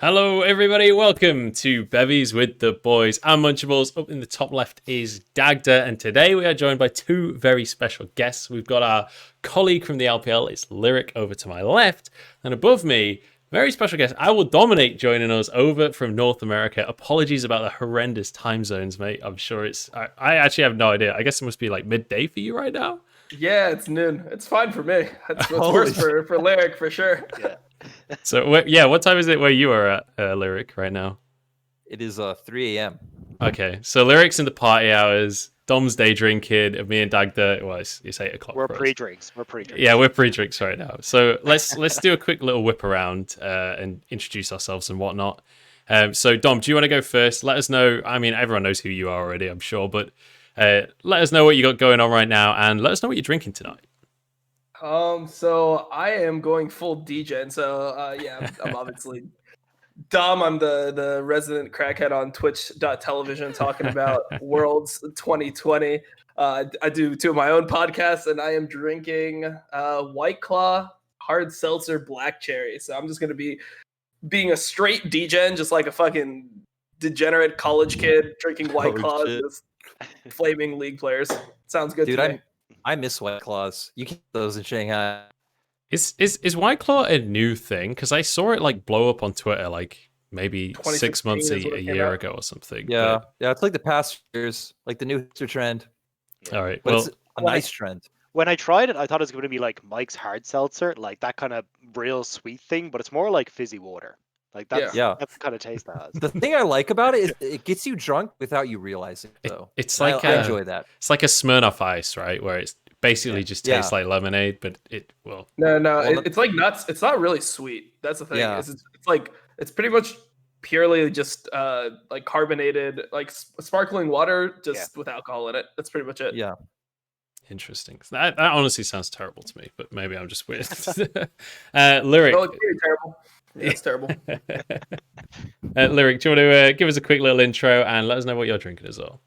Hello, everybody. Welcome to Bevvies with the boys. I'm Munchables. Up in the top left is Dagda, and today we are joined by two very special guests. We've got our colleague from the LPL, it's Lyric, over to my left, and above me, very special guest, IWDominate, joining us over from North America. Apologies about the horrendous time zones, mate. I'm sure it's. I actually have no idea. I guess it must be like midday for you right now. Yeah, it's noon. It's fine for me. It's worse for Lyric for sure. Yeah. So what time is it where you are at, Lyric, right now? It is 3 a.m. Okay, so Lyric's in the party hours. Dom's day drinking, and me and Dagda, well, it's 8 o'clock. We're for us. pre-drinks. Yeah, we're pre-drinks right now. So let's do a quick little whip around and introduce ourselves and whatnot. So Dom, do you want to go first? Let us know. I mean, everyone knows who you are already, I'm sure, but let us know what you got going on right now, and let us know what you're drinking tonight. So I am going full degen. So yeah, I'm obviously Dom. I'm the resident crackhead on Twitch.television talking about Worlds 2020. I do two of my own podcasts, and I am drinking White Claw hard seltzer black cherry. So I'm just gonna be being a straight degen, just like a fucking degenerate college kid drinking White Claw, just flaming League players. Sounds good, Dude. to me. I miss White Claws. You get those in Shanghai. Is White Claw a new thing? Because I saw it like blow up on Twitter like maybe 6 months a year ago or something. Yeah, yeah. It's like the past years, like the new hipster trend. All right, But well, it's a nice trend. When I tried it, I thought it was going to be like Mike's hard seltzer, like that kind of real sweet thing, but it's more like fizzy water. Like that's the kind of taste that has. The thing I like about it is it gets you drunk without you realizing it, though. It's like I enjoy that. It's like a Smirnoff Ice, right? Where it's basically just tastes like lemonade, but it's like nuts. It's not really sweet. That's the thing. Yeah. It's like it's pretty much purely just like carbonated, like sparkling water, just with alcohol in it. That's pretty much it. Yeah. Interesting. That honestly sounds terrible to me, but maybe I'm just weird. Lyric. Oh, it's really terrible. Yeah, it's terrible. Lyric, do you want to give us a quick little intro and let us know what you're drinking as well?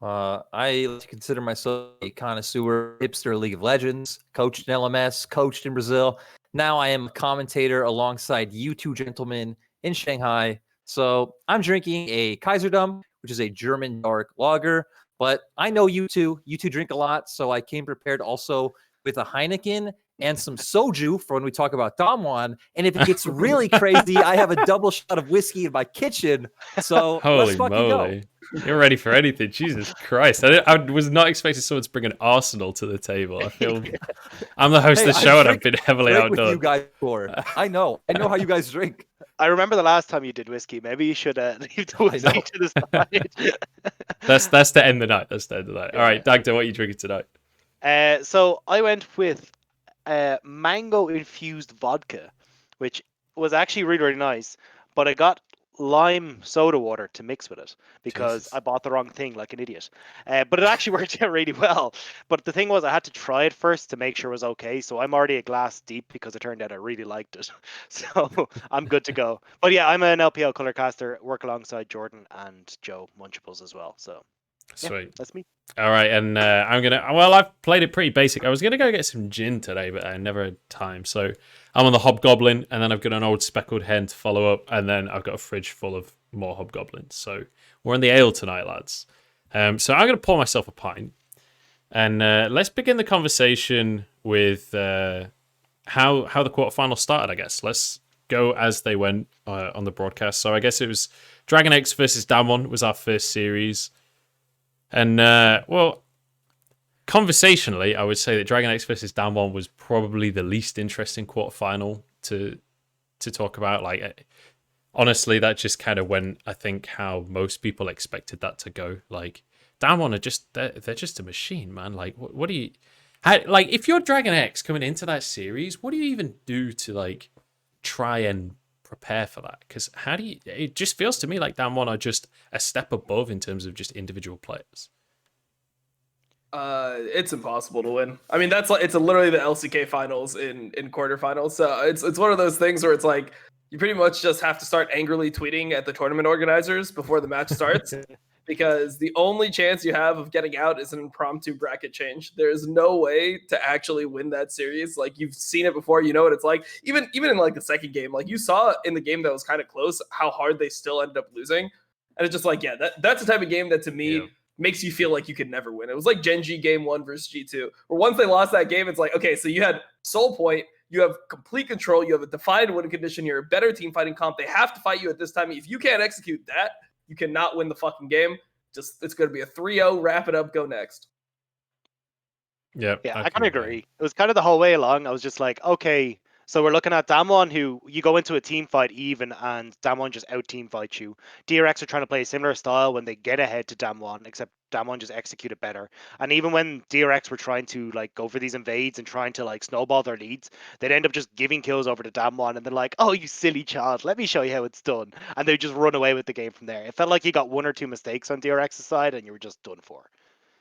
I like to consider myself a connoisseur, hipster League of Legends, coached in LMS, coached in Brazil. Now I am a commentator alongside you two gentlemen in Shanghai. So I'm drinking a Kaiserdom, which is a German dark lager. But I know you two drink a lot, so I came prepared also with a Heineken and some soju for when we talk about Damwon. And if it gets really crazy, I have a double shot of whiskey in my kitchen. So let's fucking go. You're ready for anything. Jesus Christ. I was not expecting someone to bring an arsenal to the table. I feel I'm the host of the show and I've been heavily outdone. You guys I know how you guys drink. I remember the last time you did whiskey. Maybe you should leave the whiskey to the side. That's to end the night. All right, Dagda, what are you drinking tonight? So I went with mango infused vodka, which was actually really, really nice. But I got lime soda water to mix with it because I bought the wrong thing like an idiot. But it actually worked out really well. But the thing was, I had to try it first to make sure it was okay. So I'm already a glass deep because it turned out I really liked it. So I'm good to go. But yeah, I'm an LPL color caster, work alongside Jordan and Joe Munchables as well. So sweet. That's me. All right, and I've played it pretty basic. I was gonna go get some gin today, but I never had time. So I'm on the Hobgoblin, and then I've got an old speckled hen to follow up, and then I've got a fridge full of more Hobgoblins. So we're on the ale tonight, lads. So I'm gonna pour myself a pint, and let's begin the conversation with how the quarterfinals started. I guess let's go as they went on the broadcast. So I guess it was Dragon X versus Damwon was our first series. And, conversationally, I would say that Dragon X versus Damwon was probably the least interesting quarterfinal to talk about. Like, honestly, that just kind of went, I think, how most people expected that to go. Like, Damwon are they're just a machine, man. Like, what do you... if you're Dragon X coming into that series, what do you even do to, like, try and prepare for that? Because it just feels to me like Damwon are just a step above in terms of just individual players. It's impossible to win. I mean, it's literally the LCK finals in quarterfinals. So it's one of those things where it's like you pretty much just have to start angrily tweeting at the tournament organizers before the match starts. because the only chance you have of getting out is an impromptu bracket change. There's no way to actually win that series. Like, you've seen it before, you know what it's like. Even in like the second game, like you saw in the game that was kind of close how hard they still ended up losing. And it's just like, yeah, that's the type of game that to me makes you feel like you could never win. It was like Gen G game 1 versus G2, where once they lost that game, it's like, okay, so you had Soul Point, you have complete control, you have a defined win condition, you're a better team fighting comp. They have to fight you at this time. If you can't execute that, you cannot win the fucking game. Just, it's going to be a 3-0, wrap it up, go next. Yeah, I kind of agree. It was kind of the whole way along. I was just like, okay, so we're looking at Damwon, who you go into a team fight even, and Damwon just out team fights you. DRX are trying to play a similar style when they get ahead to Damwon, except Damwon just execute it better. And even when DRX were trying to like go for these invades and trying to like snowball their leads, they'd end up just giving kills over to Damwon, and they're like, "Oh, you silly child, let me show you how it's done," and they just run away with the game from there. It felt like you got 1 or 2 mistakes on DRX's side, and you were just done for.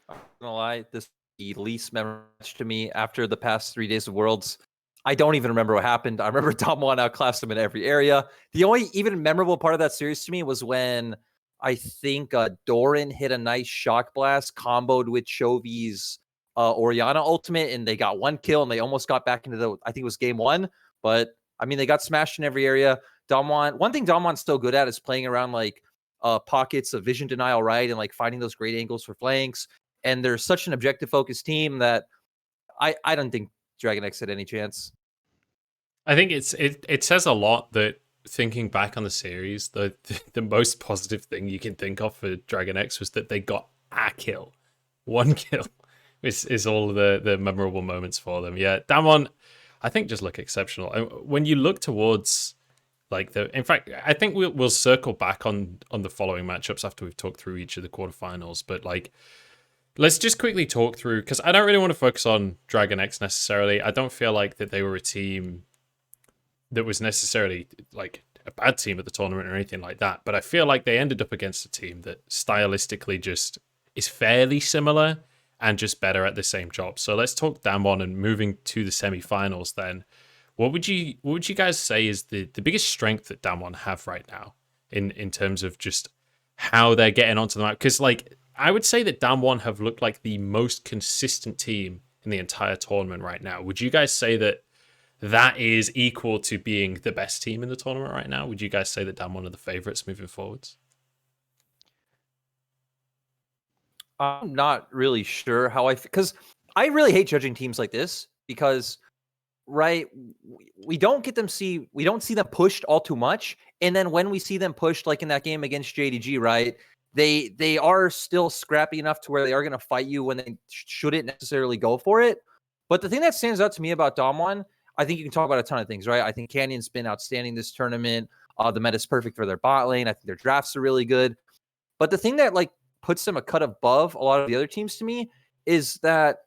I'm not gonna lie, this is the least memorable match to me after the past 3 days of Worlds. I don't even remember what happened. I remember Damwon outclassed him in every area. The only even memorable part of that series to me was when I think Doran hit a nice shock blast comboed with Chovy's Orianna ultimate, and they got 1 kill, and they almost got back into the, I think it was game 1. But, I mean, they got smashed in every area. One thing Damwon's still good at is playing around, like, pockets of vision denial, right, and, like, finding those great angles for flanks. And they're such an objective-focused team that I don't think Dragon X had any chance. I think it says a lot that, thinking back on the series, the most positive thing you can think of for Dragon X was that they got a kill. 1 kill is all of the memorable moments for them. Yeah, Damwon, I think, just look exceptional. When you look towards, like, in fact, I think we'll circle back on the following matchups after we've talked through each of the quarterfinals, but, like, let's just quickly talk through, because I don't really want to focus on Dragon X necessarily. I don't feel like that they were a team that was necessarily like a bad team at the tournament or anything like that, but I feel like they ended up against a team that stylistically just is fairly similar and just better at the same job. So let's talk Damwon, and moving to the semifinals then. What would you guys say is the biggest strength that Damwon have right now in terms of just how they're getting onto the map? Because, like, I would say that Damwon have looked like the most consistent team in the entire tournament right now. Would you guys say that is equal to being the best team in the tournament right now? Would you guys say that Damwon are the favorites moving forwards? I'm not really sure how because I really hate judging teams like this because, right, we don't see them pushed all too much, and then when we see them pushed, like in that game against JDG, right, they are still scrappy enough to where they are going to fight you when they shouldn't necessarily go for it. But the thing that stands out to me about Damwon, I think you can talk about a ton of things, right? I think Canyon's been outstanding this tournament. The meta's perfect for their bot lane. I think their drafts are really good. But the thing that, like, puts them a cut above a lot of the other teams to me is that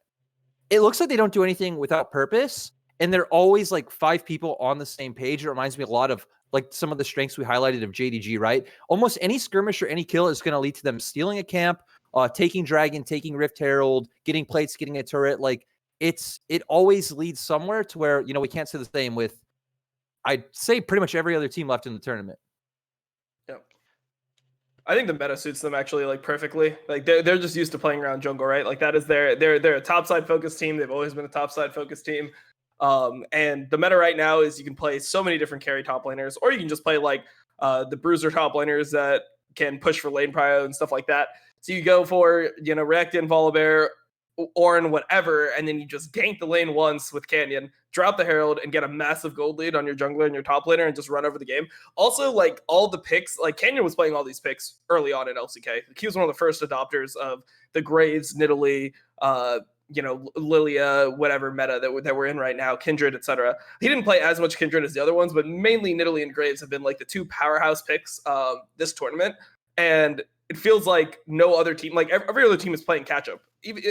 it looks like they don't do anything without purpose, and they're always like 5 people on the same page. It reminds me a lot of like some of the strengths we highlighted of JDG, right? Almost any skirmish or any kill is going to lead to them stealing a camp, taking Dragon, taking Rift Herald, getting plates, getting a turret. Like, it always leads somewhere to where, you know, we can't say the same with, I'd say, pretty much every other team left in the tournament. Yeah, I think the meta suits them actually, like, perfectly. Like, they're just used to playing around jungle, right? Like, that is they're a top side focused team. They've always been a top side focused team. And the meta right now is you can play so many different carry top laners, or you can just play like the bruiser top laners that can push for lane prio and stuff like that. So you go for, you know, Reactin, Volibear, Ornn, whatever, and then you just gank the lane once with Canyon, drop the Herald, and get a massive gold lead on your jungler and your top laner and just run over the game. Also, like, all the picks, like, Canyon was playing all these picks early on in LCK. He was one of the first adopters of the Graves, Nidalee, you know, Lilia, whatever meta that we're in right now, Kindred, etc. He didn't play as much Kindred as the other ones, but mainly Nidalee and Graves have been like the 2 powerhouse picks this tournament. And it feels like no other team, like every other team is playing catch up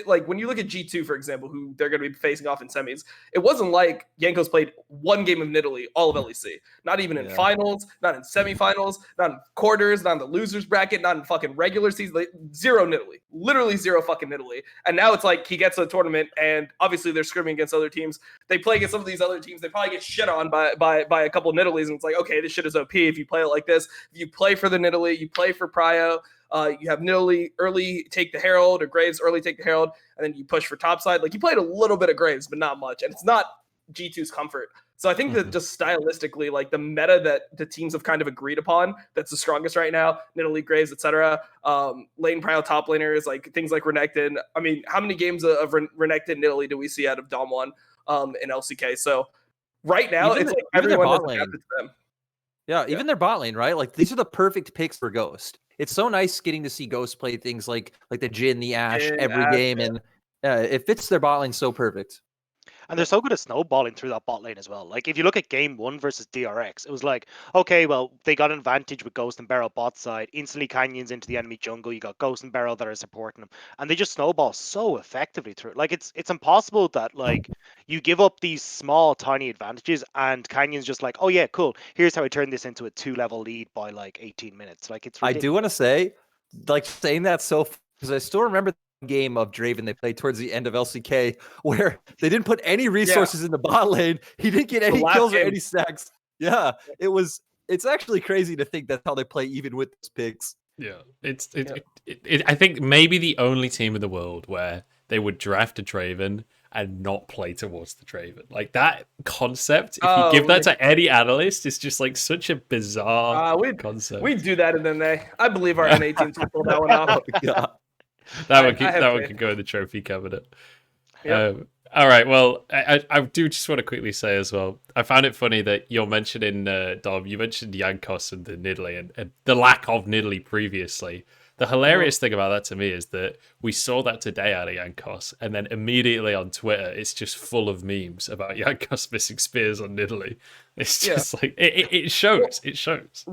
like when you look at G2, for example, who they're going to be facing off in semis, it wasn't like Jankos played one game of Nidalee all of LEC. Not even in finals, not in semifinals, not in quarters, not in the losers bracket, not in fucking regular season. Like, zero Nidalee. Literally zero fucking Nidalee. And now it's like he gets to the tournament, and obviously they're scrimming against other teams. They play against some of these other teams. They probably get shit on by a couple of Nidalees, and it's like, okay, this shit is OP if you play it like this. If you play for the Nidalee, you play for Prio. You have Nidalee early take the Herald, or Graves early take the Herald, and then you push for topside. Like, you played a little bit of Graves, but not much. And it's not G2's comfort. So I think that just stylistically, like the meta that the teams have kind of agreed upon, that's the strongest right now, Nidalee, Graves, etc. Lane Prio top laners, like things like Renekton. I mean, how many games of Renekton Nidalee do we see out of Dom 1 in LCK? So right now, it's like everyone has adapted to them. Yeah, even their bot lane, right? Like, these are the perfect picks for Ghost. It's so nice getting to see Ghost play things like the Jhin, the Ashe every game, and it fits their bot lane so perfect. And they're so good at snowballing through that bot lane as well. Like, if you look at game 1 versus DRX, it was like, okay, well, they got an advantage with Ghost and Beryl bot side. Instantly canyons into the enemy jungle. You got Ghost and Beryl that are supporting them. And they just snowball so effectively through it. Like, it's impossible that, like, you give up these small, tiny advantages and Canyon's just like, oh, yeah, cool. Here's how I turn this into a 2-level lead by, like, 18 minutes. Like, it's ridiculous. I do want to say, like, saying that so, because I still remember game of Draven they played towards the end of LCK where they didn't put any resources in the bot lane. He didn't get any kills or any stacks. Yeah, it's actually crazy to think that's how they play even with these picks. Yeah, I think maybe the only team in the world where they would draft a Draven and not play towards the Draven. Like, that concept, if you give that to any analyst, it's just like such a bizarre concept. We'd do that in NA. I believe our NA teams will pull that one off. Yeah. That one could go in the trophy cabinet. Yep. All right. Well, I do just want to quickly say as well, I found it funny that you're mentioning, Dom, you mentioned Jankos and the Nidalee and the lack of Nidalee previously. The hilarious thing about that to me is that we saw that today out of Jankos, and then immediately on Twitter, it's just full of memes about Jankos missing spears on Nidalee. It's just like, it shows. It shows.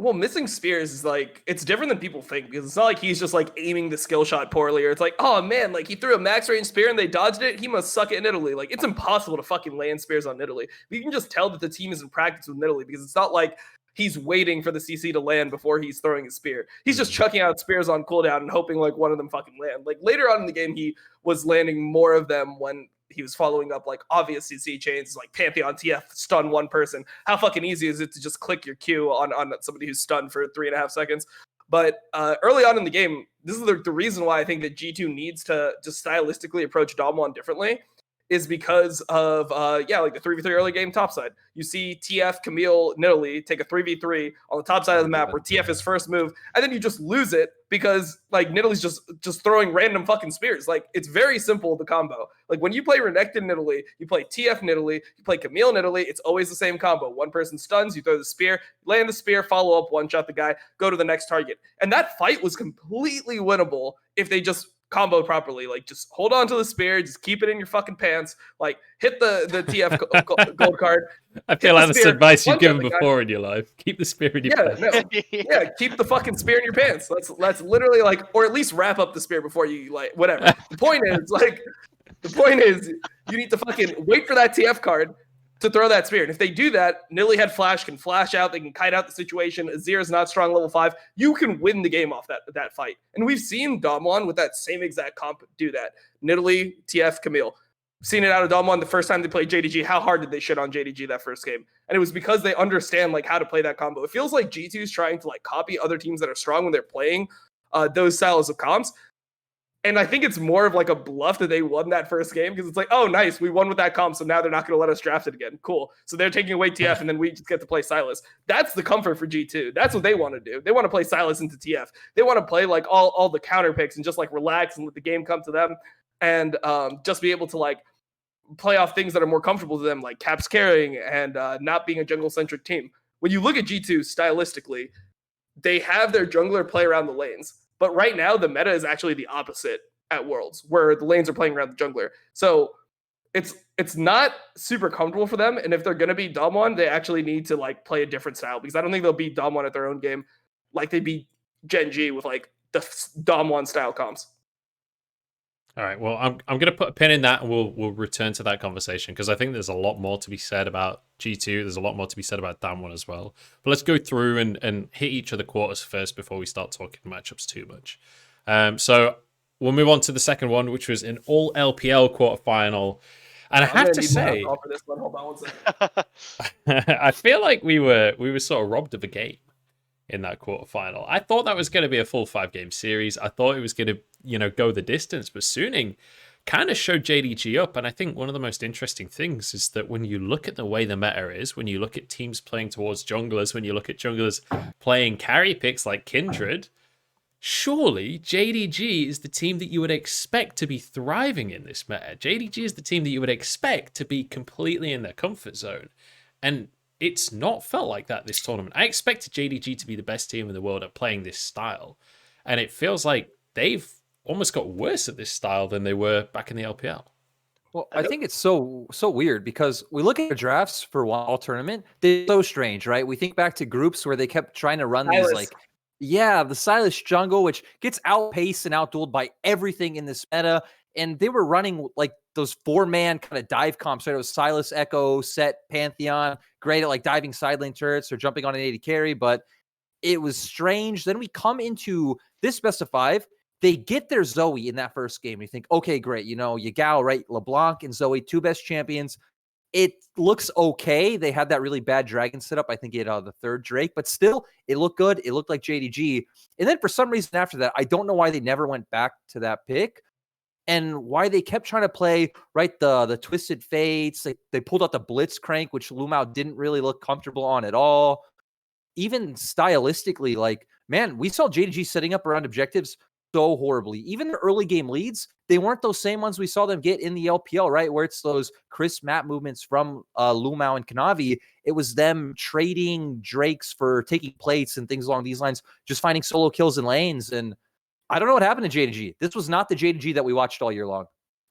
Well, missing spears is like, it's different than people think, because it's not like he's just like aiming the skill shot poorly, or it's like, oh man, like he threw a max range spear and they dodged it, he must suck it in Nidalee. Like, it's impossible to fucking land spears on Nidalee. You can just tell that the team is in practice with Nidalee, because it's not like he's waiting for the CC to land before he's throwing his spear. He's just chucking out spears on cooldown and hoping like one of them fucking land. Like, later on in the game, he was landing more of them when he was following up like obvious CC chains like Pantheon TF stun one person. How fucking easy is it to just click your Q on somebody who's stunned for 3.5 seconds? But early on in the game, this is the reason why I think that G2 needs to just stylistically approach Dom1 differently, is because of, like the 3v3 early game topside. You see TF, Camille, Nidalee take a 3v3 on the top side of the map where TF is first move, and then you just lose it because like Nidalee's just throwing random fucking spears. Like, it's very simple, the combo. Like, when you play Renekton Nidalee, you play TF Nidalee, you play Camille Nidalee, it's always the same combo. One person stuns, you throw the spear, land the spear, follow up, one-shot the guy, go to the next target. And that fight was completely winnable if they just combo properly. Like, just hold on to the spear, just keep it in your fucking pants, like hit the TF gold card. I feel like that's advice you've given before in your life. Keep the spear in your pants. Keep the fucking spear in your pants. Let's literally, like, or at least wrap up the spear before you, like, whatever. The point is you need to fucking wait for that TF card to throw that spear. And if they do that, Nidalee had flash, can flash out, they can kite out the situation. Azir is not strong level 5. You can win the game off that fight. And we've seen Dom1 with that same exact comp do that. Nidalee, TF, Camille. Seen it out of Dom1 the first time they played JDG. How hard did they shit on JDG that first game? And it was because they understand like how to play that combo. It feels like G2 is trying to like copy other teams that are strong when they're playing those styles of comps. And I think it's more of like a bluff that they won that first game, because it's like, oh, nice, we won with that comp, so now they're not going to let us draft it again. Cool. So they're taking away TF, and then we just get to play Sylas. That's the comfort for G2. That's what they want to do. They want to play Sylas into TF. They want to play like all the counter picks and just like relax and let the game come to them, and just be able to like play off things that are more comfortable to them, like Caps carrying and not being a jungle-centric team. When you look at G2 stylistically, they have their jungler play around the lanes. But right now, the meta is actually the opposite at Worlds, where the lanes are playing around the jungler. So it's not super comfortable for them. And if they're going to beat Dom1, they actually need to like play a different style, because I don't think they'll beat Dom1 at their own game like they beat Gen G with like the Dom1 style comps. All right. Well, I'm going to put a pin in that, and we'll return to that conversation because I think there's a lot more to be said about G2. There's a lot more to be said about Damwon as well. But let's go through and hit each of the quarters first before we start talking matchups too much. So we'll move on to the second one, which was an all LPL quarterfinal. And I have to say, for this one. Hold on 1 second. I feel like we were sort of robbed of a game in that quarterfinal. I thought that was going to be a full 5-game series. I thought it was going to, go the distance, but Suning kind of showed JDG up. And I think one of the most interesting things is that when you look at the way the meta is, when you look at teams playing towards junglers, when you look at junglers playing carry picks like Kindred, surely JDG is the team that you would expect to be thriving in this meta. JDG is the team that you would expect to be completely in their comfort zone. And it's not felt like that this tournament. I expected JDG to be the best team in the world at playing this style. And it feels like they've almost got worse at this style than they were back in the LPL. Well, I think it's so weird because we look at the drafts for one tournament. They're so strange, right? We think back to groups where they kept trying to run these the Silas jungle, which gets outpaced and outdueled by everything in this meta. And they were running like those 4-man kind of dive comps, right? It was Silas, Echo, Set, Pantheon, great at like diving side lane turrets or jumping on an 80 carry, but it was strange. Then we come into this best of 5. They get their Zoe in that first game. You think, okay, great. Yagao, right? LeBlanc and Zoe, 2 best champions. It looks okay. They had that really bad dragon setup. I think he had the 3rd Drake, but still, it looked good. It looked like JDG. And then for some reason after that, I don't know why they never went back to that pick and why they kept trying to play, right, the Twisted Fates. They pulled out the Blitzcrank, which Lumao didn't really look comfortable on at all. Even stylistically, we saw JDG setting up around objectives so horribly. Even the early game leads, they weren't those same ones we saw them get in the LPL, right? Where it's those crisp map movements from Lumao and Kanavi. It was them trading Drakes for taking plates and things along these lines, just finding solo kills in lanes. And I don't know what happened to JDG. This was not the JDG that we watched all year long.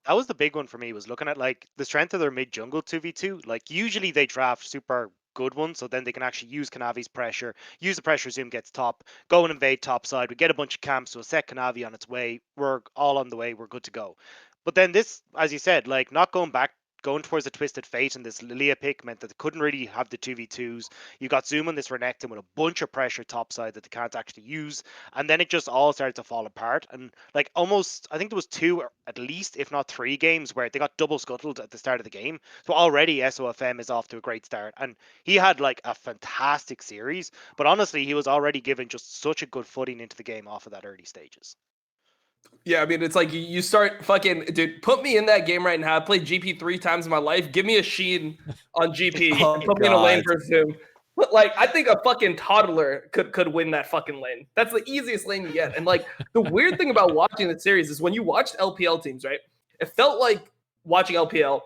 That was the big one for me, was looking at the strength of their mid jungle 2v2. Usually they draft super good ones, so then they can actually use Kanavi's pressure, use the pressure Zoom gets top, go and invade top side. We get a bunch of camps, so set Kanavi on its way. We're all on the way. We're good to go. But then this, as you said, not going back, going towards the Twisted Fate and this Lilia pick meant that they couldn't really have the 2v2s. You got Zoom on this Renekton with a bunch of pressure topside that they can't actually use. And then it just all started to fall apart. And almost, I think there was 2, at least, if not 3 games where they got double scuttled at the start of the game. So already SOFM is off to a great start. And he had a fantastic series. But honestly, he was already given just such a good footing into the game off of that early stages. Yeah, I mean, it's like you start fucking, dude, put me in that game right now. I played GP 3 times in my life. Give me a Sheen on GP and put me in a lane for Zoom. But I think a fucking toddler could win that fucking lane. That's the easiest lane you get. And the weird thing about watching the series is when you watched LPL teams, right? It felt like watching LPL,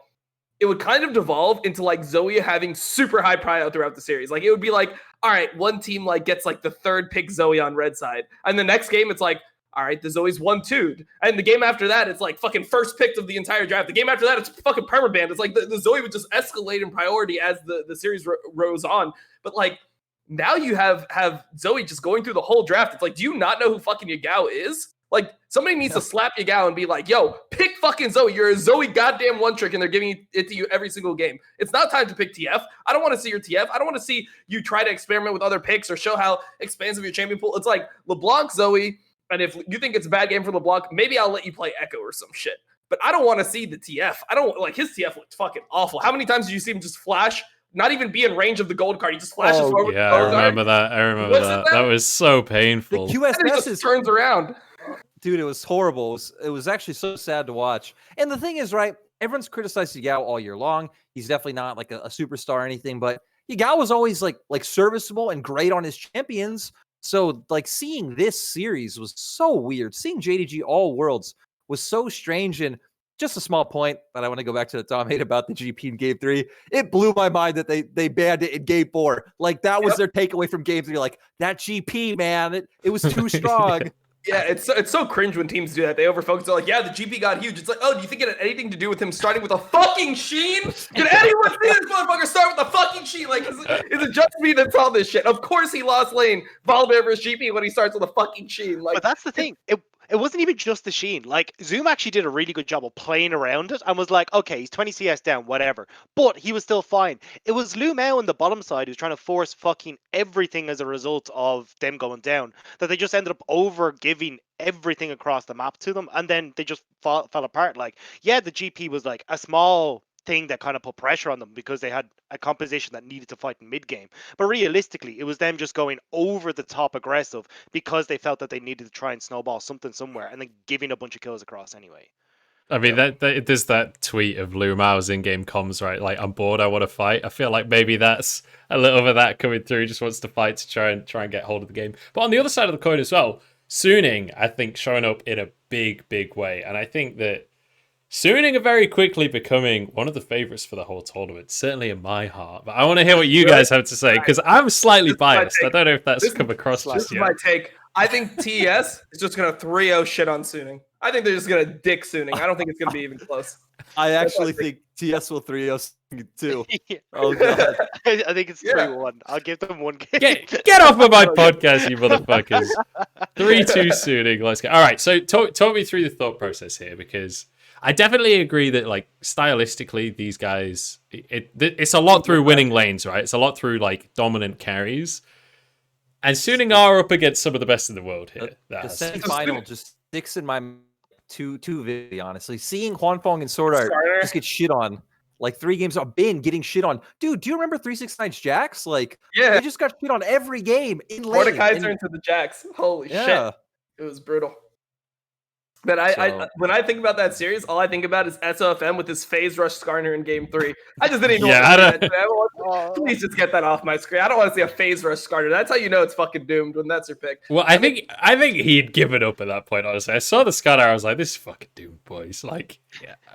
it would kind of devolve into Zoe having super high prio throughout the series. It would be all right, one team gets the 3rd pick Zoe on red side. And the next game, it's all right, the Zoe's 1-2'd. And the game after that, it's fucking first picked of the entire draft. The game after that, it's fucking permabanned. It's the Zoe would just escalate in priority as the series rose on. But now you have Zoe just going through the whole draft. It's do you not know who fucking Yagao is? Somebody needs to slap Yagao and be yo, pick fucking Zoe. You're a Zoe goddamn one trick, and they're giving it to you every single game. It's not time to pick TF. I don't want to see your TF. I don't want to see you try to experiment with other picks or show how expansive your champion pool. It's LeBlanc, Zoe. And if you think it's a bad game for LeBlanc, maybe I'll let you play Echo or some shit. But I don't want to see the TF. I don't his TF looked fucking awful. How many times did you see him just flash, not even be in range of the gold card? He just flashes forward. Yeah, I remember that. That was so painful. The QSS just turns around. Dude, it was horrible. It was actually so sad to watch. And the thing is, right, everyone's criticized Yagao all year long. He's definitely not a superstar or anything, but Yagao was always like serviceable and great on his champions. So, seeing this series was so weird. Seeing JDG all worlds was so strange. And just a small point that I want to go back to that Tom made about the GP in Game 3. It blew my mind that they banned it in Game 4. That was their takeaway from games. They're that GP, man, it was too strong. Yeah, it's so cringe when teams do that. They overfocus. They're yeah, the GP got huge. It's oh, do you think it had anything to do with him starting with a fucking Sheen? Did anyone see this motherfucker start with a fucking Sheen? Is it just me that saw this shit? Of course he lost lane Volibear versus GP when he starts with a fucking Sheen. But that's the thing. It it wasn't even just the Sheen. Like, Zoom actually did a really good job of playing around it and was like, okay, he's 20 CS down, whatever. But he was still fine. It was Lu Mao on the bottom side who's trying to force fucking everything as a result of them going down, that they just ended up over giving everything across the map to them, and then they just fell apart. Like, yeah, the GP was like a small thing that kind of put pressure on them because they had a composition that needed to fight in mid game. But realistically, it was them just going over the top aggressive because they felt that they needed to try and snowball something somewhere, and then giving a bunch of kills across anyway. I mean, there's that tweet of Lu Mao's in-game comms, right? Like, I'm bored, I want to fight. I feel like maybe that's a little of that coming through. He just wants to fight to try and get hold of the game. But on the other side of the coin as well, Suning, I think, showing up in a big, big way. And I think that Suning are very quickly becoming one of the favorites for the whole tournament, certainly in my heart. But I want to hear what you guys have to say, because I'm slightly biased. I don't know if that's come across just This is yet. my take. I think TES is just going to 3-0 shit on Suning. I think they're just going to dick Suning. I don't think it's going to be even close. I actually think TS will 3-0 too. Yeah. Oh god. I think it's 3-1. I'll give them one game. Get off of my podcast, you motherfuckers. 3-2 Suning. Let's go. All right, so talk me through the thought process here, because I definitely agree that, like, stylistically, these guys, it's a lot through winning lanes, right? It's a lot through, like, dominant carries. And Suning are up against some of the best in the world here. The semi-final just sticks in my too vividly, honestly. Seeing Huanfeng and Sword Art just get shit on, like 3 games on, Bin getting shit on. Dude, do you remember 369's Jax? Like, Yeah. they just got shit on every game in lane. Mordekaiser into the Jax. Holy shit. It was brutal. But I when I think about that series, all I think about is SOFM with his phase rush Skarner in game 3. I just didn't even want to see that. Please just get that off my screen. I don't want to see a phase rush Skarner. That's how you know it's fucking doomed when that's your pick. Well, I think he'd given up at that point, honestly. I saw the Skarner, I was like, this is fucking doomed, boys. Like,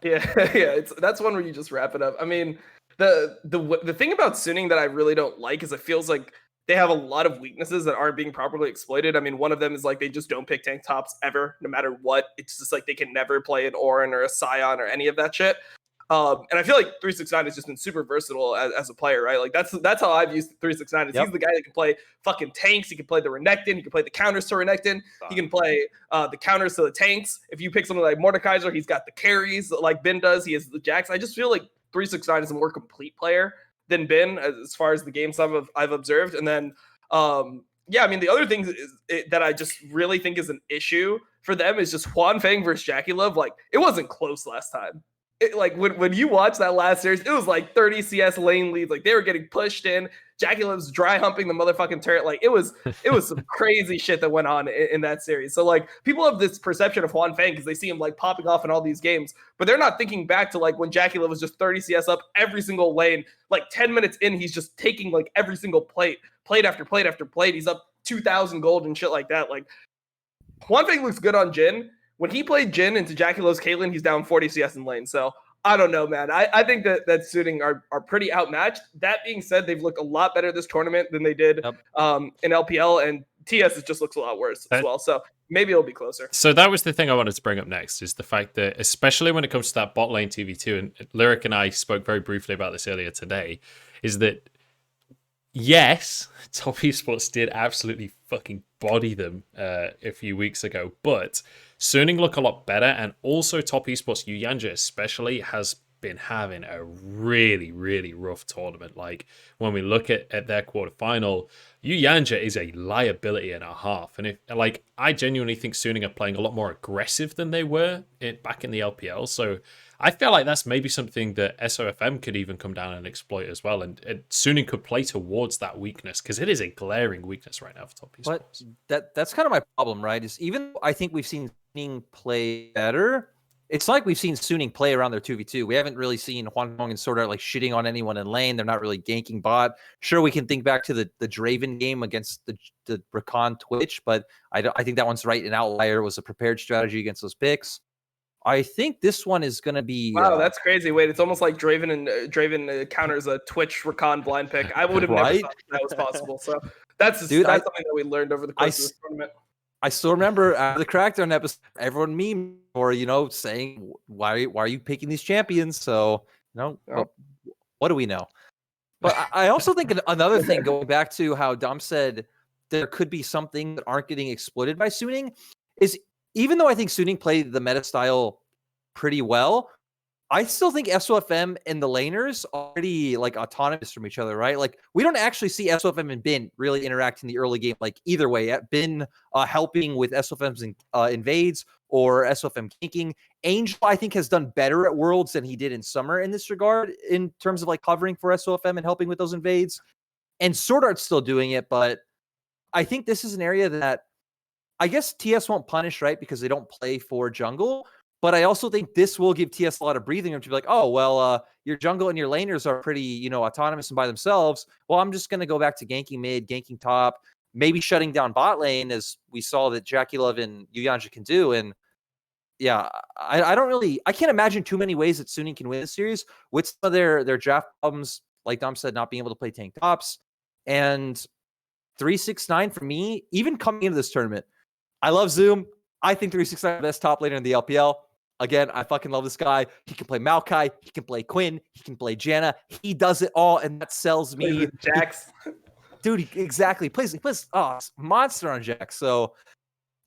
Yeah. That's one where you just wrap it up. I mean, the thing about Suning that I really don't like is it feels like they have a lot of weaknesses that aren't being properly exploited. I mean, one of them is like they just don't pick tank tops ever, no matter what. It's just like they can never play an Orin or a Scion or any of that shit. And I feel like 369 has just been super versatile as a player, right? Like that's how I've used 369. He's the guy that can play fucking tanks. He can play the Renekton. He can play the counters to Renekton. He can play the counters to the tanks. If you pick something like Mordekaiser, he's got the carries like Bin does. He has the Jax. I just feel like 369 is a more complete player than Bin as far as the games I've observed. And then, I mean, the other thing that I just really think is an issue for them is just Huanfeng versus Jackie Love. Like, it wasn't close last time. Like, when you watch that last series, it was like 30 CS lane leads. Like, they were getting pushed in. Jackie Love's dry humping the motherfucking turret. Like, it was some crazy shit that went on in that series. So, like, people have this perception of Huanfeng because they see him, like, popping off in all these games. But they're not thinking back to, like, when Jackie Love was just 30 CS up every single lane. Like, 10 minutes in, he's just taking, like, every single plate after plate after plate. He's up 2,000 gold and shit like that. Like, Huanfeng looks good on Jhin. When he played Jhin into Jackie Love's Caitlyn, he's down 40 CS in lane. So, I don't know, man. I think that Suning are pretty outmatched. That being said, they've looked a lot better this tournament than they did in LPL, and TS just looks a lot worse as well. So maybe it'll be closer. So that was the thing I wanted to bring up next, is the fact that, especially when it comes to that bot lane 2v2, and Lyric and I spoke very briefly about this earlier today, is that, yes, Top Esports did absolutely fucking body them a few weeks ago, but Suning look a lot better, and also Top Esports, Yuyanja especially, has been having a really, really rough tournament. Like, when we look at their quarterfinal, Yuyanja is a liability and a half. And I genuinely think Suning are playing a lot more aggressive than they were back in the LPL. So I feel like that's maybe something that SOFM could even come down and exploit as well. And Suning could play towards that weakness, because it is a glaring weakness right now for Top Esports. But that's kind of my problem, right? Is even though I think we've seen Suning play better, it's like we've seen Suning play around their 2v2. We haven't really seen Huanfeng and Sword Art like shitting on anyone in lane. They're not really ganking bot. Sure, we can think back to the Draven game against the Rakan Twitch, but I think that one's right. An outlier. Was a prepared strategy against those picks. I think this one is going to be... Wow, that's crazy. Wait, it's almost like Draven counters a Twitch Rakan blind pick. I would have never thought that was possible. So that's something that we learned over the course of this tournament. I still remember the Crackdown episode, everyone meme or, saying, why are you picking these champions? So, what do we know? But I also think another thing, going back to how Dom said there could be something that aren't getting exploited by Suning, is even though I think Suning played the meta style pretty well, I still think SOFM and the laners are pretty like autonomous from each other, right? Like we don't actually see SOFM and Bin really interact in the early game, like either way. Bin helping with SOFM's invades or SOFM ganking. Angel, I think, has done better at Worlds than he did in Summer in this regard, in terms of like covering for SOFM and helping with those invades. And Sword Art's still doing it, but I think this is an area that I guess TS won't punish, right? Because they don't play for jungle. But I also think this will give TS a lot of breathing room to be like, oh, well, your jungle and your laners are pretty, autonomous and by themselves. Well, I'm just going to go back to ganking mid, ganking top, maybe shutting down bot lane, as we saw that Jackie Love and Yuyanja can do. And yeah, I can't imagine too many ways that Suning can win this series with some of their draft problems, like Dom said, not being able to play tank tops. And 369 for me, even coming into this tournament, I love Zoom. I think 369 is the best top laner in the LPL. Again, I fucking love this guy. He can play Maokai. He can play Quinn. He can play Janna. He does it all, and that sells me. Jax. Dude, exactly. He plays monster on Jax. So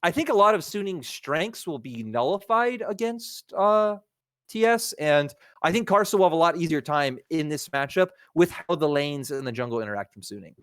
I think a lot of Suning's strengths will be nullified against TS, and I think Karsa will have a lot easier time in this matchup with how the lanes and the jungle interact from Suning.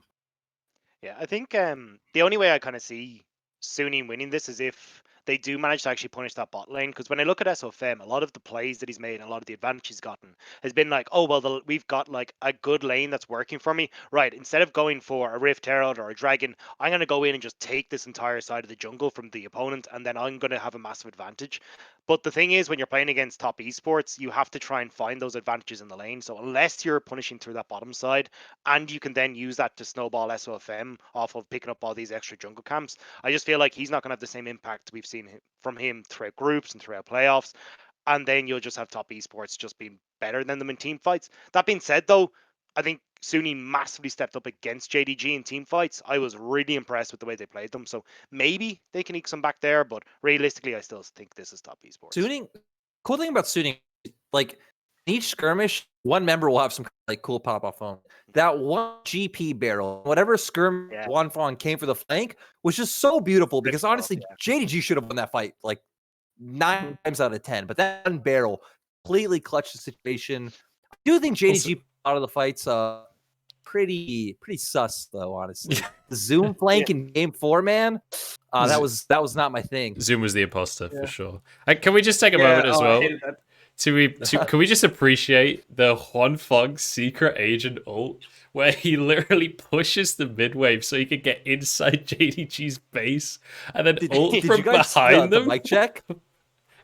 Yeah, I think the only way I kind of see Suning winning this is if they do manage to actually punish that bot lane. Because when I look at SOFM, a lot of the plays that he's made and a lot of the advantage he's gotten has been like, oh, well, we've got like a good lane that's working for me. Right, instead of going for a Rift Herald or a Dragon, I'm going to go in and just take this entire side of the jungle from the opponent, and then I'm going to have a massive advantage. But the thing is, when you're playing against top esports, you have to try and find those advantages in the lane. So unless you're punishing through that bottom side, and you can then use that to snowball SOFM off of picking up all these extra jungle camps, I just feel like he's not going to have the same impact we've seen from him throughout groups and throughout playoffs. And then you'll just have top esports just being better than them in team fights. That being said, though, I think Suning massively stepped up against JDG in team fights. I was really impressed with the way they played them. So maybe they can eke some back there, but realistically, I still think this is top esports. Suning, cool thing about Suning, like each skirmish, one member will have some like cool pop off phone. That one GP barrel, whatever skirmish one fawn came for the flank, was just so beautiful because honestly, JDG should have won that fight like 9 times out of 10. But that one barrel completely clutched the situation. I do think JDG out of the fights pretty sus though, honestly. The Zoom flank in game 4, man, that was not my thing. Zoom was the imposter for sure. Can we just take a moment as well can we just appreciate the Huanfeng secret agent ult where he literally pushes the mid wave so he could get inside JDG's base and then ult from behind them? The mic check?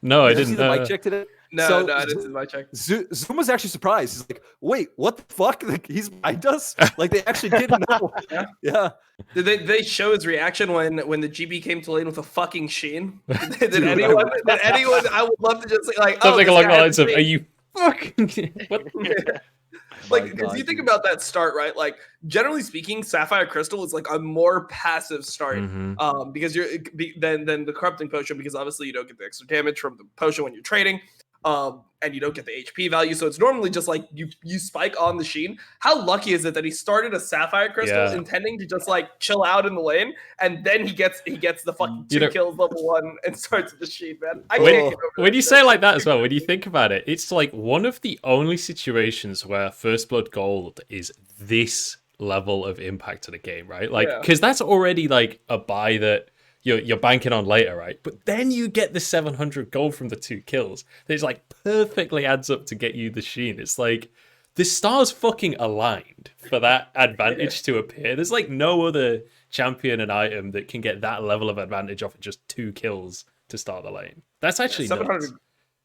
No, I didn't. See the mic check today? No, I didn't see the mic check. Zoom was actually surprised. He's like, "Wait, what the fuck? Like, he's behind us? Like they actually didn't know." Yeah. Did they show his reaction when the GB came to lane with a fucking Sheen? Did anyone? I would love to just say like something along the lines of, "Are you fucking what?" Like, because you think about that start, right? Like, generally speaking, Sapphire Crystal is like a more passive start, because you're than the corrupting potion, because obviously you don't get the extra damage from the potion when you're trading. And you don't get the HP value, so it's normally just like you spike on the Sheen. How lucky is it that he started a Sapphire Crystal intending to just like chill out in the lane, and then he gets the fucking 2 kills level 1 and starts with the Sheen, man. I can't get over when you say it like that as well, when you think about it, it's like one of the only situations where First Blood Gold is this level of impact to the game, right? Like, because that's already like a buy that you're banking on later, right? But then you get the 700 gold from the 2 kills. It's like perfectly adds up to get you the Sheen. It's like the stars fucking aligned for that advantage to appear. There's like no other champion and item that can get that level of advantage off of just 2 kills to start the lane. That's actually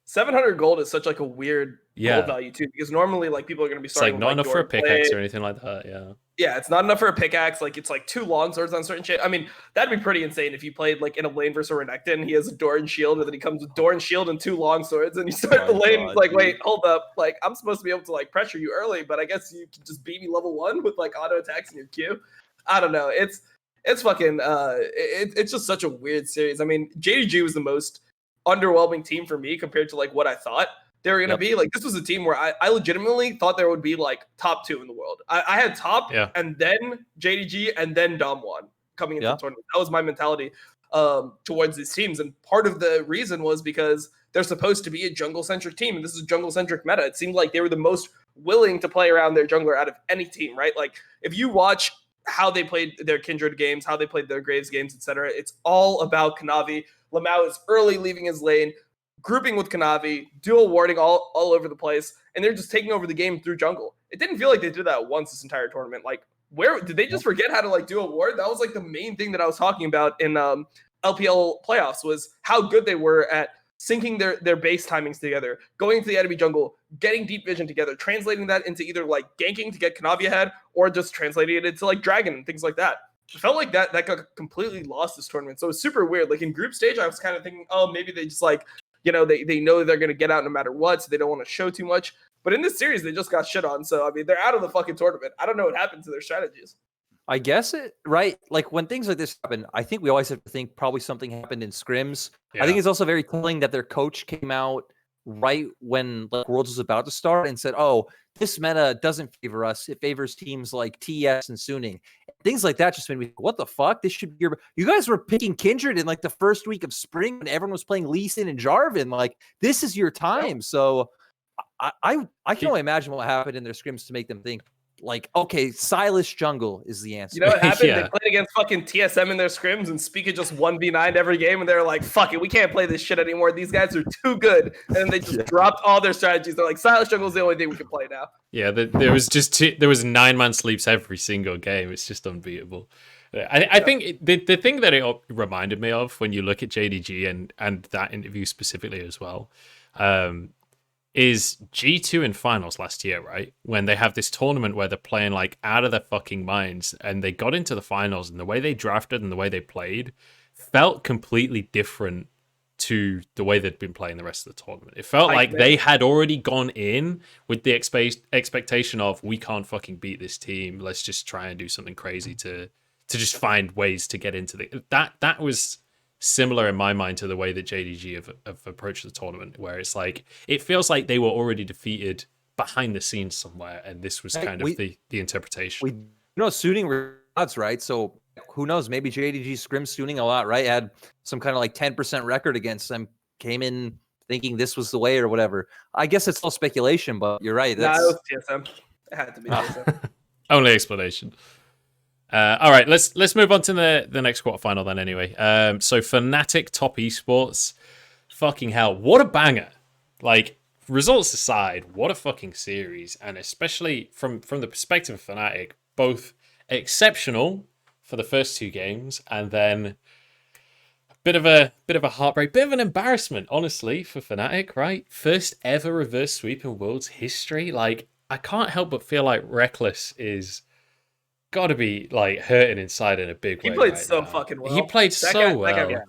700 gold is such like a weird gold value too, because normally like people are going to be starting. It's like not enough for a pickaxe or anything like that. Yeah, it's not enough for a pickaxe. Like it's like 2 long swords on certain shit. I mean, that'd be pretty insane if you played like in a lane versus a Renekton. He has a door and shield, and then he comes with door and shield and 2 long swords, and you start the lane. Like, wait, hold up. Like I'm supposed to be able to like pressure you early, but I guess you can just beat me level 1 with like auto attacks in your queue. I don't know. It's fucking. It's just such a weird series. I mean, JDG was the most underwhelming team for me compared to like what I thought they were going to be. Like this was a team where I legitimately thought there would be like top 2 in the world. I had top and then JDG and then Dom1 coming into the tournament. That was my mentality. towards these teams. And part of the reason was because they're supposed to be a jungle-centric team, and this is a jungle-centric meta. It seemed like they were the most willing to play around their jungler out of any team, right? Like, if you watch how they played their Kindred games, how they played their Graves games, etc., it's all about Kanavi. Lamau is early leaving his lane, grouping with Kanavi, dual warding all over the place, and they're just taking over the game through jungle. It didn't feel like they did that once this entire tournament. Like, where did they just forget how to like do a ward? That was like the main thing that I was talking about in LPL playoffs, was how good they were at syncing their base timings together, going into the enemy jungle, getting deep vision together, translating that into either like ganking to get Kanavi ahead, or just translating it into like Dragon and things like that. It felt like that got completely lost this tournament. So it was super weird. Like in group stage, I was kind of thinking, oh, maybe they just like, you know, they know they're going to get out no matter what, so they don't want to show too much. But in this series, they just got shit on. So, I mean, they're out of the fucking tournament. I don't know what happened to their strategies. I guess right? Like when things like this happen, I think we always have to think probably something happened in scrims. Yeah. I think it's also very telling that their coach came out right when like Worlds was about to start and said, oh, this meta doesn't favor us. It favors teams like TS and Suning. Things like that just made me think, what the fuck? This should be you guys were picking Kindred in like the first week of spring when everyone was playing Lee Sin and Jarvan. Like, this is your time. So I can only imagine what happened in their scrims to make them think, like, okay, Silas jungle is the answer. You know what happened? They played against fucking TSM in their scrims, and Speaker just 1v9'd every game, and they're like, fuck it, we can't play this shit anymore. These guys are too good. And then they just dropped all their strategies. They're like, Silas jungle is the only thing we can play now. Yeah, there was just there was 9-man sleeps every single game. It's just unbeatable. I think the thing that it reminded me of when you look at JDG and that interview specifically as well, is G2 in finals last year, right? When they have this tournament where they're playing like out of their fucking minds, and they got into the finals, and the way they drafted and the way they played felt completely different to the way they'd been playing the rest of the tournament. It felt like they had already gone in with the expectation of, we can't fucking beat this team. Let's just try and do something crazy to just find ways to get into the... That was similar in my mind to the way that JDG have approached the tournament, where it's like, it feels like they were already defeated behind the scenes somewhere, and this was kind of the interpretation. Suning were odds, right? So who knows? Maybe JDG scrims Suning a lot, right? Had some kind of like 10% record against them, came in thinking this was the way or whatever. I guess it's all speculation, but you're right. Nah, it was TSM. It had to be TSM. Only explanation. All right, let's move on to the next quarterfinal then anyway. So Fnatic top esports, fucking hell, what a banger. Like, results aside, what a fucking series. And especially from the perspective of Fnatic, both exceptional for the first two games, and then a bit of a heartbreak, bit of an embarrassment, honestly, for Fnatic, right? First ever reverse sweep in Worlds history. Like, I can't help but feel like Reckless is got to be like hurting inside in a big way. He played so fucking well. He played so well.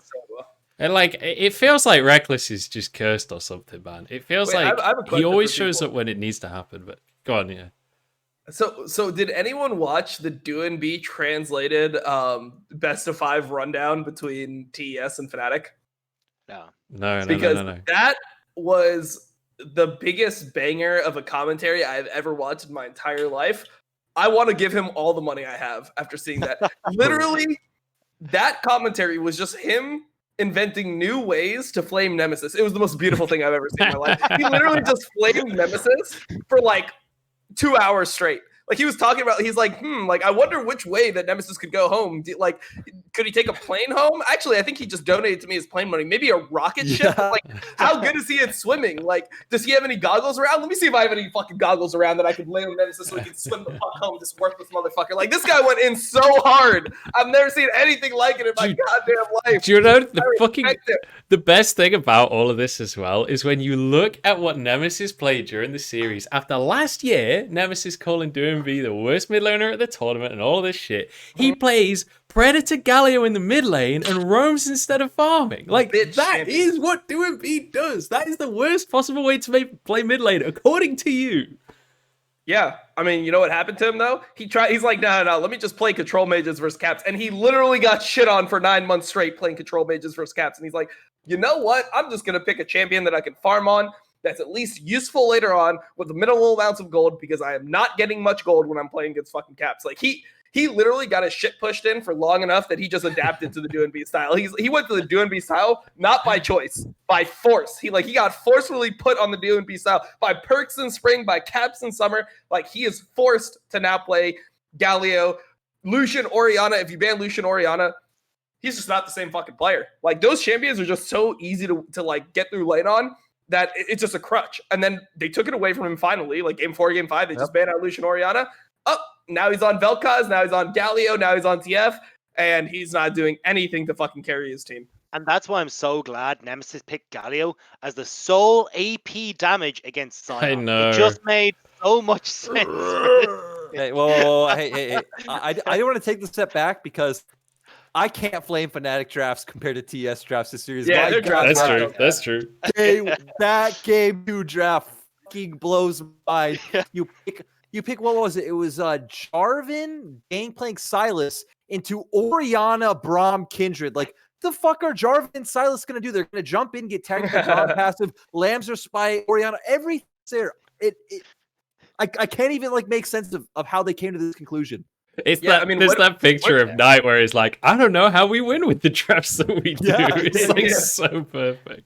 And like, it feels like Reckless is just cursed or something, man. It feels like he always shows up when it needs to happen. But go on, yeah. So did anyone watch the Do and Be translated best of 5 rundown between TES and Fnatic? No. Because that was the biggest banger of a commentary I've ever watched in my entire life. I want to give him all the money I have after seeing that. Literally, that commentary was just him inventing new ways to flame Nemesis. It was the most beautiful thing I've ever seen in my life. He literally just flamed Nemesis for like 2 hours straight. Like, he was talking about, he's like, like, I wonder which way that Nemesis could go home. Like, could he take a plane home? Actually, I think he just donated to me his plane money. Maybe a rocket ship? Like, how good is he at swimming? Like, does he have any goggles around? Let me see if I have any fucking goggles around that I could lay on Nemesis so he can swim the fuck home, this worthless motherfucker. Like, this guy went in so hard. I've never seen anything like it in my goddamn life. Do you know the best thing about all of this as well is when you look at what Nemesis played during the series. After last year, Nemesis calling Doom be the worst mid laner at the tournament and all this shit, he plays Predator Galio in the mid lane and roams instead of farming. Like, that is what Doom B does. That is the worst possible way to play mid lane, according to you. Yeah, I mean, you know what happened to him though? He's like, no, let me just play control mages versus caps, and he literally got shit on for 9 months straight playing control mages versus caps, and he's like, you know what? I'm just gonna pick a champion that I can farm on, that's at least useful later on with minimal amounts of gold, because I am not getting much gold when I'm playing against fucking caps. Like, he He literally got his shit pushed in for long enough that he just adapted to the do and be style. He went to the do and be style not by choice, by force. He got forcefully put on the do and be style by perks in spring, by caps in summer. Like he is forced to now play Galio, Lucian, Orianna. If you ban Lucian, Orianna, he's just not the same fucking player. Like those champions are just so easy to like get through lane on that it's just a crutch. And then they took it away from him finally, like game 4, game 5. They just banned out Lucian, Orianna. Now he's on Vel'Koz, now he's on Galio, now he's on TF, and he's not doing anything to fucking carry his team. And that's why I'm so glad Nemesis picked Galio as the sole AP damage against Zion. I know. It just made so much sense. Hey, whoa. Hey. I don't want to take the step back because I can't flame Fnatic drafts compared to TS drafts this series. Yeah, My God, That's true. that game 2 draft fucking blows my mind. You pick what was it? It was Jarvan gang playing Silas into Orianna, Braum, Kindred. Like the fuck are Jarvan and Silas gonna do? They're gonna jump in, get tagged with the Braum passive, Lambs or Spy, Orianna, everything's there. I can't even like make sense of how they came to this conclusion. It's there's that picture of Knight where he's like, I don't know how we win with the traps that we do. It's like so perfect.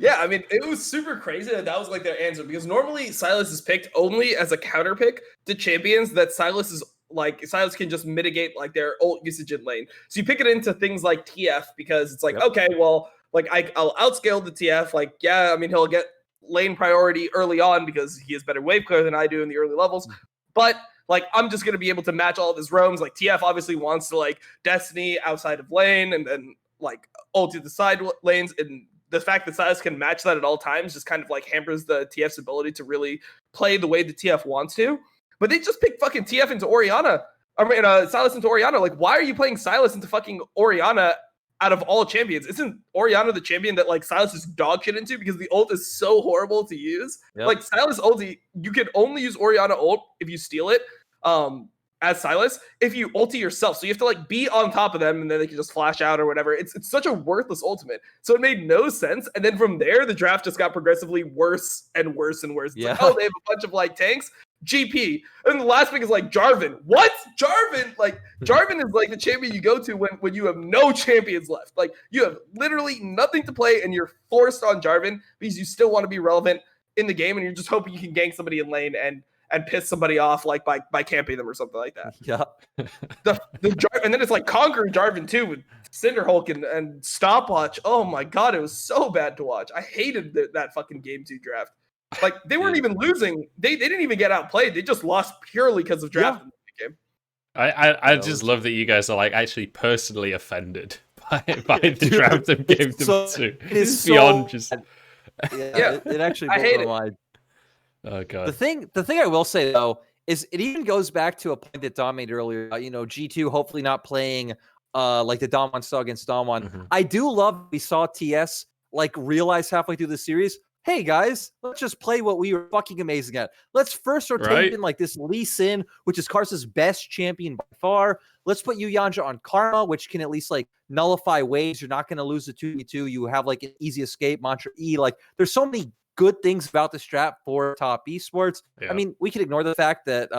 Yeah, I mean, it was super crazy that was like their answer because normally Silas is picked only as a counter pick to champions that Silas can just mitigate like their ult usage in lane. So you pick it into things like TF because it's like, okay, well, like I'll outscale the TF. Like, yeah, I mean, he'll get lane priority early on because he has better wave clear than I do in the early levels. But like, I'm just going to be able to match all of his roams. Like TF obviously wants to like Destiny outside of lane and then like ult to the side lanes, and the fact that Silas can match that at all times just kind of like hampers the TF's ability to really play the way the TF wants to. But they just picked fucking TF into Orianna. I mean, Silas into Orianna. Like, why are you playing Silas into fucking Orianna out of all champions? Isn't Orianna the champion that like Silas is dog shit into because the ult is so horrible to use? Yep. Like Silas ulti, you can only use Orianna ult if you steal it. As Silas, if you ulti yourself. So you have to like be on top of them and then they can just flash out or whatever. It's such a worthless ultimate. So it made no sense. And then from there, the draft just got progressively worse and worse and worse. It's like, oh, they have a bunch of like tanks. GP. And the last pick is like Jarvan. What? Jarvan? Like Jarvan is like the champion you go to when you have no champions left. Like you have literally nothing to play and you're forced on Jarvan because you still want to be relevant in the game and you're just hoping you can gank somebody in lane and piss somebody off like by camping them or something like that. Yeah. And then it's like conquering Jarvan too with Cinderhulk and Stopwatch. Oh my god, it was so bad to watch. I hated that fucking game 2 draft. Like they weren't even losing. They didn't even get outplayed. They just lost purely because of draft in the game. I just love that you guys are like actually personally offended by the draft of game 2. It's beyond just. It actually blew my mind. Oh god. The thing I will say though is it even goes back to a point that Dom made earlier. G2 hopefully not playing like the Dom 1 saw against Dom 1. Mm-hmm. I do love we saw TS like realize halfway through the series, hey guys, let's just play what we were fucking amazing at. Let's first rotate in like this Lee Sin, which is Karsa's best champion by far. Let's put Yu Yanja on Karma, which can at least like nullify waves. You're not going to lose the 2v2. You have like an easy escape, Mantra E. Like there's so many good things about the strat for top esports. I mean, we could ignore the fact that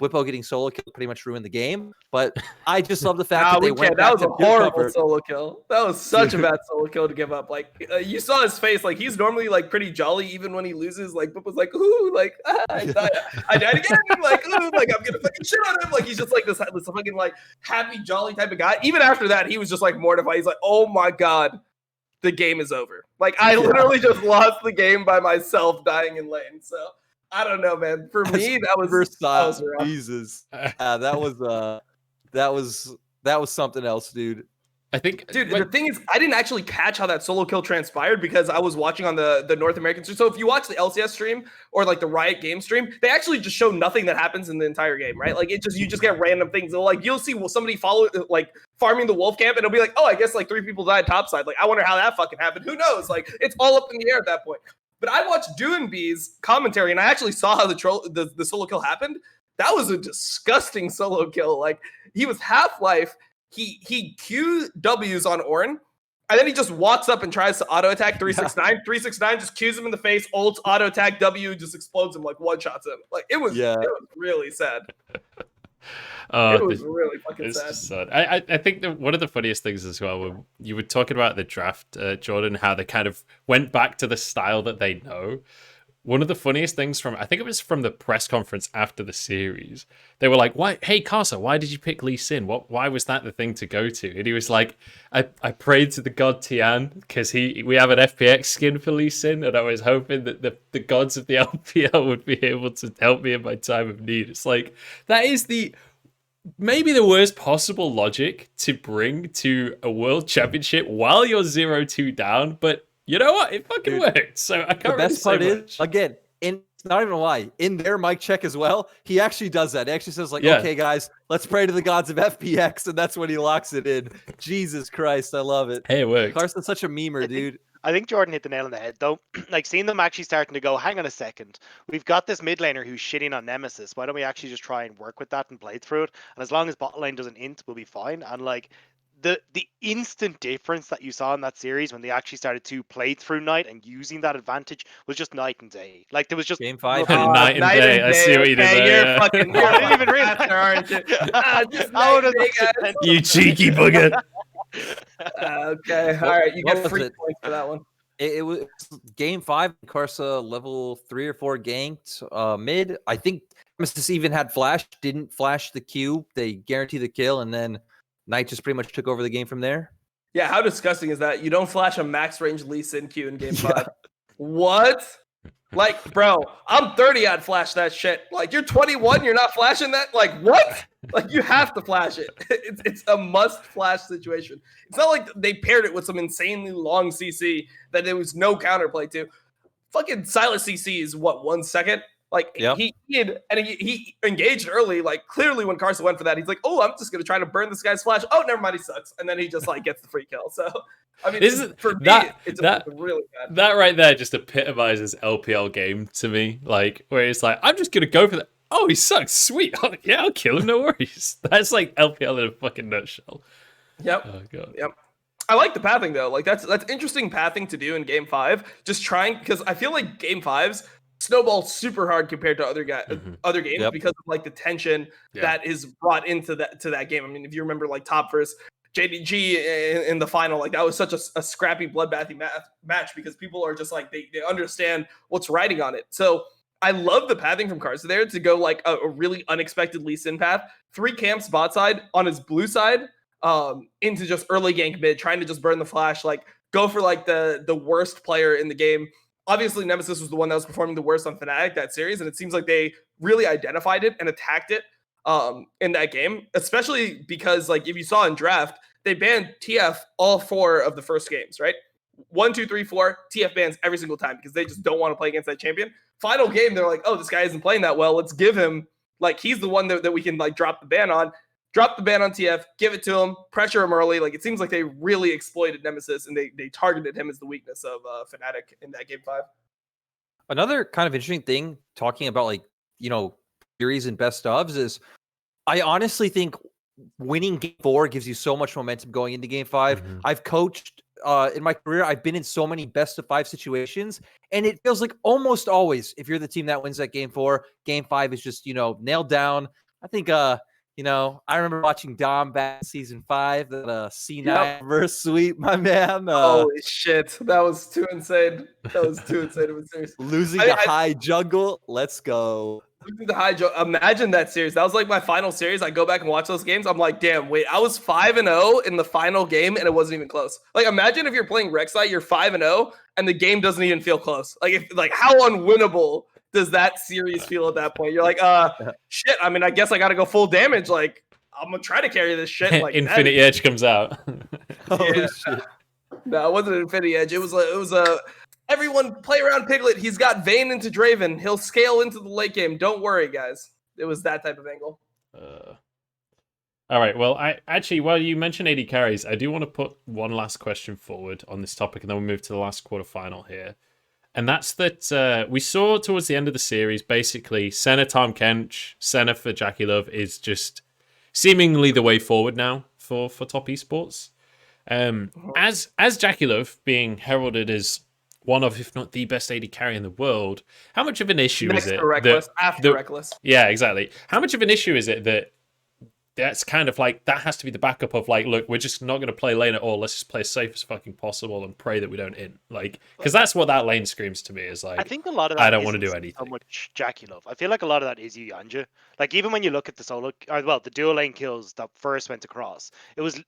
Whippo getting solo kill pretty much ruined the game, but I just love the fact that they went back to that was a horrible solo kill. That was such a bad solo kill to give up. Like you saw his face, like he's normally like pretty jolly even when he loses. Like Whippo's like, ooh, like I died again. Like ooh, like I'm gonna fucking shit on him. Like he's just like this fucking like happy jolly type of guy. Even after that, he was just like mortified. He's like, oh my god, the game is over. Like I literally just lost the game by myself dying in lane. So I don't know, man. For me, that was Jesus. That was something else, dude. I think, dude. The thing is, I didn't actually catch how that solo kill transpired because I was watching on the North American stream. So if you watch the LCS stream or like the Riot game stream, they actually just show nothing that happens in the entire game, right? Like you just get random things. Like you'll see somebody follow like farming the wolf camp, and it'll be like, oh, I guess like 3 people died topside. Like I wonder how that fucking happened. Who knows? Like it's all up in the air at that point. But I watched Doonbee's commentary, and I actually saw how the solo kill happened. That was a disgusting solo kill. Like he was Half-Life. He QWs on Ornn, and then he just walks up and tries to auto attack 369. 369 just cues him in the face, ult, auto attack W, just explodes him, like one shots him. Like it was really sad. It was really fucking it's sad. just sad. I think that one of the funniest things as well, when you were talking about the draft, Jordan, how they kind of went back to the style that they know. One of the funniest things from, I think it was from the press conference after the series, they were like, "Why? Hey, Carson, why did you pick Lee Sin? Why was that the thing to go to?" And he was like, "I prayed to the god Tian because we have an FPX skin for Lee Sin, and I was hoping that the gods of the LPL would be able to help me in my time of need." It's like, that is maybe the worst possible logic to bring to a world championship while you're 0-2 down, but you know what? It fucking worked. So I can't The best part really say is, much. again, it's not even a lie. In their mic check as well, he actually does that. He actually says, like, Yeah. okay, guys, let's pray to the gods of FPX, and that's when he locks it in. Jesus Christ, I love it. Hey, it worked. Carson's such a memer, dude. I think Jordan hit the nail on the head, though. Like, seeing them actually starting to go, hang on a second, we've got this mid laner who's shitting on Nemesis. Why don't we actually just try and work with that and play through it? And as long as bot lane doesn't int, we'll be fine. And like the instant difference that you saw in that series when they actually started to play through Night and using that advantage was just night and day. Like, there was just Game 5. Night and day. I see what you did okay, there. You're Yeah. fucking. I You're didn't even realize. after, aren't you? Just I night would've and day, looked guys. at You cheeky bugger. Okay, all right. You What get was free it? points for that one. It was game 5. Karsa level 3 or 4 ganked mid. I think Nemesis even had flash, didn't flash the Q. They guarantee the kill, and then Knight just pretty much took over the game from there. Yeah, how disgusting is that? You don't flash a max range Lee Sin Q in game 5. What? Like, bro, I'm 30. I'd flash that shit. Like, you're 21. You're not flashing that. Like, what? Like, you have to flash it. It's a must flash situation. It's not like they paired it with some insanely long CC that there was no counterplay to. Fucking Silas CC is what, 1 second? Like, Yep. he engaged early. Like, clearly when Carson went for that, he's like, oh, I'm just going to try to burn this guy's flash. Oh, never mind, he sucks. And then he just, like, gets the free kill. So, I mean, for me, it's really bad. That right there just epitomizes LPL game to me. Like, where it's like, I'm just going to go for that. Oh, he sucks. Sweet. Oh, yeah, I'll kill him. No worries. That's like LPL in a fucking nutshell. Yep. Oh, God. Yep. I like the pathing though. Like that's interesting pathing to do in game 5. Just trying, because I feel like game 5s snowball super hard compared to other games Yep. because of like the tension that is brought into that game. I mean, if you remember like top versus JDG in the final, like that was such a scrappy bloodbathy match because people are just like they understand what's riding on it. So I love the pathing from Karsa there to go like a really unexpected Lee Sin path. 3 camps bot side on his blue side. Into just early gank mid, trying to just burn the flash, like go for like the worst player in the game. Obviously, Nemesis was the one that was performing the worst on Fnatic that series, and it seems like they really identified it and attacked it in that game, especially because like if you saw in draft, they banned TF all 4 of the first games, right? 1, 2, 3, 4, TF bans every single time because they just don't want to play against that champion. Final game, they're like, oh, this guy isn't playing that well. Let's give him, like, he's the one that we can like drop the ban on. Drop the ban on TF, give it to him, pressure him early. Like, it seems like they really exploited Nemesis and they targeted him as the weakness of Fnatic in that game 5. Another kind of interesting thing talking about, like, you know, series and best ofs is I honestly think winning game 4 gives you so much momentum going into game 5. Mhm. I've coached in my career. I've been in so many best of 5 situations, and it feels like almost always, if you're the team that wins that game 4, game 5 is just, you know, nailed down. I think, you know, I remember watching Dom back in season 5, that C9 versus sweep, my man. Holy shit. That was too insane. That was too insane of a series. Losing the high jungle. Let's go. Losing the high jungle. Imagine that series. That was like my final series. I go back and watch those games. I'm like, damn, wait, I was 5-0 in the final game and it wasn't even close. Like, imagine if you're playing Rek'Sai, you're 5-0 and the game doesn't even feel close. Like how unwinnable does that series feel at that point? You're like, shit. I mean, I guess I got to go full damage. Like, I'm gonna try to carry this shit. Like, Infinity Edge comes out. Holy shit. No, it wasn't Infinity Edge. It was a everyone play around Piglet. He's got Vayne into Draven. He'll scale into the late game. Don't worry, guys. It was that type of angle. All right. Well, while you mentioned AD carries, I do want to put one last question forward on this topic, and then we'll move to the last quarterfinal here. And that's that we saw towards the end of the series, basically, Senna Tom Kench, Senna for Jackie Love is just seemingly the way forward now for top esports. As Jackie Love being heralded as one of, if not the best AD carry in the world, how much of an issue is it? Reckless, after Reckless. Yeah, exactly. How much of an issue is it that that's kind of like, that has to be the backup of like, look, we're just not going to play lane at all. Let's just play as safe as fucking possible and pray that we don't in. Like, because that's what that lane screams to me is like, I think a lot of I that don't want to isn't do anything. so much Jackie Love. I feel like a lot of that is Yanja. Like even when you look at the solo, or well, the dual lane kills that first went across, it was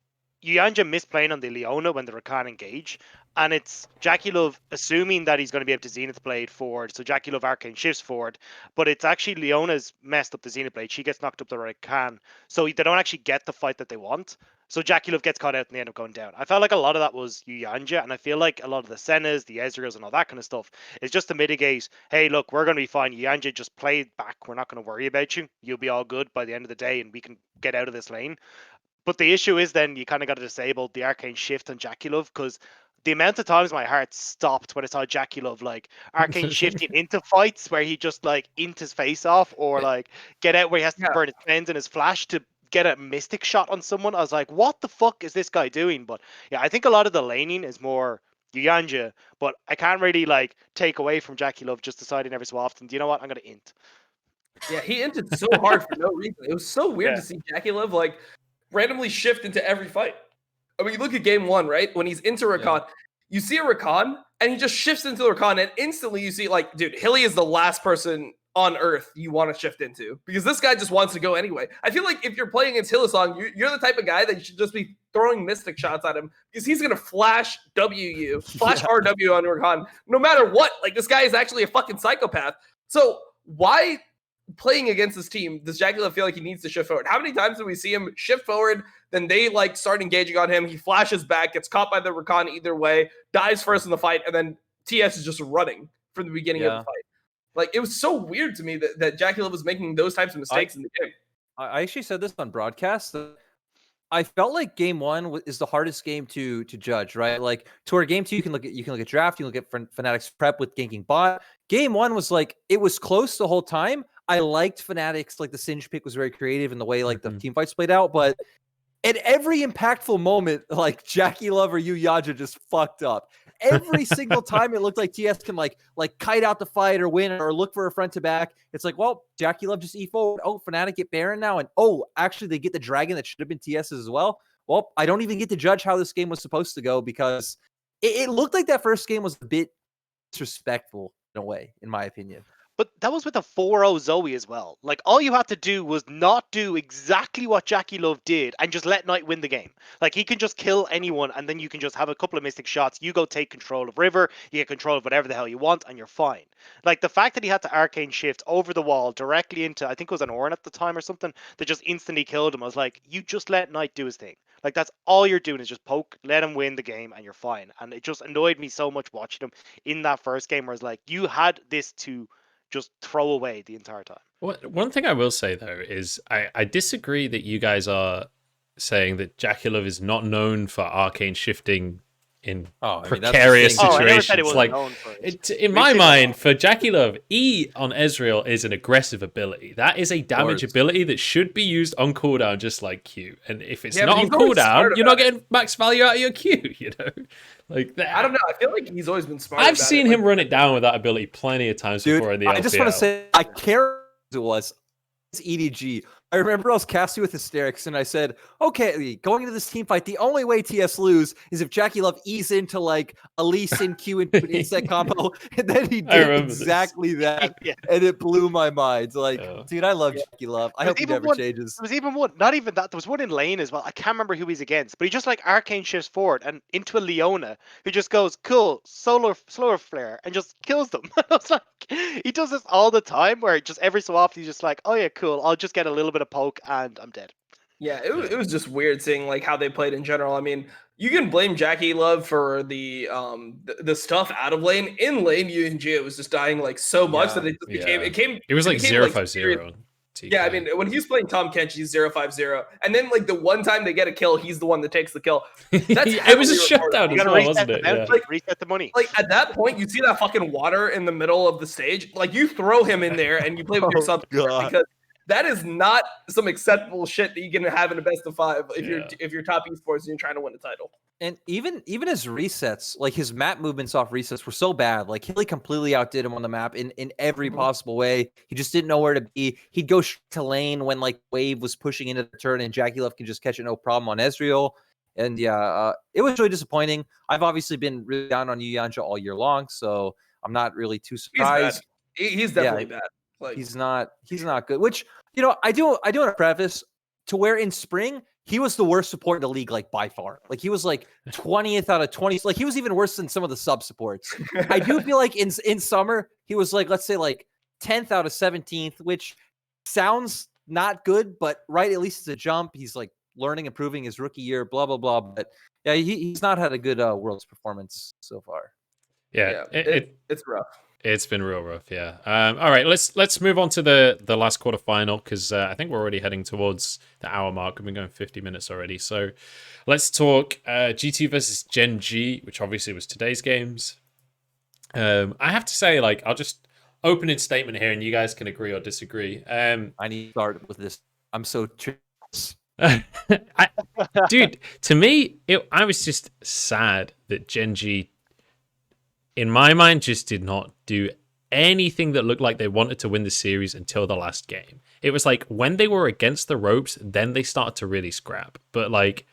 Yanja misplaying on the Leona when the Rakan engage, and it's Jackie Love assuming that he's going to be able to Zenith Blade forward, so Jackie Love arcane shifts forward, but it's actually Leona's messed up the Zenith Blade. She gets knocked up the Rakan, so they don't actually get the fight that they want. So Jackie Love gets caught out and they end up going down. I felt like a lot of that was Yanja, and I feel like a lot of the Sennas, the Ezreals, and all that kind of stuff is just to mitigate, hey, look, we're going to be fine. Yanja, just play it back. We're not going to worry about you. You'll be all good by the end of the day, and we can get out of this lane. But the issue is then you kind of got to disable the arcane shift on Jackie Love, because the amount of times my heart stopped when I saw Jackie Love like arcane shifting into fights where he just like int his face off, or like get out where he has to burn his friends and his flash to get a mystic shot on someone. I was like, what the fuck is this guy doing? But yeah, I think a lot of the laning is more Yanja, but I can't really like take away from Jackie Love just deciding every so often, do you know what, I'm gonna int. Yeah, he entered so hard for no reason. It was so weird to see Jackie Love like randomly shift into every fight. I mean, you look at game 1, right? When he's into Rakan, you see a Rakan, and he just shifts into the Rakan, and instantly you see, like, dude, Hilly is the last person on Earth you want to shift into, because this guy just wants to go anyway. I feel like if you're playing against Hillsong, you're the type of guy that you should just be throwing mystic shots at him, because he's going to flash flash RW on Rakan, no matter what. Like, this guy is actually a fucking psychopath. So why, playing against this team, does Jackie Love feel like he needs to shift forward? How many times do we see him shift forward, then they like start engaging on him, he flashes back, gets caught by the Rakan either way, dies first in the fight, and then TS is just running from the beginning of the fight? Like, it was so weird to me that Jackie Love was making those types of mistakes in the game. I actually said this on broadcast. I felt like game 1 is the hardest game to judge, right? Like toward game 2, you can look at draft, you look at Fnatic's prep with ganking bot. Game 1 was like, it was close the whole time. I liked Fnatic's, like the Singe pick was very creative in the way like the team fights played out, but at every impactful moment, like Jackie Love or Yanja just fucked up. Every single time it looked like TS can like kite out the fight or win or look for a front to back. It's like, well, Jackie Love just E forward. Oh, Fnatic get Baron now. And oh, actually they get the Dragon that should have been TS's as well. Well, I don't even get to judge how this game was supposed to go, because it looked like that first game was a bit disrespectful in a way, in my opinion. But that was with a 4-0 Zoe as well. Like, all you had to do was not do exactly what Jackie Love did and just let Knight win the game. Like, he can just kill anyone, and then you can just have a couple of mystic shots. You go take control of River, you get control of whatever the hell you want, and you're fine. Like, the fact that he had to arcane shift over the wall directly into, I think it was an Ornn at the time or something, that just instantly killed him. I was like, you just let Knight do his thing. Like, that's all you're doing is just poke, let him win the game, and you're fine. And it just annoyed me so much watching him in that first game, where it's like, you had this to just throw away the entire time. One thing I will say, though, is I disagree that you guys are saying that Jackie Love is not known for arcane shifting in precarious situations. Like, in my mind, for Jackie Love, E on Ezreal is an aggressive ability. That is a damage ability that should be used on cooldown, just like Q. And if it's not on cooldown, you're not getting max value out of your Q, you know? Like that. I don't know. I feel like he's always been smart. I've seen him run it down with that ability plenty of times before in the LPL. I just want to say, I care it was. It's EDG. I remember I was casting with hysterics, and I said, okay, going into this team fight, the only way TS lose is if Jackie Love ease into like a Lee Sin Q into an insect combo, and then he did exactly that, and it blew my mind. Like, dude, I love Jackie Love. I hope he never changes. There was even one, not even that, there was one in lane as well. I can't remember who he's against, but he just like arcane shifts forward and into a Leona, who just goes, cool, slower flare, and just kills them. I was like, he does this all the time, where just every so often he's just like, oh yeah, cool, I'll just get a little bit of poke and I'm dead. Yeah, it was just weird seeing like how they played in general. I mean, you can blame Jackie Love for the stuff out of lane. In lane, UNG was just dying like so much that it just became it was like 0-5-0. Yeah, I mean, when he's playing Tom Kench, he's 0-5-0, and then like the one time they get a kill, he's the one that takes the kill. It was a shutdown as well, wasn't it? Yeah. Like, reset the money. Like at that point, you see that fucking water in the middle of the stage. Like you throw him in there and you play with yourself because That is not some acceptable shit that you can have in a best of 5 Yeah. if you're top esports and you're trying to win a title. And even his resets, like his map movements off resets were so bad. Like Hilly completely outdid him on the map in every possible way. He just didn't know where to be. He'd go to lane when like wave was pushing into the turn, and Jackie Love can just catch it no problem on Ezreal. And yeah, it was really disappointing. I've obviously been really down on Yu Yanja all year long, so I'm not really too surprised. He's definitely bad. Like He's not good. Which, you know, I do want to preface to where in spring he was the worst support in the league, like by far. Like he was like 20th out of 20. Like he was even worse than some of the sub supports. I do feel like in summer he was like, let's say like 10th out of 17th, which sounds not good, but right, at least it's a jump. He's like learning, improving his rookie year, blah blah blah. But yeah, he's not had a good Worlds performance so far. Yeah, it's rough. It's been real rough, yeah. All right, let's move on to the last quarterfinal, because I think we're already heading towards the hour mark. We've been going 50 minutes already. So let's talk G2 versus Gen G, which obviously was today's games. I have to say, like, I'll just opening statement here, and you guys can agree or disagree. I need to start with this. I'm so dude, to me, I was just sad that Gen G, in my mind, just did not do anything that looked like they wanted to win the series until the last game. It was like when they were against the ropes, then they started to really scrap. But like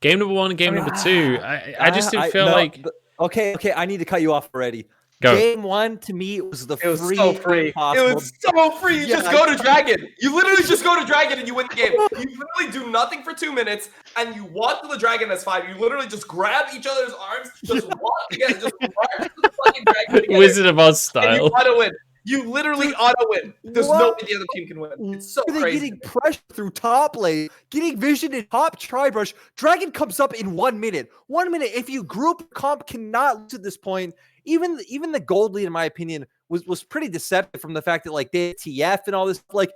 game number 1 and game number 2, I just didn't feel like... Okay, I need to cut you off already. Go. Game 1 to me was so free. It was so free. You just go to Dragon. You literally just go to Dragon and you win the game. You literally do nothing for 2 minutes and you walk to the Dragon as 5. You literally just grab each other's arms, just walk together, just march to the fucking Dragon together. Wizard of Oz style. And you auto win. You literally auto win. There's no way the other team can win. It's so crazy. Getting pressure through top lane, getting vision in top tri-brush. Dragon comes up in 1 minute. 1 minute. If you group comp cannot lose at this point. Even the gold lead, in my opinion, was pretty deceptive from the fact that like they had TF and all this. Like,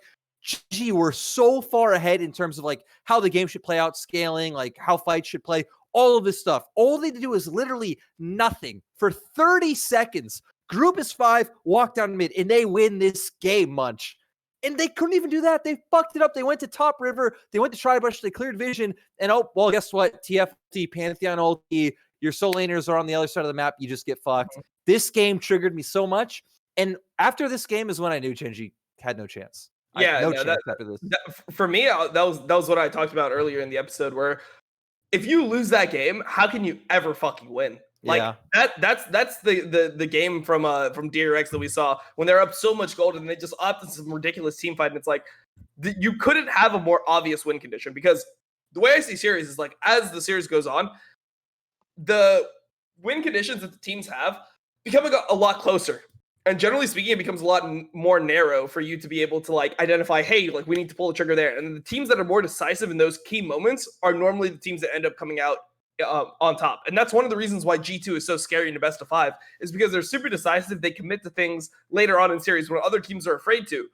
GG were so far ahead in terms of like how the game should play out, scaling, like how fights should play, all of this stuff. All they had to do is literally nothing for 30 seconds. Group is 5, walk down mid, and they win this game, Munch. And they couldn't even do that. They fucked it up. They went to top river. They went to tri-brush. They cleared vision. And oh, well, guess what? TFT, Pantheon ulti. Your soul laners are on the other side of the map. You just get fucked. This game triggered me so much. And after this game is when I knew Gen G had no chance. Yeah, for me, that was what I talked about earlier in the episode, where if you lose that game, how can you ever fucking win? Like that's the game from DRX that we saw when they're up so much gold and they just opted some ridiculous team fight. And it's like you couldn't have a more obvious win condition, because the way I see series is like as the series goes on, the win conditions that the teams have become a lot closer. And generally speaking, it becomes a lot more narrow for you to be able to like identify, hey, like we need to pull the trigger there. And the teams that are more decisive in those key moments are normally the teams that end up coming out on top. And that's one of the reasons why G2 is so scary in the best of 5, is because they're super decisive. They commit to things later on in series when other teams are afraid to,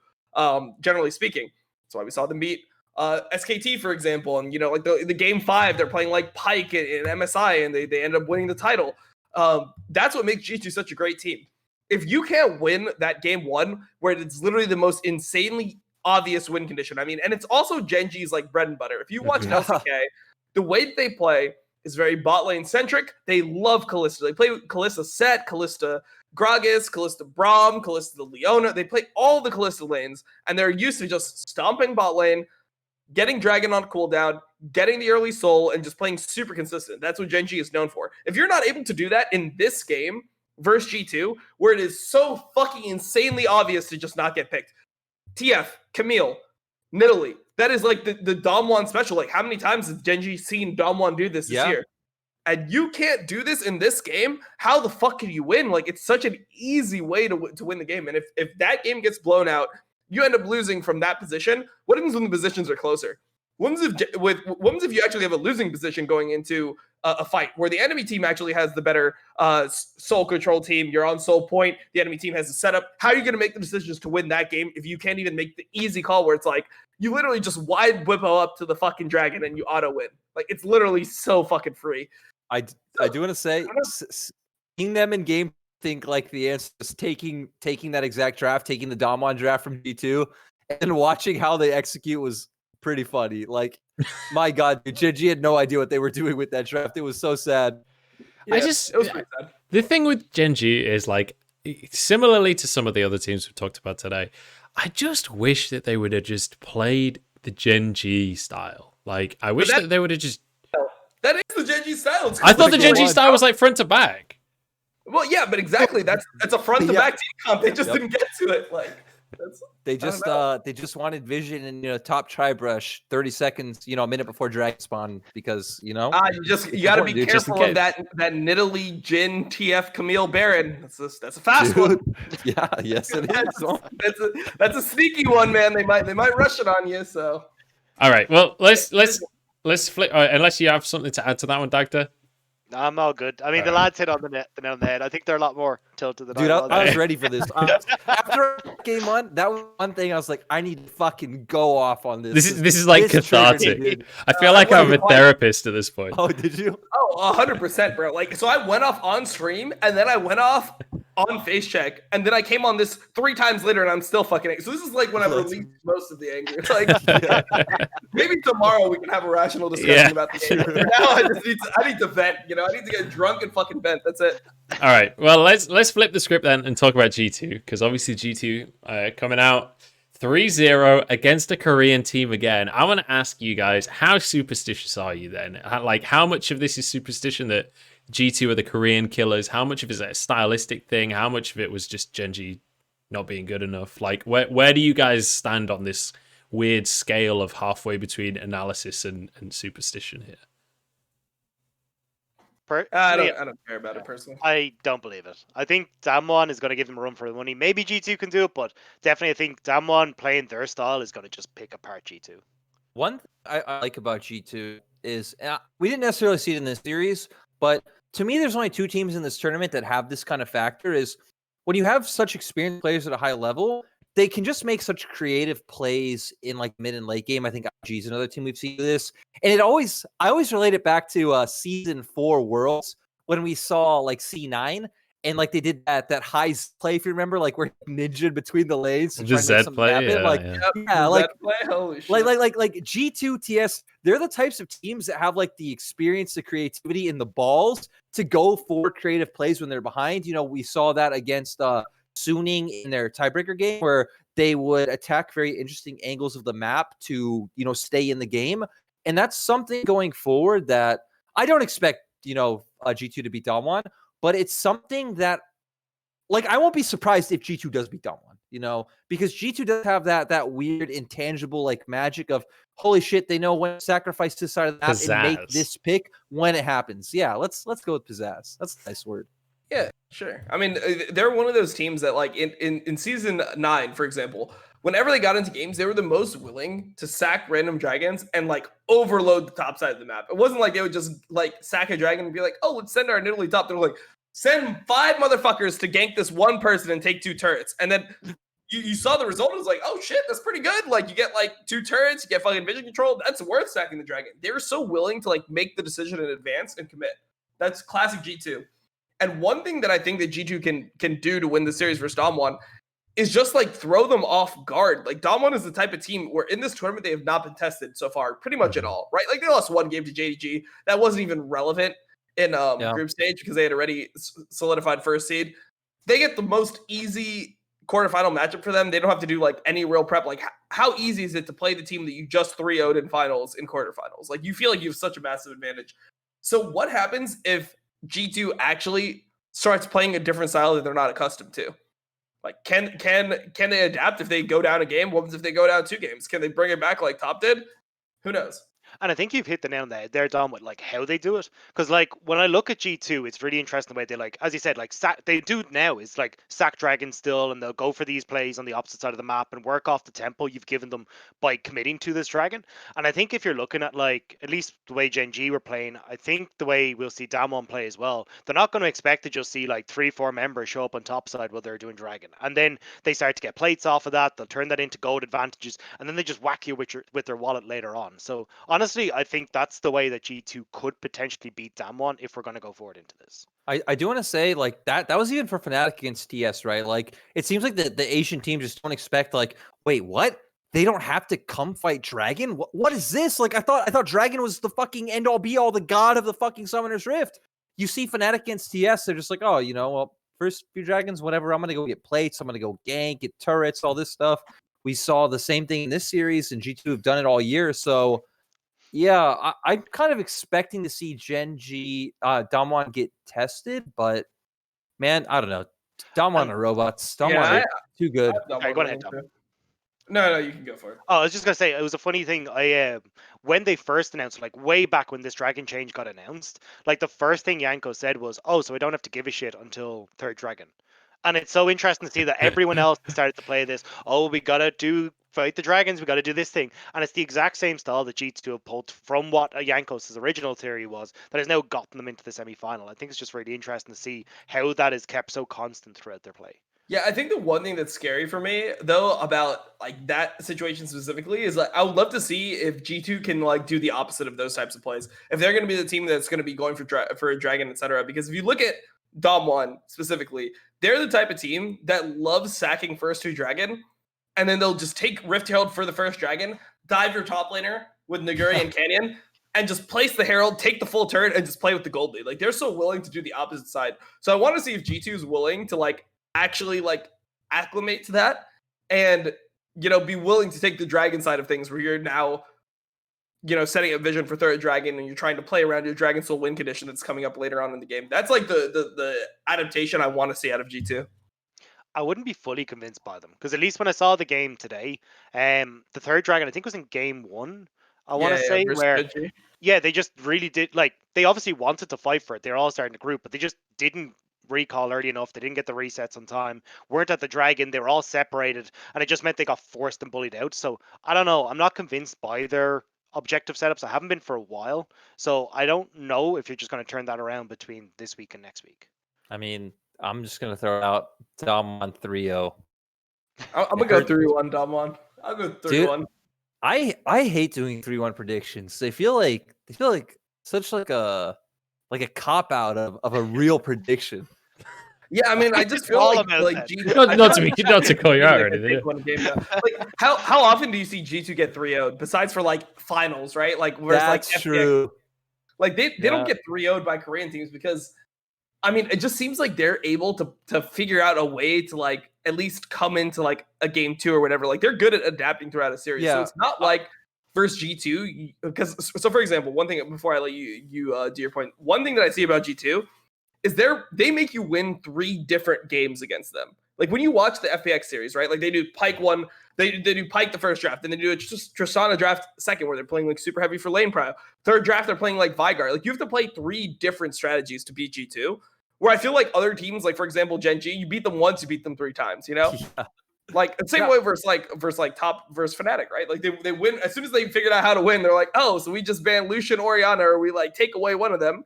generally speaking. That's why we saw them beat SKT, for example. And, you know, like the game 5, they're playing like Pyke in MSI and they end up winning the title. That's what makes G2 such a great team. If you can't win that game 1, where it's literally the most insanely obvious win condition, I mean, and it's also Gen G's like bread and butter. If you watch LCK, the way that they play is very bot lane centric. They love Kalista. They play Kalista Set, Kalista Gragas, Kalista Braum, Kalista the Leona. They play all the Kalista lanes, and they're used to just stomping bot lane, getting Dragon on cooldown, getting the early soul, and just playing super consistent. That's what Gen G is known for. If you're not able to do that in this game versus G2, where it is so fucking insanely obvious to just not get picked, TF, Camille, Nidalee, that is like the Dom1 special. Like, how many times has Gen G seen Dom1 do this year? And you can't do this in this game. How the fuck can you win? Like, it's such an easy way to win the game. And if that game gets blown out, you end up losing from that position. What happens when the positions are closer? What happens if you actually have a losing position going into a fight where the enemy team actually has the better soul control team? You're on soul point. The enemy team has the setup. How are you going to make the decisions to win that game if you can't even make the easy call where it's like you literally just wide whippo up to the fucking Dragon and you auto win? Like, it's literally so fucking free. I do want to say, seeing them in game, think like the answer is taking that exact draft, taking the Dom1 draft from G2, and watching how they execute was pretty funny. Like, my God, dude, Gen G had no idea what they were doing with that draft. It was so sad. Yeah, I just it was pretty sad. the thing with Gen G is like similarly to some of the other teams we've talked about today. I just wish that they would have just played the Gen G style. Like I wish that they would have just. That is the Gen G style. I thought the Gen G style was like front to back. Well, yeah, but exactly. That's a front to back team comp. They just didn't get to it. Like they just wanted vision and top tri brush 30 seconds, a minute before dragon spawn because you got to be careful of that Nidalee Jin TF Camille Baron. That's a fast one. Yeah, yes it is. That's a sneaky one, man. They might rush it on you. So all right, well let's flip. Unless you have something to add to that one, Dagda. No, I'm all good. I mean, the lads hit on the nail on the head. I think they're a lot more tilted than dude. I was ready for this. After game one, that was one thing I was like, I need to fucking go off on this. This is like cathartic. I feel like I'm a therapist at this point. Oh, did you? Oh, 100%, bro. Like, so I went off on stream, and then I went off on face check, and then I came on this 3 times later, and I'm still fucking angry. So this is like when I released most of the anger. It's like maybe tomorrow we can have a rational discussion about the game. For now, I need to vent. I need to get drunk and fucking vent. That's it. All right. Well, let's flip the script then and talk about G2 because obviously G2 coming out 3-0 against a Korean team again. I want to ask you guys, how superstitious are you then? How much of this is superstition that G2 are the Korean killers? How much of it is a stylistic thing? How much of it was just Gen G not being good enough? Like, where do you guys stand on this weird scale of halfway between analysis and superstition here? I don't care about it personally. I don't believe it. I think Damwon is going to give them a run for the money. Maybe G2 can do it, but definitely I think Damwon playing their style is going to just pick apart G2. One thing I like about G2 is we didn't necessarily see it in this series, but to me, there's only 2 teams in this tournament that have this kind of factor. Is when you have such experienced players at a high level, they can just make such creative plays in like mid and late game. I think IG is another team we've seen this, and I always relate it back to season 4 Worlds when we saw like C9 and like they did that high play, if you remember, like where ninja between the lanes to try and make something happen. Like G2 TS, they're the types of teams that have like the experience, the creativity, and the balls to go for creative plays when they're behind. We saw that against Suning in their tiebreaker game where they would attack very interesting angles of the map to, stay in the game. And that's something going forward that I don't expect, G2 to beat Damwon, but it's something that like, I won't be surprised if G2 does beat Damwon, because G2 does have that weird intangible, like magic of holy shit. They know when to sacrifice to the side of the map and make this pick when it happens. Yeah. Let's go with pizzazz. That's a nice word. Yeah, sure. I mean, they're one of those teams that, like, in season 9, for example, whenever they got into games, they were the most willing to sack random dragons and, like, overload the top side of the map. It wasn't like they would just, like, sack a dragon and be like, oh, let's send our Nidalee top. They're like, send 5 motherfuckers to gank this one person and take 2 turrets. And then you saw the result. It was like, oh, shit, that's pretty good. Like, you get, like, 2 turrets, you get fucking vision control. That's worth sacking the dragon. They were so willing to, like, make the decision in advance and commit. That's classic G2. And one thing that I think that G2 can do to win the series versus Damwon is just like throw them off guard. Like Damwon is the type of team where in this tournament they have not been tested so far, pretty much at all, right? Like they lost 1 game to JDG. That wasn't even relevant in group stage because they had already solidified first seed. They get the most easy quarterfinal matchup for them. They don't have to do like any real prep. Like how easy is it to play the team that you just 3-0'd in finals in quarterfinals? Like you feel like you have such a massive advantage. So what happens if G2 actually starts playing a different style that they're not accustomed to? Like, can they adapt if they go down a game? What happens if they go down 2 games? Can they bring it back like Top did? Who knows? And I think you've hit the nail on the head there, Dom, with like how they do it. Because like when I look at G2, it's really interesting the way they like, as you said, like they do now is like sack dragons still, and they'll go for these plays on the opposite side of the map and work off the tempo you've given them by committing to this dragon. And I think if you're looking at like at least the way Gen G were playing, I think the way we'll see Damwon play as well, they're not going to expect to just see like 3-4 members show up on top side while they're doing dragon, and then they start to get plates off of that. They'll turn that into gold advantages, and then they just whack you with their wallet later on. So honestly, I think that's the way that G2 could potentially beat Damwon if we're going to go forward into this. I do want to say like that was even for Fnatic against TS, right? Like it seems like the Asian team just don't expect like, wait, what? they don't have to come fight Dragon? What is this? Like, I thought Dragon was the fucking end all be all, the god of the fucking Summoner's Rift. You see Fnatic against TS, they're just like, oh, well, first few Dragons, whatever. I'm gonna go get plates. I'm gonna go gank, get turrets, all this stuff. We saw the same thing in this series, and G2 have done it all year. So, yeah, I'm kind of expecting to see Gen G, Damwon get tested, but man, I don't know. Damwon are robots. Damwon are too good. Okay, go ahead, Tom. No, you can go for it. Oh, I was just gonna say it was a funny thing. When they first announced, like way back when this Dragon change got announced, like the first thing Yanko said was, "Oh, so I don't have to give a shit until third Dragon." And it's so interesting to see that everyone else started to play this. Oh, we gotta fight the dragons. We gotta do this thing, and it's the exact same style that G2 have pulled from what Yankos' original theory was that has now gotten them into the semi-final. I think it's just really interesting to see how that is kept so constant throughout their play. Yeah, I think the one thing that's scary for me though about like that situation specifically is like I would love to see if G2 can like do the opposite of those types of plays. If they're going to be the team that's going to be going for a dragon, etc. Because if you look at Dom1 specifically, they're the type of team that loves sacking first to dragon, and then they'll just take Rift Herald for the first dragon, dive your top laner with Naguri and Canyon, and just place the Herald, take the full turret, and just play with the gold lead. Like they're so willing to do the opposite side. So I want to see if G2 is willing to like actually like acclimate to that and be willing to take the dragon side of things where you're now setting a vision for third dragon and you're trying to play around your dragon soul win condition that's coming up later on in the game. That's like the adaptation I want to see out of G2. I wouldn't be fully convinced by them because at least when I saw the game today, the third dragon I think was in game 1. I want to say where they just really did, like, they obviously wanted to fight for it. They're all starting to group, but they just didn't recall early enough. They didn't get the resets on time, weren't at the dragon, they were all separated, and it just meant they got forced and bullied out. So I don't know, I'm not convinced by their objective setups. I haven't been for a while, so I don't know if you're just going to turn that around between this week and next week. I mean, I'm just going to throw out Dom 3-0. I'm going to go 3-1 Dom1. I'll go 3-1. I hate doing 3-1 predictions. They feel like such like a cop out of a real prediction. Yeah, I mean, I just feel like G2, not to call you out or anything. Like, how often do you see G2 get 3-0'd besides for like finals, right? Like, whereas that's like true. Like they don't get 3-0'd by Korean teams because, I mean, it just seems like they're able to figure out a way to like at least come into like a game 2 or whatever. Like they're good at adapting throughout a series. Yeah. So it's not like versus G2 because so for example, one thing before I let you do your point, one thing that I see about G2 is they make you win 3 different games against them. Like when you watch the FPX series, right? Like they do Pike 1, they do Pike the first draft, then they do a Tristana draft second where they're playing like super heavy for lane prio. Third draft, they're playing like Vygar. Like you have to play 3 different strategies to beat G2. Where I feel like other teams, like for example, Gen G, you beat them once, you beat them 3 times, Yeah. Like the same way versus top versus Fnatic, right? Like they win as soon as they figured out how to win, they're like, oh, so we just ban Lucian, Orianna, or we like take away one of them.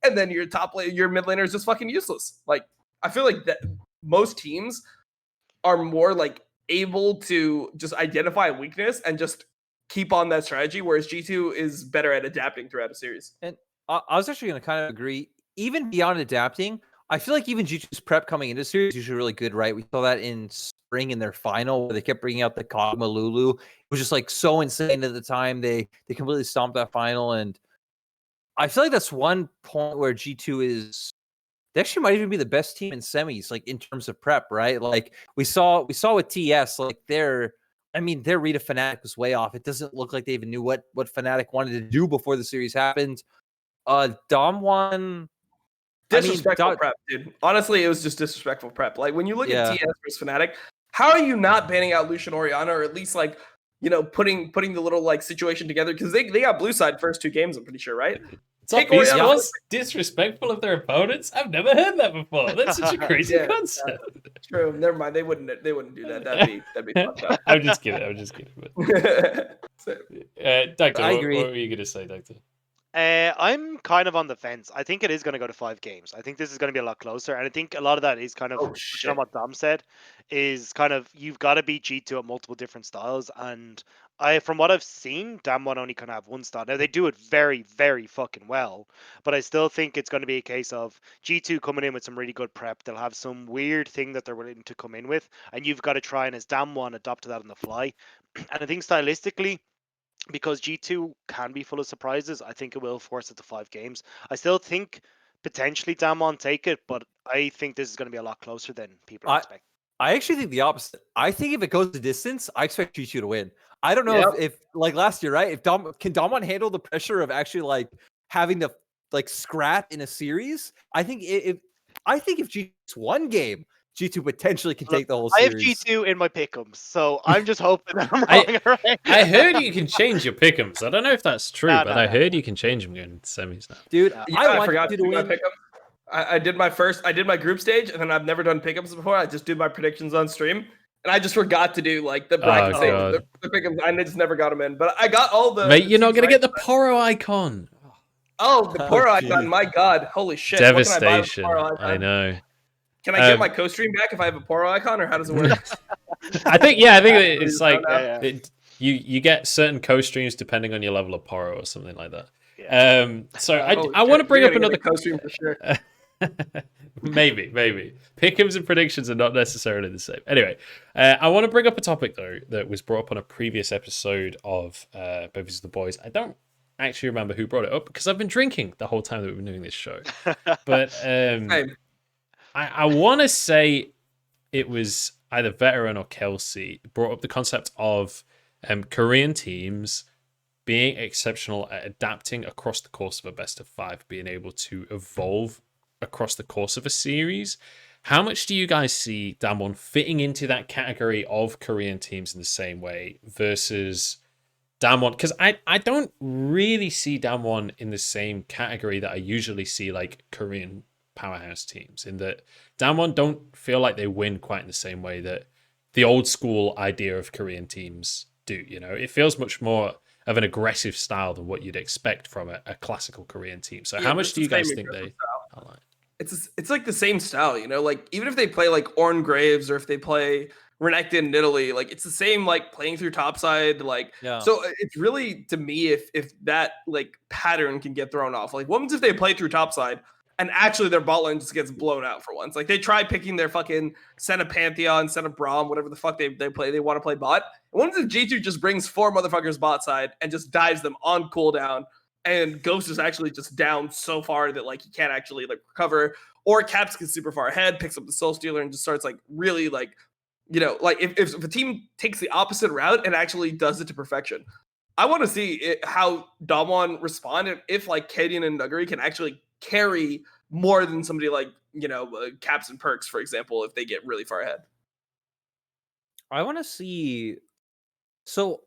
And then your your mid laner is just fucking useless. Like, I feel like that most teams are more like able to just identify a weakness and just keep on that strategy, whereas G2 is better at adapting throughout a series. And I was actually going to kind of agree. Even beyond adapting, I feel like even G2's prep coming into the series is usually really good, right? We saw that in spring in their final where they kept bringing out the Kog'Maw Lulu. It was just like so insane at the time. They completely stomped that final, and I feel like that's one point where G2 is, they actually might even be the best team in semis, like in terms of prep, right? Like we saw with TS, like their read of Fnatic was way off. It doesn't look like they even knew what Fnatic wanted to do before the series happened. Dom1, disrespectful prep, dude. Honestly, it was just disrespectful prep. Like when you look at TS versus Fnatic, how are you not banning out Lucian Orianna, or at least like putting the little like situation together, because they got blue side first 2 games, I'm pretty sure, right? It's disrespectful of their opponents. I've never heard that before. That's such a crazy concept. True. Never mind. They wouldn't do that. That'd be fucked up. I'm just kidding. But... Dagda, I agree. What were you gonna say, Dagda? I'm kind of on the fence. I think it is going to go to 5 games. I think this is going to be a lot closer, and I think a lot of that is kind of Oh touching shit. on what Dom said, is kind of you've got to beat G2 at multiple different styles, and from what I've seen, Damwon only kind of have one style. Now they do it very, very fucking well, but I still think it's going to be a case of G2 coming in with some really good prep. They'll have some weird thing that they're willing to come in with, and you've got to try and as Damwon adopt to that on the fly. And I think stylistically, because G2 can be full of surprises, I think it will force it to 5 games. I still think potentially Damwon take it, but I think this is going to be a lot closer than people are expecting. I actually think the opposite. I think if it goes the distance, I expect G2 to win. I don't know Yep. if like last year, right? If can Damwon handle the pressure of actually like having to like scrap in a series? I think if G2's one game, G2 potentially can take the whole I have series. G2 in my pick'ems, so I'm just hoping that I'm wrong. Right? I heard you can change your pick'ems. I don't know if that's true, No, but no, I no. heard you can change them going into semis now. Dude, I want forgot G2 to do my pick'em. I did my group stage, and then I've never done pickups before. I just do my predictions on stream, and I just forgot to do like the bracket Oh, stage, God. the pickups. I just never got them in, but I got all the. Mate, you're not teams going to right. get the Poro icon. Oh, the Poro geez. icon! My God, holy shit! What can I buy with the Devastation. Poro icon? I know. Can I get my co-stream back if I have a Poro icon, or how does it work? I think it's like Yeah. you get certain co-streams depending on your level of Poro or something like that. Yeah. So Holy I want to shit, bring you're up gonna another get a co-stream for sure. maybe pick'ems and predictions are not necessarily the same. Anyway, I want to bring up a topic though that was brought up on a previous episode of Bevvies the Boys. I don't actually remember who brought it up because I've been drinking the whole time that we've been doing this show. But I want to say it was either Veteran or Kelsey brought up the concept of Korean teams being exceptional at adapting across the course of a best of 5, being able to evolve across the course of a series. How much do you guys see Damwon fitting into that category of Korean teams in the same way versus Damwon? Because I don't really see Damwon in the same category that I usually see like Korean powerhouse teams, in that Damwon don't feel like they win quite in the same way that the old school idea of Korean teams do. You know, it feels much more of an aggressive style than what you'd expect from a classical Korean team. So how much do you guys think they are like? It's like the same style, you know, like even if they play like Orn Graves or if they play Renekton in Italy, like it's the same, like playing through topside, like so it's really, to me, if that like pattern can get thrown off, like what happens if they play through topside and actually their bot lane just gets blown out for once? Like they try picking their fucking Senna Pantheon, Senna Braum, whatever the fuck they play, they want to play bot. And what happens if G2 just brings 4 motherfuckers bot side and just dives them on cooldown, and Ghost is actually just down so far that like he can't actually like recover, or Caps gets super far ahead, picks up the Soul Stealer and just starts like really like, you know, like if a team takes the opposite route and actually does it to perfection. I want to see how Damwon respond if like Kadian and Nuggery can actually carry more than somebody like, you know, Caps and Perks, for example, if they get really far ahead. I want to see. So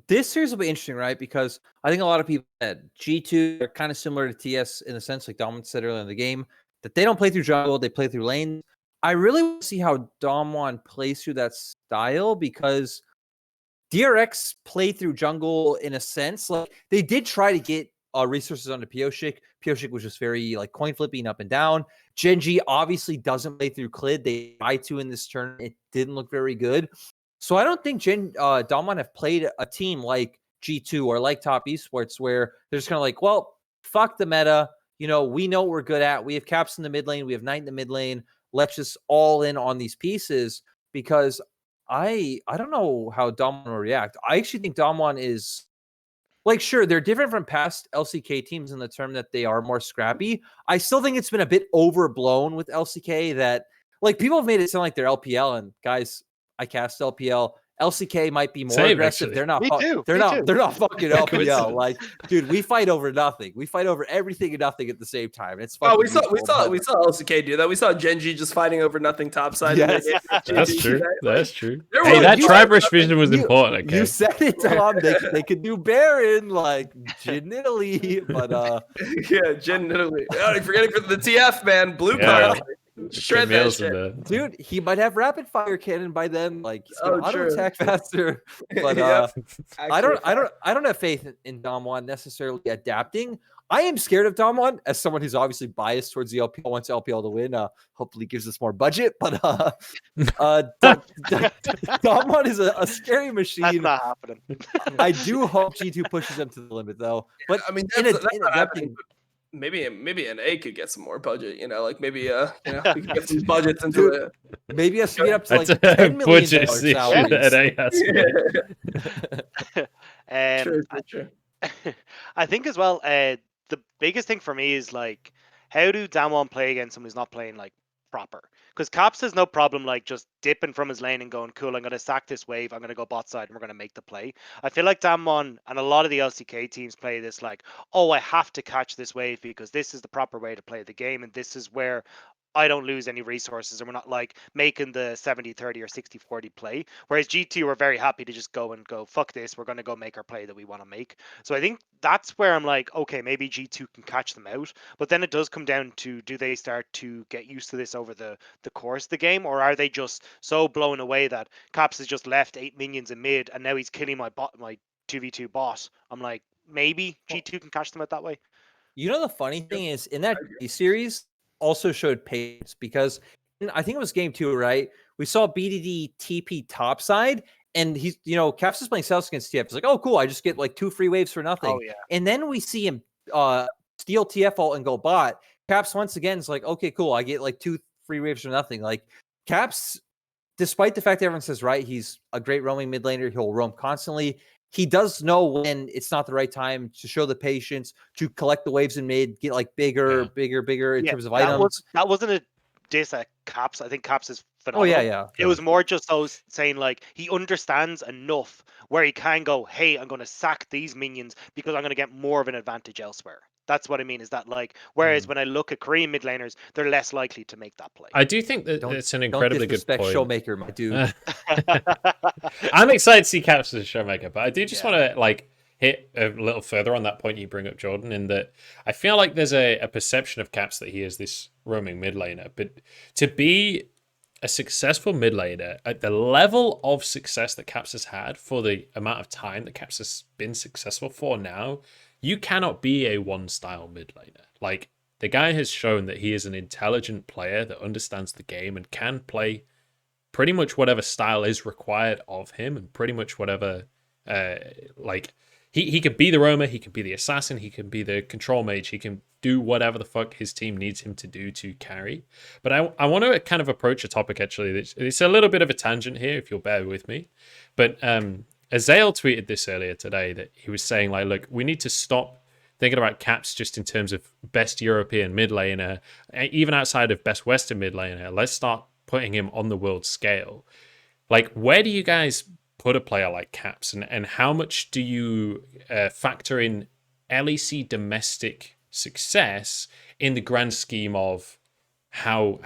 this series will be interesting, right? Because I think a lot of people said G2 are kind of similar to TS in the sense, like Dom said earlier in the game, that they don't play through jungle, they play through lane. I really want to see how Damwon plays through that style, because DRX play through jungle in a sense. Like they did try to get resources onto Pioshik. Pioshik was just very like coin flipping up and down. Genji obviously doesn't play through Clid. They tried to in this turn. It didn't look very good. So I don't think Damwon have played a team like G2 or like Top Esports where they're just kind of like, well, fuck the meta. You know, we know what we're good at. We have Caps in the mid lane. We have Knight in the mid lane. Let's just all in on these pieces, because I don't know how Damwon will react. I actually think Damwon is like, sure, they're different from past LCK teams in the term that they are more scrappy. I still think it's been a bit overblown with LCK, that like people have made it sound like they're LPL, and guys, I cast LPL. LCK might be more aggressive. Actually. They're not. Me too. They're not fucking LPL. Coincidence. Like, dude, we fight over nothing. We fight over everything and nothing at the same time. It's Oh, we fucking saw beautiful, LCK do that. We saw Genji just fighting over nothing topside. Yes. That's true. That's true. There Hey, was- that you- Tribrush vision was important. Okay. You said it, Tom. They could do Baron, like Jin Italy, but yeah, Jin Italy. Oh, you're forgetting for the TF, man. Blue Yeah. card. Shred that Camille's in shit. there. Dude, he might have rapid fire cannon by then. Like he's gonna auto true, attack true. faster. But Yep, I don't have faith in Damwon necessarily adapting. I am scared of Damwon as someone who's obviously biased towards the LPL, wants LPL to win. Hopefully gives us more budget, but Damwon is a scary That's machine. not happening. I do hope G2 pushes him to the limit though. But I mean, in that's not adapting, happening. Maybe an A could get some more budget. You know, like maybe we could get some budgets into it. maybe us to get up to like That's a $10 million budget salaries. issue at AS. True. I think as well, the biggest thing for me is like, how do Damwon play against someone who's not playing like proper? Because Caps has no problem like just dipping from his lane and going, cool, I'm going to sack this wave, I'm going to go bot side and we're going to make the play. I feel like Damwon and a lot of the LCK teams play this like, oh, I have to catch this wave because this is the proper way to play the game and this is where I don't lose any resources and we're not like making the 70-30 or 60-40 play. Whereas G2 are very happy to just go, fuck this, we're going to go make our play that we want to make. So I think that's where I'm like, okay, maybe G2 can catch them out. But then it does come down to, do they start to get used to this over the course of the game? Or are they just so blown away that Caps has just left 8 minions in mid and now he's killing my 2v2 bot? I'm like, maybe G2 can catch them out that way. You know, the funny thing is in that series also showed patience because I think it was game 2, right? We saw BDD TP topside and he's, Caps is playing South against TF. It's like, oh, cool. I just get like 2 free waves for nothing. Oh, yeah. And then we see him steal TF ult and go bot. Caps once again is like, okay, cool. I get like 2 free waves for nothing. Like Caps, despite the fact that everyone says, right, he's a great roaming mid laner. He'll roam constantly. He does know when it's not the right time to show the patience, to collect the waves in mid, get like bigger in terms of items. That wasn't a diss at Caps. I think Caps is phenomenal. Oh, yeah. It was more just those saying like he understands enough where he can go, hey, I'm going to sack these minions because I'm going to get more of an advantage elsewhere. That's what I mean, is that like, whereas when I look at Korean mid laners, they're less likely to make that play. I do think that it's an incredibly good point. Showmaker, my dude. I'm excited to see Caps as a showmaker, but I do just want to like hit a little further on that point you bring up, Jordan, in that I feel like there's a perception of Caps that he is this roaming mid laner, but to be a successful mid laner at the level of success that Caps has had for the amount of time that Caps has been successful for now, you cannot be a one-style mid laner. Like, the guy has shown that he is an intelligent player that understands the game and can play pretty much whatever style is required of him and pretty much whatever, he could be the roamer, he can be the assassin, he can be the control mage, he can do whatever the fuck his team needs him to do to carry. But I want to kind of approach a topic, actually. It's a little bit of a tangent here, if you'll bear with me. But Azael tweeted this earlier today that he was saying, like, look, we need to stop thinking about Caps just in terms of best European mid laner, even outside of best Western mid laner. Let's start putting him on the world scale. Like, where do you guys put a player like Caps, and how much do you factor in LEC domestic success in the grand scheme of how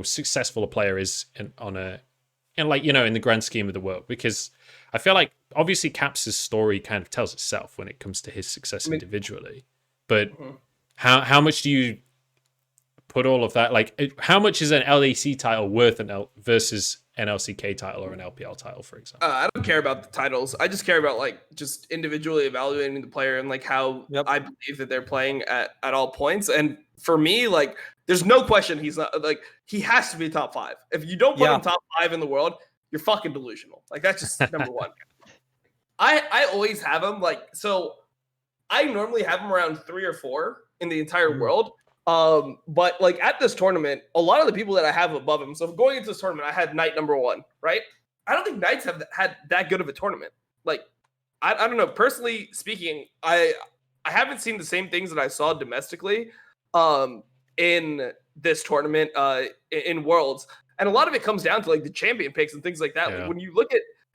successful a player is in the grand scheme of the world? Because I feel like obviously Caps' story kind of tells itself when it comes to his success individually, but how much do you put all of that? Like, how much is an LEC title worth versus an LCK title or an LPL title, for example? I don't care about the titles. I just care about like just individually evaluating the player and like how I believe that they're playing at all points. And for me, like, there's no question he's not, like, he has to be top 5. If you don't put him top 5 in the world, you're fucking delusional. Like, that's just number one. I always have him like, so I normally have him around 3 or 4 in the entire world. But like at this tournament, a lot of the people that I have above him. So going into this tournament, I had Knight number 1, right? I don't think Knights have had that good of a tournament. Like, I don't know. Personally speaking, I haven't seen the same things that I saw domestically in this tournament in Worlds. And a lot of it comes down to like the champion picks and things like that. Yeah. Like, when you look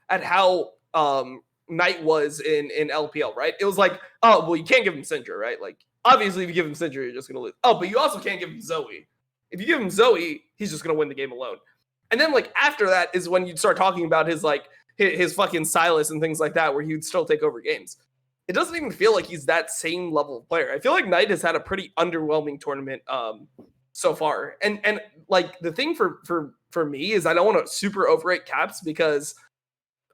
at how Knight was in LPL, right? It was like, oh, well, you can't give him Syndra, right? Like, obviously, if you give him Syndra, you're just going to lose. Oh, but you also can't give him Zoe. If you give him Zoe, he's just going to win the game alone. And then, like, after that is when you'd start talking about his, like, his fucking Silas and things like that, where he'd still take over games. It doesn't even feel like he's that same level of player. I feel like Knight has had a pretty underwhelming tournament so far. And like the thing for me is I don't want to super overrate Caps because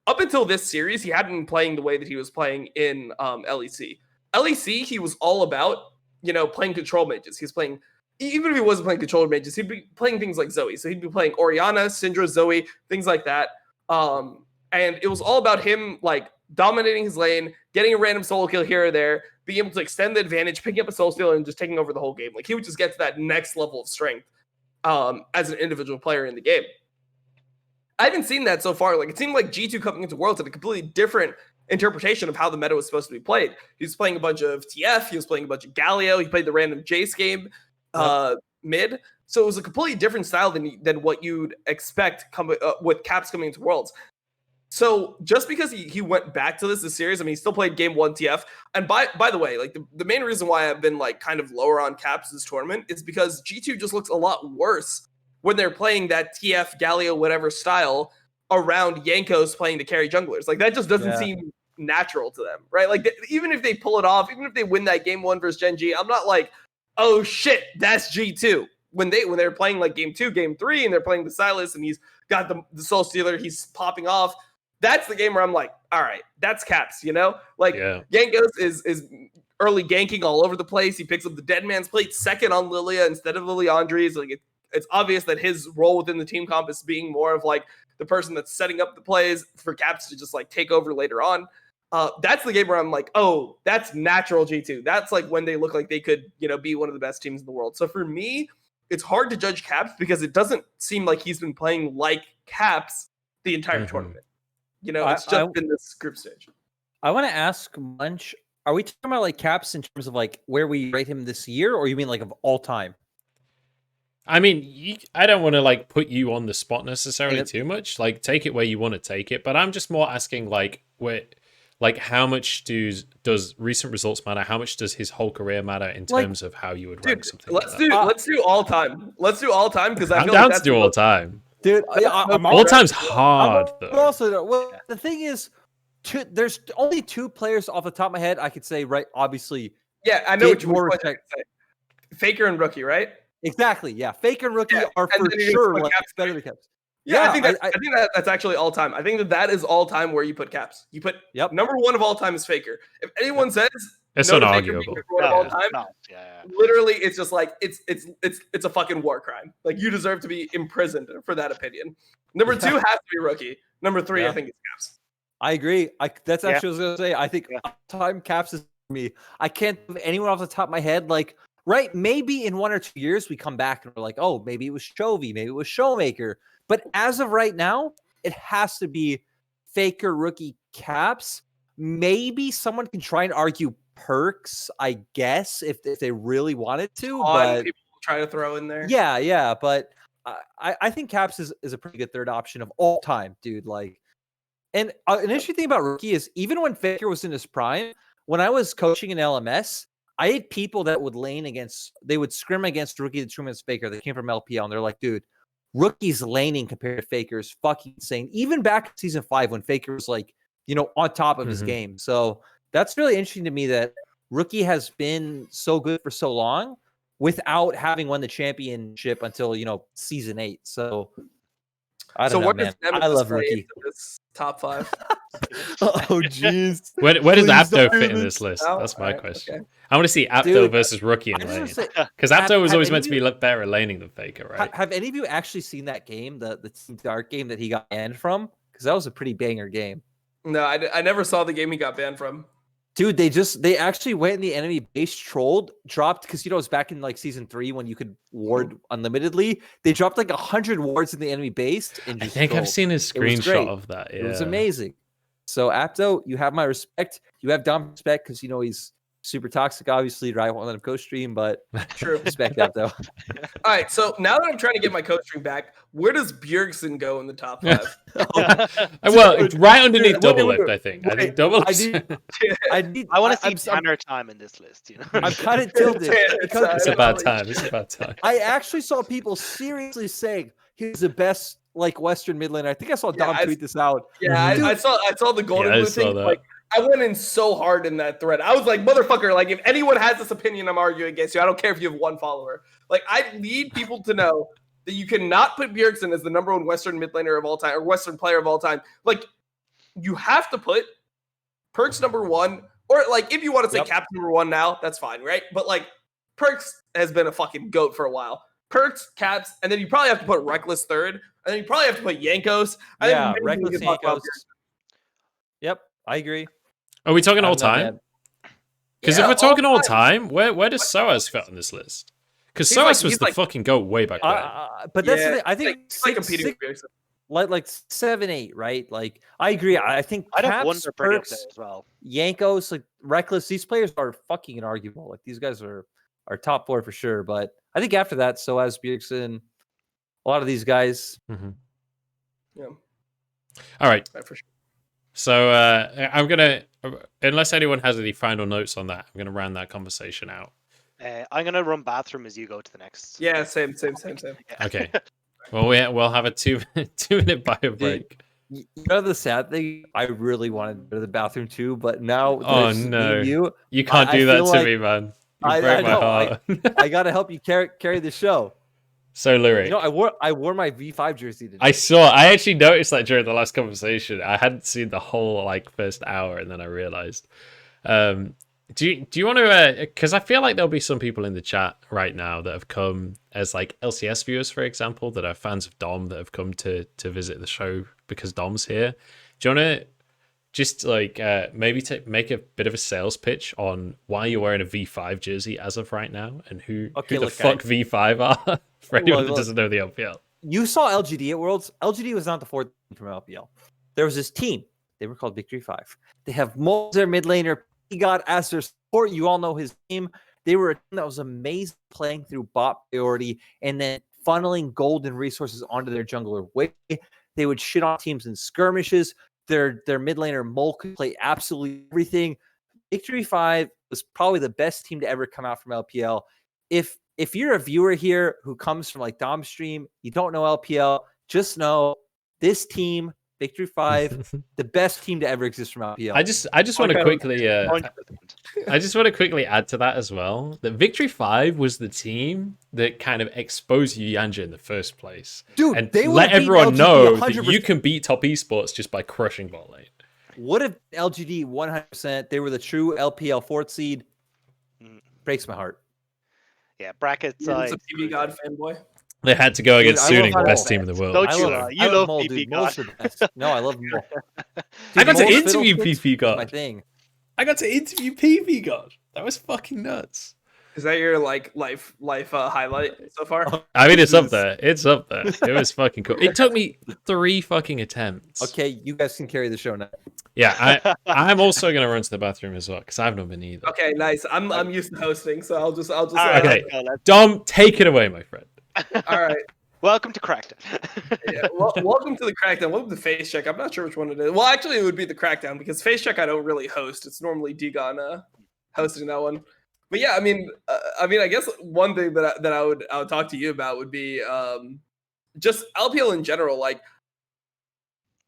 up until this series, he hadn't been playing the way that he was playing in LEC. LEC, he was all about, playing control mages. He's playing, even if he wasn't playing controller mages, he'd be playing things like Zoe. So he'd be playing Orianna, Syndra, Zoe, things like that. And it was all about him like dominating his lane, getting a random solo kill here or there, being able to extend the advantage, picking up a soul steal, and just taking over the whole game. Like he would just get to that next level of strength as an individual player in the game. I haven't seen that so far. Like it seemed like G2 coming into Worlds had a completely different interpretation of how the meta was supposed to be played. He was playing a bunch of TF, he was playing a bunch of Galio, he played the random Jace game mid. So it was a completely different style than what you'd expect with Caps coming into Worlds. So just because he went back to this series, I mean, he still played game 1 TF. And by the way, like the main reason why I've been like kind of lower on Caps this tournament is because G2 just looks a lot worse when they're playing that TF, Galio, whatever style around Yankos playing to carry junglers. Like that just doesn't seem natural to them, right? Like even if they pull it off, even if they win that game 1 versus Gen G, I'm not like, oh shit, that's G2. When they're playing like game 2, game 3, and they're playing the Silas and he's got the Soul Stealer, he's popping off. That's the game where I'm like, all right, that's Caps, Like Yankos is early ganking all over the place. He picks up the Dead Man's Plate second on Lilia instead of Liliandre's. Like it's obvious that his role within the team comp is being more of like the person that's setting up the plays for Caps to just like take over later on. That's the game where I'm like, oh, that's natural G2. That's like when they look like they could, be one of the best teams in the world. So for me, it's hard to judge Caps because it doesn't seem like he's been playing like Caps the entire tournament. It's just been this group stage. I want to ask Munch, are we talking about like Caps in terms of like where we rate him this year, or you mean like of all time? I mean, I don't want to like put you on the spot necessarily too much. Like, take it where you want to take it. But I'm just more asking, like, how much does recent results matter? How much does his whole career matter in terms of how you would rank something? Let's do all time. Let's do all time because I'm down to do all time. Dude, all time's hard though. Also, well, the thing is, there's only 2 players off the top of my head I could say, right? Obviously, yeah, I know what you're saying. Faker and Rookie, right? Exactly. Yeah, Faker and Rookie are for sure like better than Caps. Yeah, I think that's actually all time. I think that is all time where you put Caps. You put number 1 of all time is Faker. If anyone says it's unarguable. Literally, it's just like it's a fucking war crime. Like you deserve to be imprisoned for that opinion. Number 2 has to be Rookie. Number 3, I think it's Caps. I agree. That's actually what I was gonna say. I think time Caps is for me. I can't think of anyone off the top of my head. Like, right? Maybe in 1 or 2 years we come back and we're like, oh, maybe it was Chovy, maybe it was Showmaker. But as of right now, it has to be Faker, Rookie, Caps. Maybe someone can try and argue Perks, I guess, if they really wanted to. But people try to throw in there. Yeah. But I think Caps is a pretty good third option of all time, dude. Like, and an interesting thing about Rookie is even when Faker was in his prime, when I was coaching in LMS, I had people that would they would scrim against Rookie the tournament's Faker. They came from LPL and they're like, dude, Rookie's laning compared to Faker is fucking insane. Even back in season 5 when Faker was like, on top of his game. So that's really interesting to me that Rookie has been so good for so long without having won the championship until, season 8. So I don't know, man. I love Rookie. This top 5. Oh, jeez. Where does Apto fit in this list? That's my question. Okay. I want to see Apto versus Rookie in lane. Because Apto was always meant to be better at laning than Faker, right? Have any of you actually seen that game, the Team Dark game that he got banned from? Because that was a pretty banger game. No, I never saw the game he got banned from. Dude, they actually went in the enemy base, dropped, because it was back in like season 3 when you could ward unlimitedly. They dropped like 100 wards in the enemy base. And I think I've seen a screenshot of that. Yeah. It was amazing. So Apto, you have my respect. You have Dom's respect because he's super toxic, obviously. I won't let him co-stream, but true. Respect Apto. All right, so now that I'm trying to get my co-stream back, where does Bjergsen go in the top 5? Well, it's right underneath Double Lift, I think. I think Double Lift. I want to see Tanner time in this list. I'm kind of tilted. It's about time. It's about time. I actually saw people seriously saying he's the best Western mid laner. I think I saw Dom tweet this out. Yeah, I saw the golden blue thing. Like I went in so hard in that thread. I was like, motherfucker, like if anyone has this opinion, I'm arguing against you. I don't care if you have one follower. Like I need people to know that you cannot put Bjergsen as the number one Western mid laner of all time or Western player of all time. Like you have to put Perks number one, or like if you want to say Captain number one now, that's fine, right? But like Perks has been a fucking goat for a while. Perks, Caps, and then you probably have to put Reckless third, and then you probably have to put Yankos. Yeah, Reckless Yankos. Yep, I agree. Are we talking all time? Because if we're talking all time, where does SOAS fit on this list? Because SOAS was the fucking goat way back then. But that's the thing. I think like competing with Bjergsen. Like 7, 8, right? Like I agree. I think I don't Caps, wonder Perks, as well. Yankos, like Reckless. These players are fucking inarguable. Like these guys are top 4 for sure. But I think after that, SOAS, Bjergsen, a lot of these guys. Mm-hmm. Yeah. All right. For sure. So I'm gonna, unless anyone has any final notes on that, I'm gonna round that conversation out. I'm gonna run bathroom as you go to the next. Yeah, same. Yeah. Okay. Well, we'll have a 2-minute bio break. You know the sad thing? I really wanted to go to the bathroom too, but now Oh no, you can't do that to me, man. You break my heart. I gotta help you carry the show. So lyric. You know, I wore my V5 jersey today. I actually noticed that during the last conversation. I hadn't seen the whole like first hour, and then I realized. Do you want to? Because I feel like there'll be some people in the chat right now that have come as like LCS viewers, for example, that are fans of Dom that have come to visit the show because Dom's here. Do you want to just like maybe make a bit of a sales pitch on why you're wearing a V5 jersey as of right now, and who the fuck V5 are for anyone that doesn't know the LPL? You saw LGD at Worlds. LGD was not the 4th team from LPL. There was this team. They were called Victory 5. They have Moser mid laner. He got as their support. You all know his team. They were a team that was amazing playing through bot priority and then funneling gold and resources onto their jungler way. They would shit on teams in skirmishes. Their mid laner Mole could play absolutely everything. Victory 5 was probably the best team to ever come out from LPL. If you're a viewer here who comes from like Dom stream, you don't know LPL, just know this team, Victory 5, the best team to ever exist from LPL. I just want to quickly I just want to quickly add to that as well that Victory 5 was the team that kind of exposed Yanja in the first place. Dude, and they let everyone know 100%. that you can beat top esports just by crushing bot lane. What if LGD 100%? They were the true LPL 4th seed. Breaks my heart. Yeah, brackets. You're a PB God fanboy. They had to go against Suning, the best team in the world. Don't you love Mole, PP God. No, I love Mole. I got to interview PP God. My thing. I got to interview PP God. That was fucking nuts. Is that your like life highlight so far? I mean, it's up there. It's up there. It was fucking cool. It took me 3 fucking attempts. Okay, you guys can carry the show now. Yeah, I'm also gonna run to the bathroom as well because I've not been either. Okay, nice. I'm used to hosting, so I'll just. Right, okay, Dom, take it away, my friend. All right. Welcome to Crackdown. Yeah, welcome to the Crackdown. Welcome to Face Check. I'm not sure which one it is. Well, actually, it would be the Crackdown because Face Check I don't really host. It's normally Degon hosting that one. But yeah, I mean, I guess one thing that I would talk to you about would be just LPL in general. Like,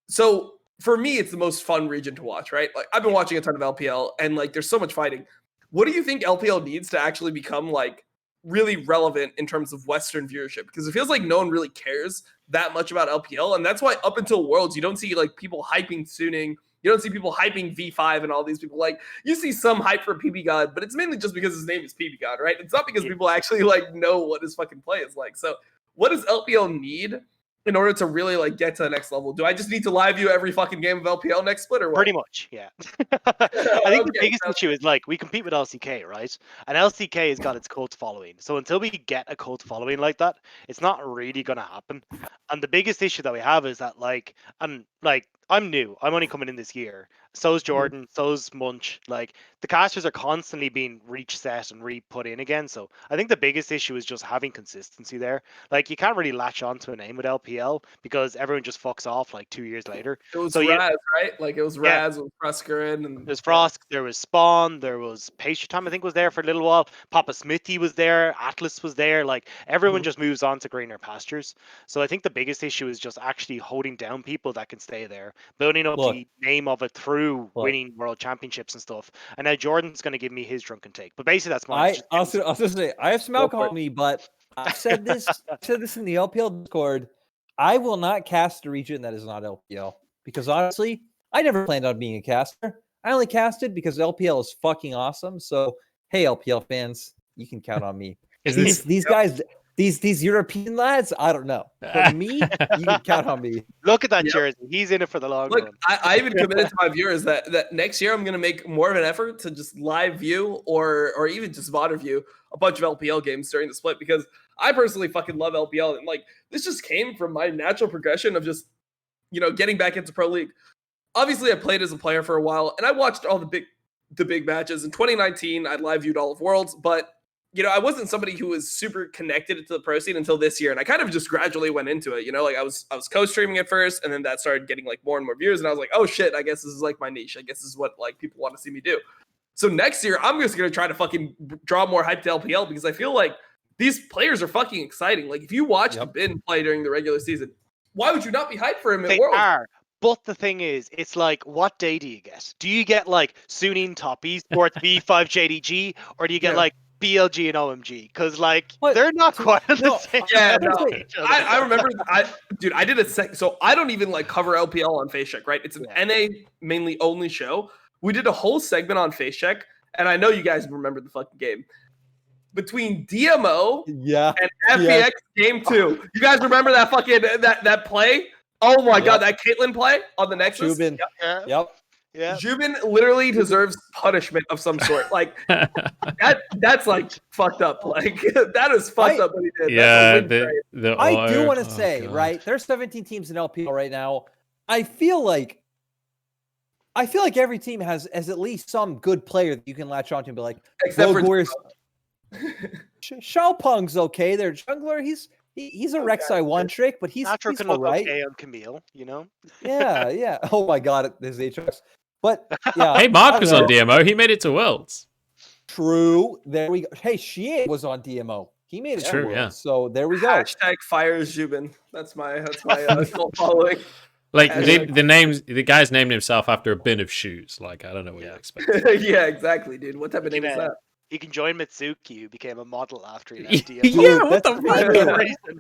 so for me, it's the most fun region to watch, right? Like, I've been watching a ton of LPL, and like, there's so much fighting. What do you think LPL needs to actually become like really relevant in terms of Western viewership? Because it feels like no one really cares that much about LPL, and that's why up until Worlds, you don't see like people hyping Suning. You don't see people hyping V5 and all these people. Like, you see some hype for PB God, but it's mainly just because his name is PB God, right? It's not because people actually like know what his fucking play is like. So what does LPL need in order to really like get to the next level? Do I just need to live view every fucking game of LPL next split or what? Pretty much, yeah. I think the biggest issue is like we compete with LCK, right? And LCK has got its cult following. So until we get a cult following like that, it's not really gonna happen. And the biggest issue that we have is that like I'm new. I'm only coming in this year. So's Jordan. So's Munch. Like the casters are constantly being reset and re-put in again. So I think the biggest issue is just having consistency there. Like you can't really latch on to a name with LPL because everyone just fucks off like 2 years later. It was Raz, right? Like it was Raz with Fruskerin and there's Frost. There was Spawn. There was Patient Time. I think was there for a little while. Papa Smithy was there. Atlas was there. Like everyone just moves on to greener pastures. So I think the biggest issue is just actually holding down people that can stay there, building up the name of it through through winning world championships and stuff. And now Jordan's going to give me his drunken take. But basically, that's mine. I was going to say, I have some alcohol in me, but I've said this in the LPL Discord. I will not cast a region that is not LPL because honestly, I never planned on being a caster. I only casted because LPL is fucking awesome. So, hey, LPL fans, you can count on me. These guys, these European lads, I don't know. For me, you can count on me. Look at that jersey. He's in it for the long run. I even committed to my viewers that next year I'm going to make more of an effort to just live view or even just VOD review a bunch of LPL games during the split because I personally fucking love LPL. And like, this just came from my natural progression of just, getting back into Pro League. Obviously, I played as a player for a while, and I watched all the big matches. In 2019, I live viewed all of Worlds, but I wasn't somebody who was super connected to the pro scene until this year, and I kind of just gradually went into it. Like I was co-streaming at first, and then that started getting like more and more views, and I was like, oh shit, I guess this is like my niche. I guess this is what like people want to see me do. So next year, I'm just gonna try to fucking draw more hype to LPL because I feel like these players are fucking exciting. Like if you watch Bin play during the regular season, why would you not be hyped for him at Worlds? But the thing is, it's like, what day do you get? Do you get like Sunin top esports V5 JDG, or do you get like BLG and OMG? Because like they're not quite the same. Yeah, no. I remember. I did a sec. So I don't even like cover LPL on FaceCheck, right? It's an NA mainly only show. We did a whole segment on FaceCheck, and I know you guys remember the fucking game between DMO and FPX Game 2. You guys remember that fucking that play? Oh my god, that Caitlyn play on the Nexus. Jubin. Yeah. Jubin literally deserves punishment of some sort. Like that's like fucked up. Like that is fucked up what he did. Yeah, I do want to say, right? There's 17 teams in LPL right now. I feel like every team has at least some good player that you can latch on to and be like, except for Xiaopeng's okay. Their jungler, he's a Rek'Sai one trick, but he's can all look right. okay on Camille, Yeah. Oh my god, there's HX. But yeah. Hey, Mark was on DMO. He made it to Worlds. True. There we go. Hey, Shie was on DMO. He made it to Worlds. Yeah. So there we go. Hashtag fires Jubin. That's my cult following. Like the guy's named himself after a bin of shoes. Like I don't know what you expect. Yeah, exactly, dude. What type of name is that? He can join Mitsuki, who became a model after he left DMO. Yeah, what the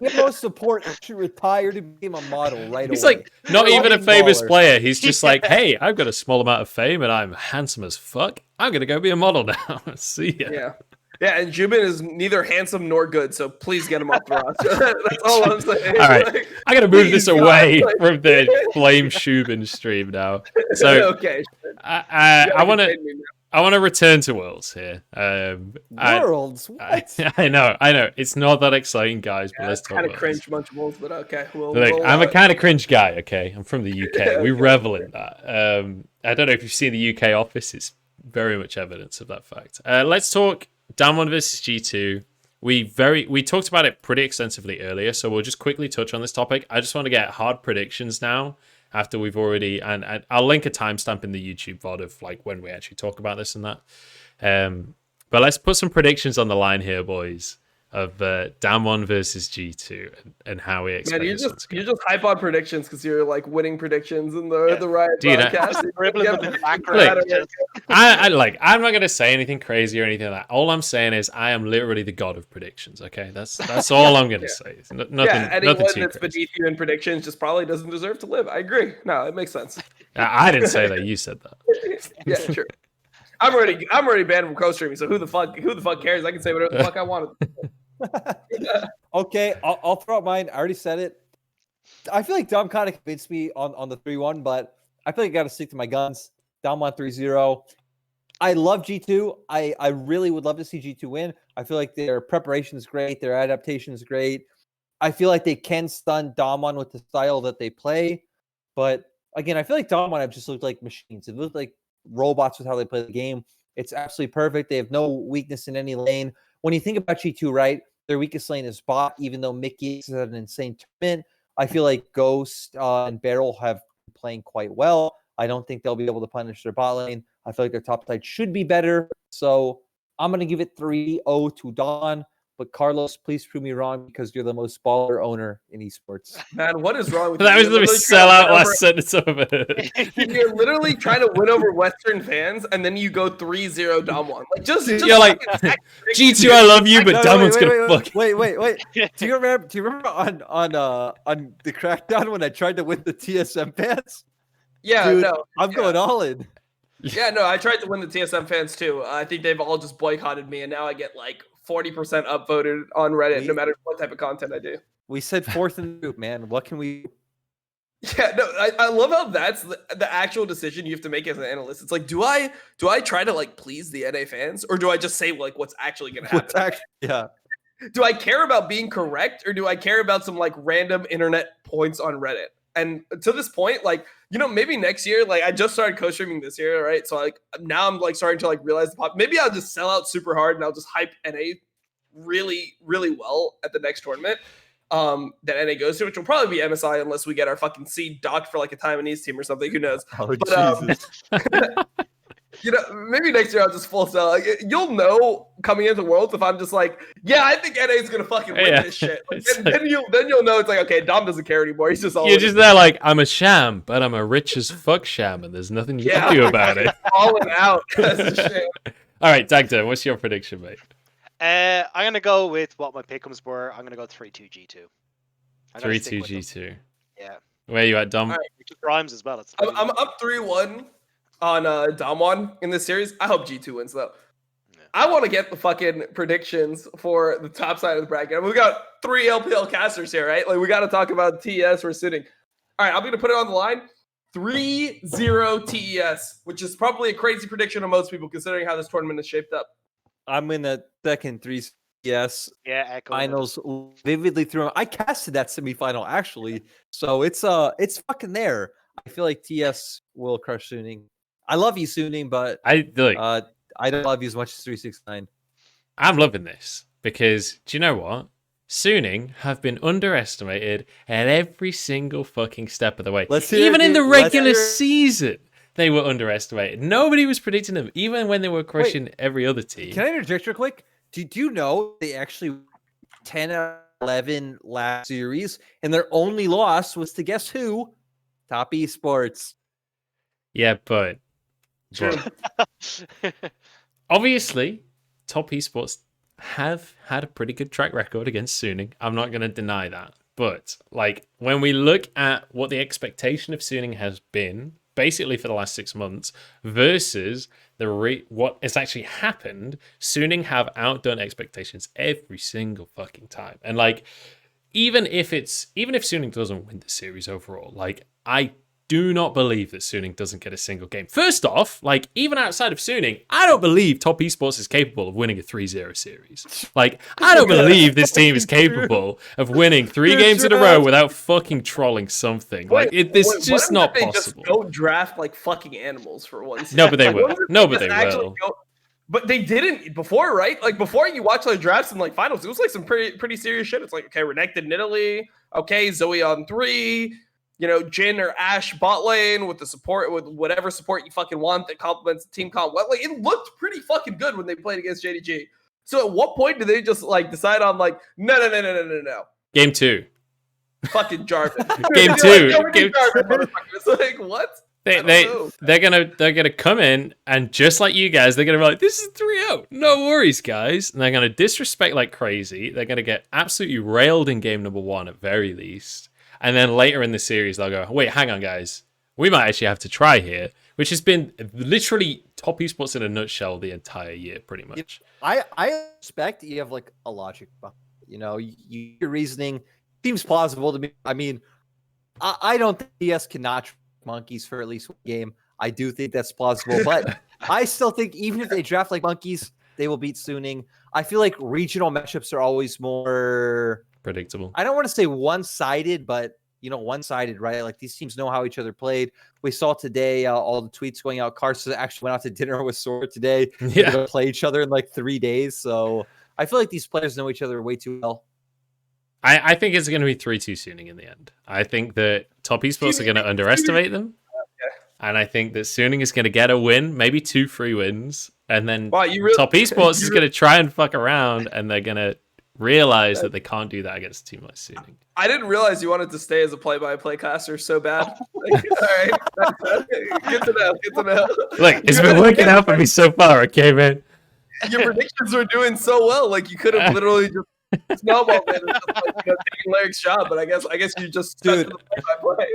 fuck? No support to retire to become a model right He's away. Like not even a famous player. He's just like, hey, I've got a small amount of fame and I'm handsome as fuck. I'm gonna go be a model now. See ya. Yeah, and Jubin is neither handsome nor good, so please get him off the roster. That's all I'm saying. All right, I gotta move this away from the Flame Shubin stream now. So okay, I want to return to Worlds here. Worlds? What? I know. It's not that exciting, guys, but let's talk about it. Kind of cringe Munchables, but okay. Look, I'm a kind of cringe guy, okay? I'm from the UK. We revel in that. I don't know if you've seen the UK office. It's very much evidence of that fact. Let's talk Damwon versus G2. We talked about it pretty extensively earlier, so we'll just quickly touch on this topic. I just want to get hard predictions now. After we've already, and I'll link a timestamp in the YouTube VOD of like when we actually talk about this and that. But let's put some predictions on the line here, boys, of Damwon versus G2 and how we expect this one to go. You just hype on predictions because you're like winning predictions in the right broadcast. I'm not gonna say anything crazy or anything like that. All I'm saying is I am literally the god of predictions. Okay, that's all I'm gonna say. Anyone that's beneath you in predictions just probably doesn't deserve to live. I agree. No, it makes sense. I didn't say that. You said that. Yeah, sure. I'm already banned from co-streaming. So who the fuck cares? I can say whatever the fuck I want. Okay, I'll throw out mine. I already said it. I feel like Dom kind of convinced me on the 3-1, but I feel like I got to stick to my guns. Damwon 3-0. I love G2. I really would love to see G2 win. I feel like their preparation is great. Their adaptation is great. I feel like they can stun Damwon with the style that they play. But again, I feel like Damwon have just looked like machines. It looked like robots with how they play the game. It's absolutely perfect. They have no weakness in any lane. When you think about G2, right, their weakest lane is bot, even though Mickey is at an insane tournament. I feel like Ghost and Beryl have been playing quite well. I don't think they'll be able to punish their bot lane. I feel like their top side should be better. So I'm going to give it 3-0 to Dawn. But Carlos, please prove me wrong because you're the most baller owner in esports. Man, what is wrong with That you? was the sellout last sentence over. You're literally trying to win over Western fans, and then you go 3-0 Dom1. Like, just You're like, G2, I love you, but Damon's gonna fuck. Wait. Do you remember on the crackdown when I tried to win the TSM fans? Yeah, Dude, no. I'm going all in. Yeah, no, I tried to win the TSM fans too. I think they've all just boycotted me, and now I get like 40% upvoted on Reddit, no matter what type of content I do. We said fourth in the group, man. What can we? Yeah, no, I love how that's the actual decision you have to make as an analyst. It's like, do I try to like please the NA fans, or do I just say like what's actually going to happen? Yeah. Do I care about being correct, or do I care about some like random internet points on Reddit? And to this point, like, you know, maybe next year, like I just started co-streaming this year, right? So like now I'm like starting to like realize the pop. Maybe I'll just sell out super hard and I'll just hype NA really, really well at the next tournament that NA goes to, which will probably be MSI unless we get our fucking seed docked for like a Taiwanese team or something. Who knows? Oh, Jesus. You know, maybe next year I'll just full sell. Like, you'll know coming into Worlds if I'm just like, yeah, I think NA is gonna fucking win this shit. Like, then you'll know it's like, okay, Dom doesn't care anymore. He's just all. You're just there like, I'm a sham, but I'm a rich as fuck sham, and there's nothing you can do about it. Falling out. That's a shame. All right, Dagda, what's your prediction, mate? I'm gonna go with what my pick'ems were. I'm gonna go 3-2 G2. 3-2 G2. Yeah. Where are you at, Dom? All right. Which rhymes as well. It's I'm up 3-1 on Dom1 in this series. I hope G2 wins though. Yeah. I want to get the fucking predictions for the top side of the bracket. We got 3 LPL casters here, right? Like we got to talk about TES for sitting. All right, I'm gonna put it on the line. 3-0 TES, which is probably a crazy prediction of most people considering how this tournament is shaped up. I'm in the second 3 CS echo finals vividly through. I casted that semifinal actually, so it's fucking there. I feel like TS will crush Suning. I love you, Suning, but I don't love you as much as 369. I'm loving this because do you know what? Suning have been underestimated at every single fucking step of the way. Even in the regular season, they were underestimated. Nobody was predicting them, even when they were crushing every other team. Can I interject real quick? Did you know they actually 10 out of 11 last series, and their only loss was to guess who? Top Esports. Yeah, but obviously, Top Esports have had a pretty good track record against Suning. I'm not going to deny that. But like when we look at what the expectation of Suning has been, basically for the last 6 months, versus what has actually happened, Suning have outdone expectations every single fucking time. And like, even if Suning doesn't win the series overall, like I do not believe that Suning doesn't get a single game. First off, like even outside of Suning, I don't believe Top Esports is capable of winning a 3-0 series. Like I don't believe this team is capable of winning 3 games in a row without fucking trolling something. Like it's just not possible. Just don't draft like fucking animals for once. No, but they will. No, but they will. But they didn't before, right? Like before you watch like drafts and like finals, it was like some pretty serious shit. It's like, okay, Renekton in Italy, okay, Zoe on 3. You know, Jin or Ashe bot lane with the support, with whatever support you fucking want that complements the team comp. Well, like it looked pretty fucking good when they played against JDG. So at what point did they just like decide on like no? Game 2. Fucking Jarvan. Game 2. Jarvan, it's like what? They're gonna come in and just like you guys, they're gonna be like, this is 3-0. No worries, guys. And they're gonna disrespect like crazy. They're gonna get absolutely railed in game number 1 at very least. And then later in the series, they'll go, wait, hang on, guys. We might actually have to try here, which has been literally Top Esports in a nutshell the entire year, pretty much. I expect you have like a logic. You know, your reasoning seems plausible to me. I mean, I don't think DS cannot track monkeys for at least one game. I do think that's plausible, but I still think even if they draft like monkeys, they will beat Suning. I feel like regional matchups are always more predictable. I don't want to say one-sided, but you know, one-sided, right? Like these teams know how each other played. We saw today all the tweets going out. Carson actually went out to dinner with Sora today. They're gonna play each other in like 3 days. So I feel like these players know each other way too well. I think it's going to be 3-2 Suning in the end. I think that Top Esports are going to underestimate them. And I think that Suning is going to get a win, maybe 2 free wins. And then Top Esports is going to try and fuck around, and they're going to realize that they can't do that against a team like Suning. I didn't realize you wanted to stay as a play-by-play caster so bad. Like, all right, good to know. Good to know. Look, it's been working out for me so far. Okay, man. Your predictions were doing so well. Like you could have literally just snowballed it and just, like, taking Lyric's job. But I guess you just stuck to the play-by-play.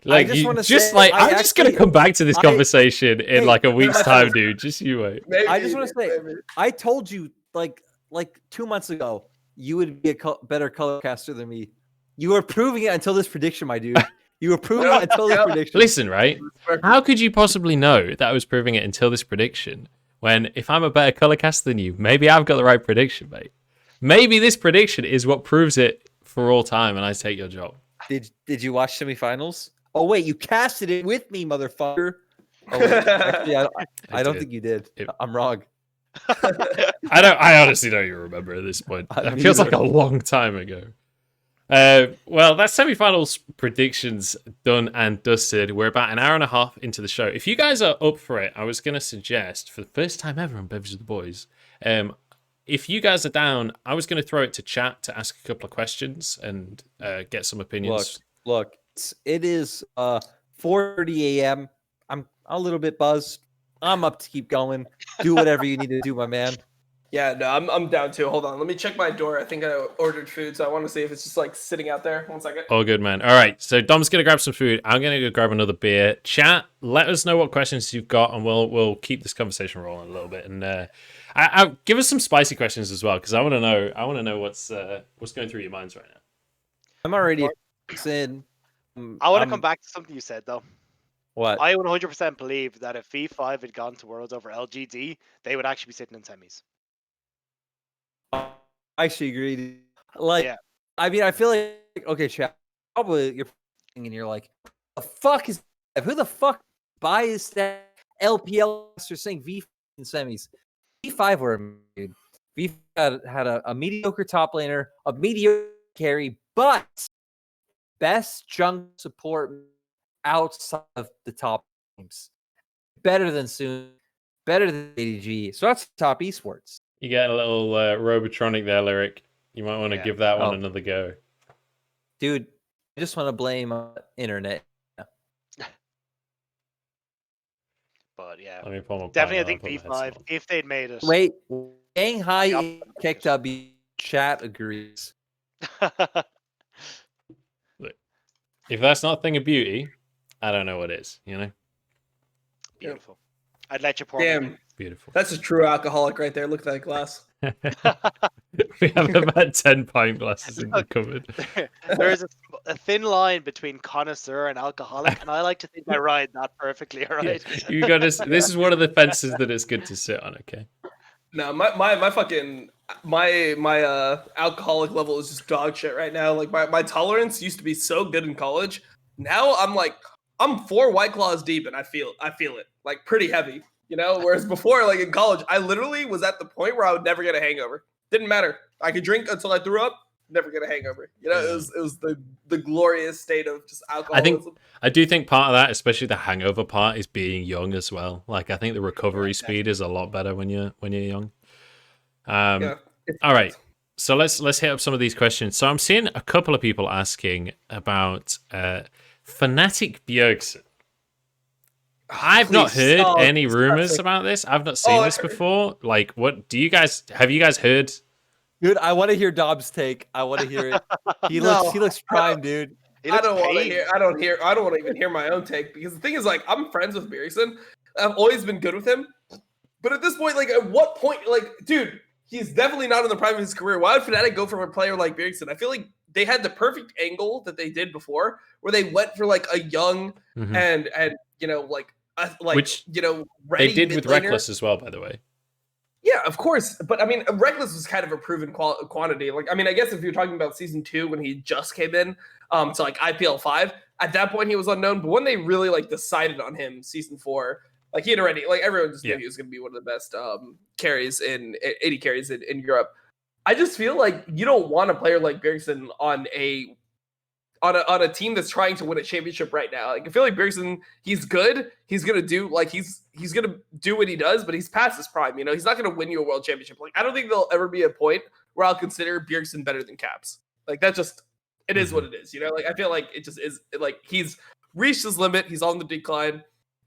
Like, I'm just gonna come back to this conversation in like a week's time, dude. Just you wait. Maybe, I just want to say, I told you like 2 months ago, you would be a better color caster than me. You were proving it until this prediction, my dude. You were proving it until this prediction. Listen, right? How could you possibly know that I was proving it until this prediction? When if I'm a better color caster than you, maybe I've got the right prediction, mate. Maybe this prediction is what proves it for all time, and I take your job. Did you watch semifinals? Oh wait, you casted it with me, motherfucker. Oh, wait. Actually, I don't think you did. I'm wrong. I honestly don't even remember at this point. It feels like a long time ago. Well, that's semifinals predictions done and dusted. We're about an hour and a half into the show. If you guys are up for it, I was going to suggest for the first time ever on Bevvies with the Boys, if you guys are down, I was going to throw it to chat to ask a couple of questions and get some opinions. Look, it is 4:30 a.m. I'm a little bit buzzed. I'm up to keep going. Do whatever you need to do, my man. Yeah, no, I'm down too. Hold on, let me check my door. I think I ordered food, so I want to see if it's just like sitting out there. 1 second. Oh, good, man. All right, so Dom's gonna grab some food. I'm gonna go grab another beer. Chat, let us know what questions you've got, and we'll keep this conversation rolling a little bit. And I give us some spicy questions as well, because I want to know. I want to know what's going through your minds right now. I'm already in. I want to come back to something you said though. What? I 100% believe that if V5 had gone to Worlds over LGD, they would actually be sitting in semis. I actually agree. Like, yeah. I mean, I feel like, okay, chat, probably you're and you're like, the fuck is that? Who the fuck buys that LPL after saying V5 in semis? V5 were dude. V5 had a mediocre top laner, a mediocre carry, but best junk support outside of the top teams. Better than Soon, better than ADG. So that's top esports. You get a little Robotronic there, Lyric. You might want to give that one another go. Dude, I just want to blame internet. But yeah, definitely I think V5, if they'd made it. Wait, Shanghai kicked up, chat agrees. Look, if that's not a thing of beauty, I don't know what is, you know? Beautiful. I'd let you pour. Damn. Beautiful. That's a true alcoholic right there. Look at that glass. We have about 10 pint glasses in the cupboard. There is a thin line between connoisseur and alcoholic, and I like to think I ride that perfectly, all right? Yeah, you got to. This is one of the fences that it's good to sit on, okay? No, my fucking alcoholic level is just dog shit right now. Like my tolerance used to be so good in college. Now I'm 4 White Claws deep and I feel it like pretty heavy, you know? Whereas before, like in college, I literally was at the point where I would never get a hangover. Didn't matter. I could drink until I threw up, never get a hangover. You know, it was the glorious state of just alcoholism. I do think part of that, especially the hangover part, is being young as well. Like I think the recovery speed is a lot better when you're young. All right. So let's hit up some of these questions. So I'm seeing a couple of people asking about Fnatic Bjergsen. I've not heard any rumors about this. I've not seen this before. Like, what do you guys have you guys heard? Dude, I want to hear Dobbs' take. I want to hear it. He looks prime, dude. I don't want to hear. I don't want to even hear my own take because the thing is, like, I'm friends with Bjergsen. I've always been good with him, but at this point, like, at what point, like, dude, he's definitely not in the prime of his career. Why would Fnatic go for a player like Bjergsen? I feel like they had the perfect angle that they did before, where they went for like a young and you know which you know ready they did with mid-laner. Reckless as well, by the way. Yeah, of course. But I mean, Reckless was kind of a proven quantity. Like, I mean, I guess if you're talking about season 2 when he just came in to like IPL 5, at that point he was unknown. But when they really like decided on him, season 4, like he had already like everyone just knew he was going to be one of the best carries in 80 carries in Europe. I just feel like you don't want a player like Bjergsen on a on a team that's trying to win a championship right now. Like I feel like Bjergsen, he's good. He's gonna do like he's gonna do what he does, but he's past his prime. You know, he's not gonna win you a world championship. Like I don't think there'll ever be a point where I'll consider Bjergsen better than Caps. Like that just it is what it is. You know, like I feel like it just is like he's reached his limit. He's on the decline.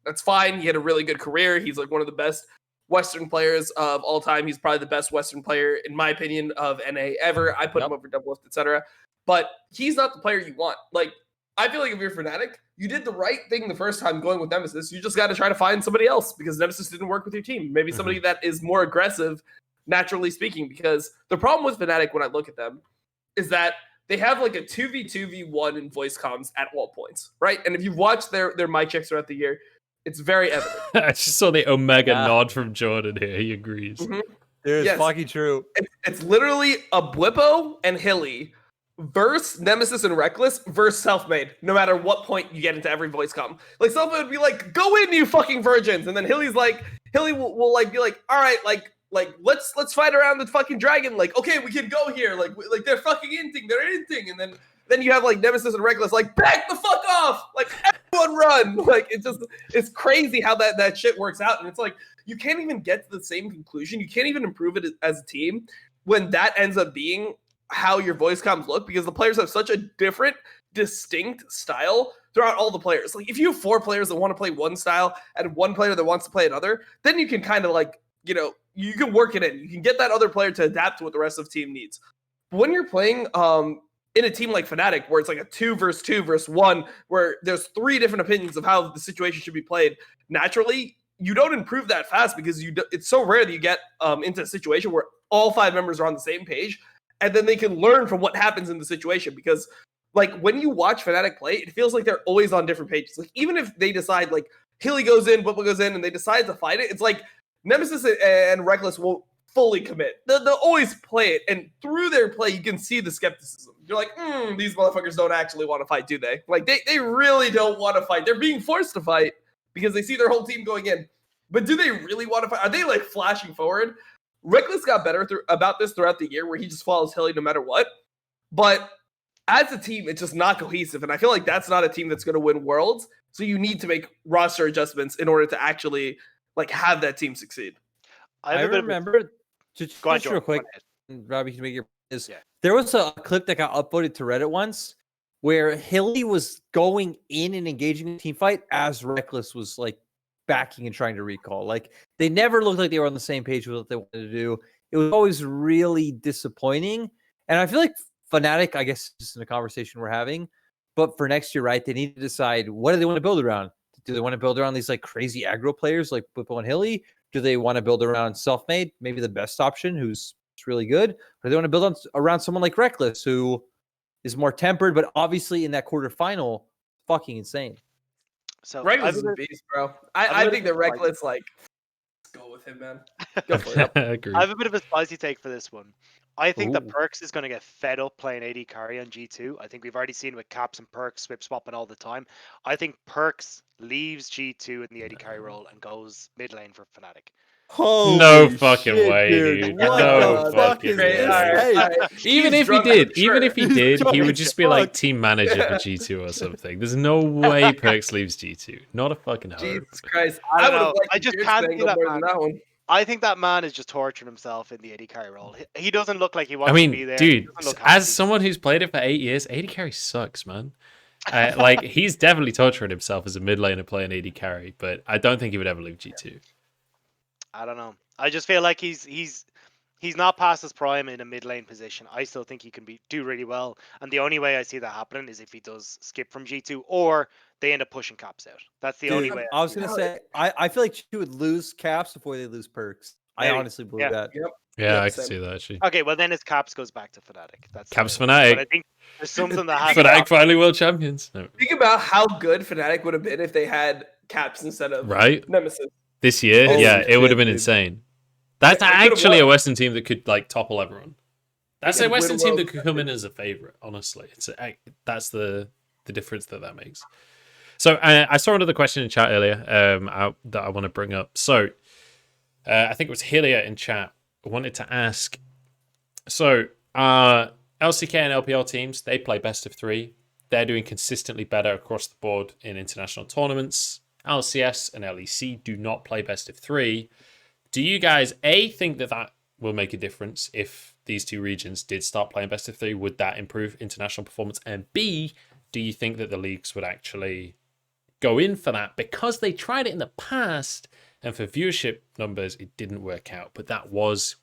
That's fine. He had a really good career. He's like one of the best Western players of all time. He's probably the best Western player, in my opinion, of NA ever. I put him over Double Lift, etc. But he's not the player you want. Like, I feel like if you're Fnatic, you did the right thing the first time going with Nemesis. You just got to try to find somebody else because Nemesis didn't work with your team. Maybe somebody that is more aggressive, naturally speaking. Because the problem with Fnatic when I look at them is that they have like a 2v2v1 in voice comms at all points, right? And if you've watched their mic checks throughout the year, it's very evident. I just saw the Omega nod from Jordan here. He agrees. Dude, it's fucking true. It's literally a Blippo and Hilly versus Nemesis and Reckless versus Selfmade, no matter what point you get into every voice comm. Like, Selfmade would be like, go in, you fucking virgins. And then Hilly will like be like, all right, like let's fight around the fucking dragon. Like, okay, we can go here. Like they're fucking they're inting. And then you have like Nemesis and Reckless like, back the fuck off. Like, everyone run. Like, it's crazy how that shit works out. And it's like, you can't even get to the same conclusion. You can't even improve it as a team when that ends up being how your voice comms look, because the players have such a different, distinct style throughout all the players. Like if you have 4 players that want to play one style and one player that wants to play another, then you can kind of like, you know, you can work it in. You can get that other player to adapt to what the rest of the team needs. But when you're playing in a team like Fnatic, where it's like a 2 versus 2 versus 1, where there's 3 different opinions of how the situation should be played, naturally, you don't improve that fast because it's so rare that you get into a situation where all 5 members are on the same page. And then they can learn from what happens in the situation. Because, like, when you watch Fnatic play, it feels like they're always on different pages. Like, even if they decide, like, Hilly goes in, Bubba goes in, and they decide to fight it, it's like Nemesis and Reckless won't fully commit. They'll always play it. And through their play, you can see the skepticism. You're like, these motherfuckers don't actually want to fight, do they? Like, they really don't want to fight. They're being forced to fight because they see their whole team going in. But do they really want to fight? Are they, like, flashing forward? Reckless got better about this throughout the year where he just follows Hilly no matter what. But as a team, it's just not cohesive. And I feel like that's not a team that's going to win Worlds. So you need to make roster adjustments in order to actually like have that team succeed. I remember, just real quick, Robbie, can make your there was a clip that got uploaded to Reddit once where Hilly was going in and engaging in a team fight as Reckless was like backing and trying to recall. Like they never looked like they were on the same page with what they wanted to do. It was always really disappointing. And I feel like Fnatic, I guess, just in a conversation we're having, but for next year, right, they need to decide what do they want to build around. Do they want to build around these like crazy aggro players like Blippo and Hilly? Do they want to build around Selfmade, maybe the best option, who's really good? Or do they want to build around someone like Reckless, who is more tempered, but obviously in that quarterfinal, fucking insane. So Reckless is a beast, bro. I think the Reckless, like, let's go with him, man. Go for it. I have a bit of a spicy take for this one. I think that Perks is going to get fed up playing AD carry on G2. I think we've already seen with Caps and Perks swapping all the time. I think Perks leaves G2 in the AD carry role and goes mid lane for Fnatic. No fucking way, dude. No fucking way. Even if he did, he would just be like team manager for G2 or something. There's no way Perks leaves G2. Not a fucking hope. Jesus Christ. I don't know. I just can't see that man. I think that man is just torturing himself in the AD carry role. He doesn't look like he wants to be there. Dude, as someone who's played it for 8 years, AD carry sucks, man. Like, he's definitely torturing himself as a mid laner playing AD carry, but I don't think he would ever leave G2. I don't know. I just feel like he's not past his prime in a mid lane position. I still think he can do really well, and the only way I see that happening is if he does skip from G2 or they end up pushing Caps out. That's the only way. I was gonna say I feel like G2 would lose Caps before they lose Perks. Maybe. I honestly believe that. Yep. Yeah, I can see that actually. Okay, well then his Caps goes back to Fnatic. That's Caps Fnatic. But I think there's something that has Fnatic finally world champions. No. Think about how good Fnatic would have been if they had Caps instead of Nemesis. This year, it would have been insane. That's actually a Western team that could like topple everyone. That's a Western team that could come in as a favorite. Honestly, that's the difference that makes. So I saw another question in chat earlier that I want to bring up. So I think it was Helia in chat wanted to ask. So LCK and LPL teams, they play best of 3. they're doing consistently better across the board in international tournaments. LCS and LEC do not play best of 3. Do you guys, A, think that will make a difference if these two regions did start playing best of 3? Would that improve international performance? And B, do you think that the leagues would actually go in for that? Because they tried it in the past, and for viewership numbers, it didn't work out. But that was,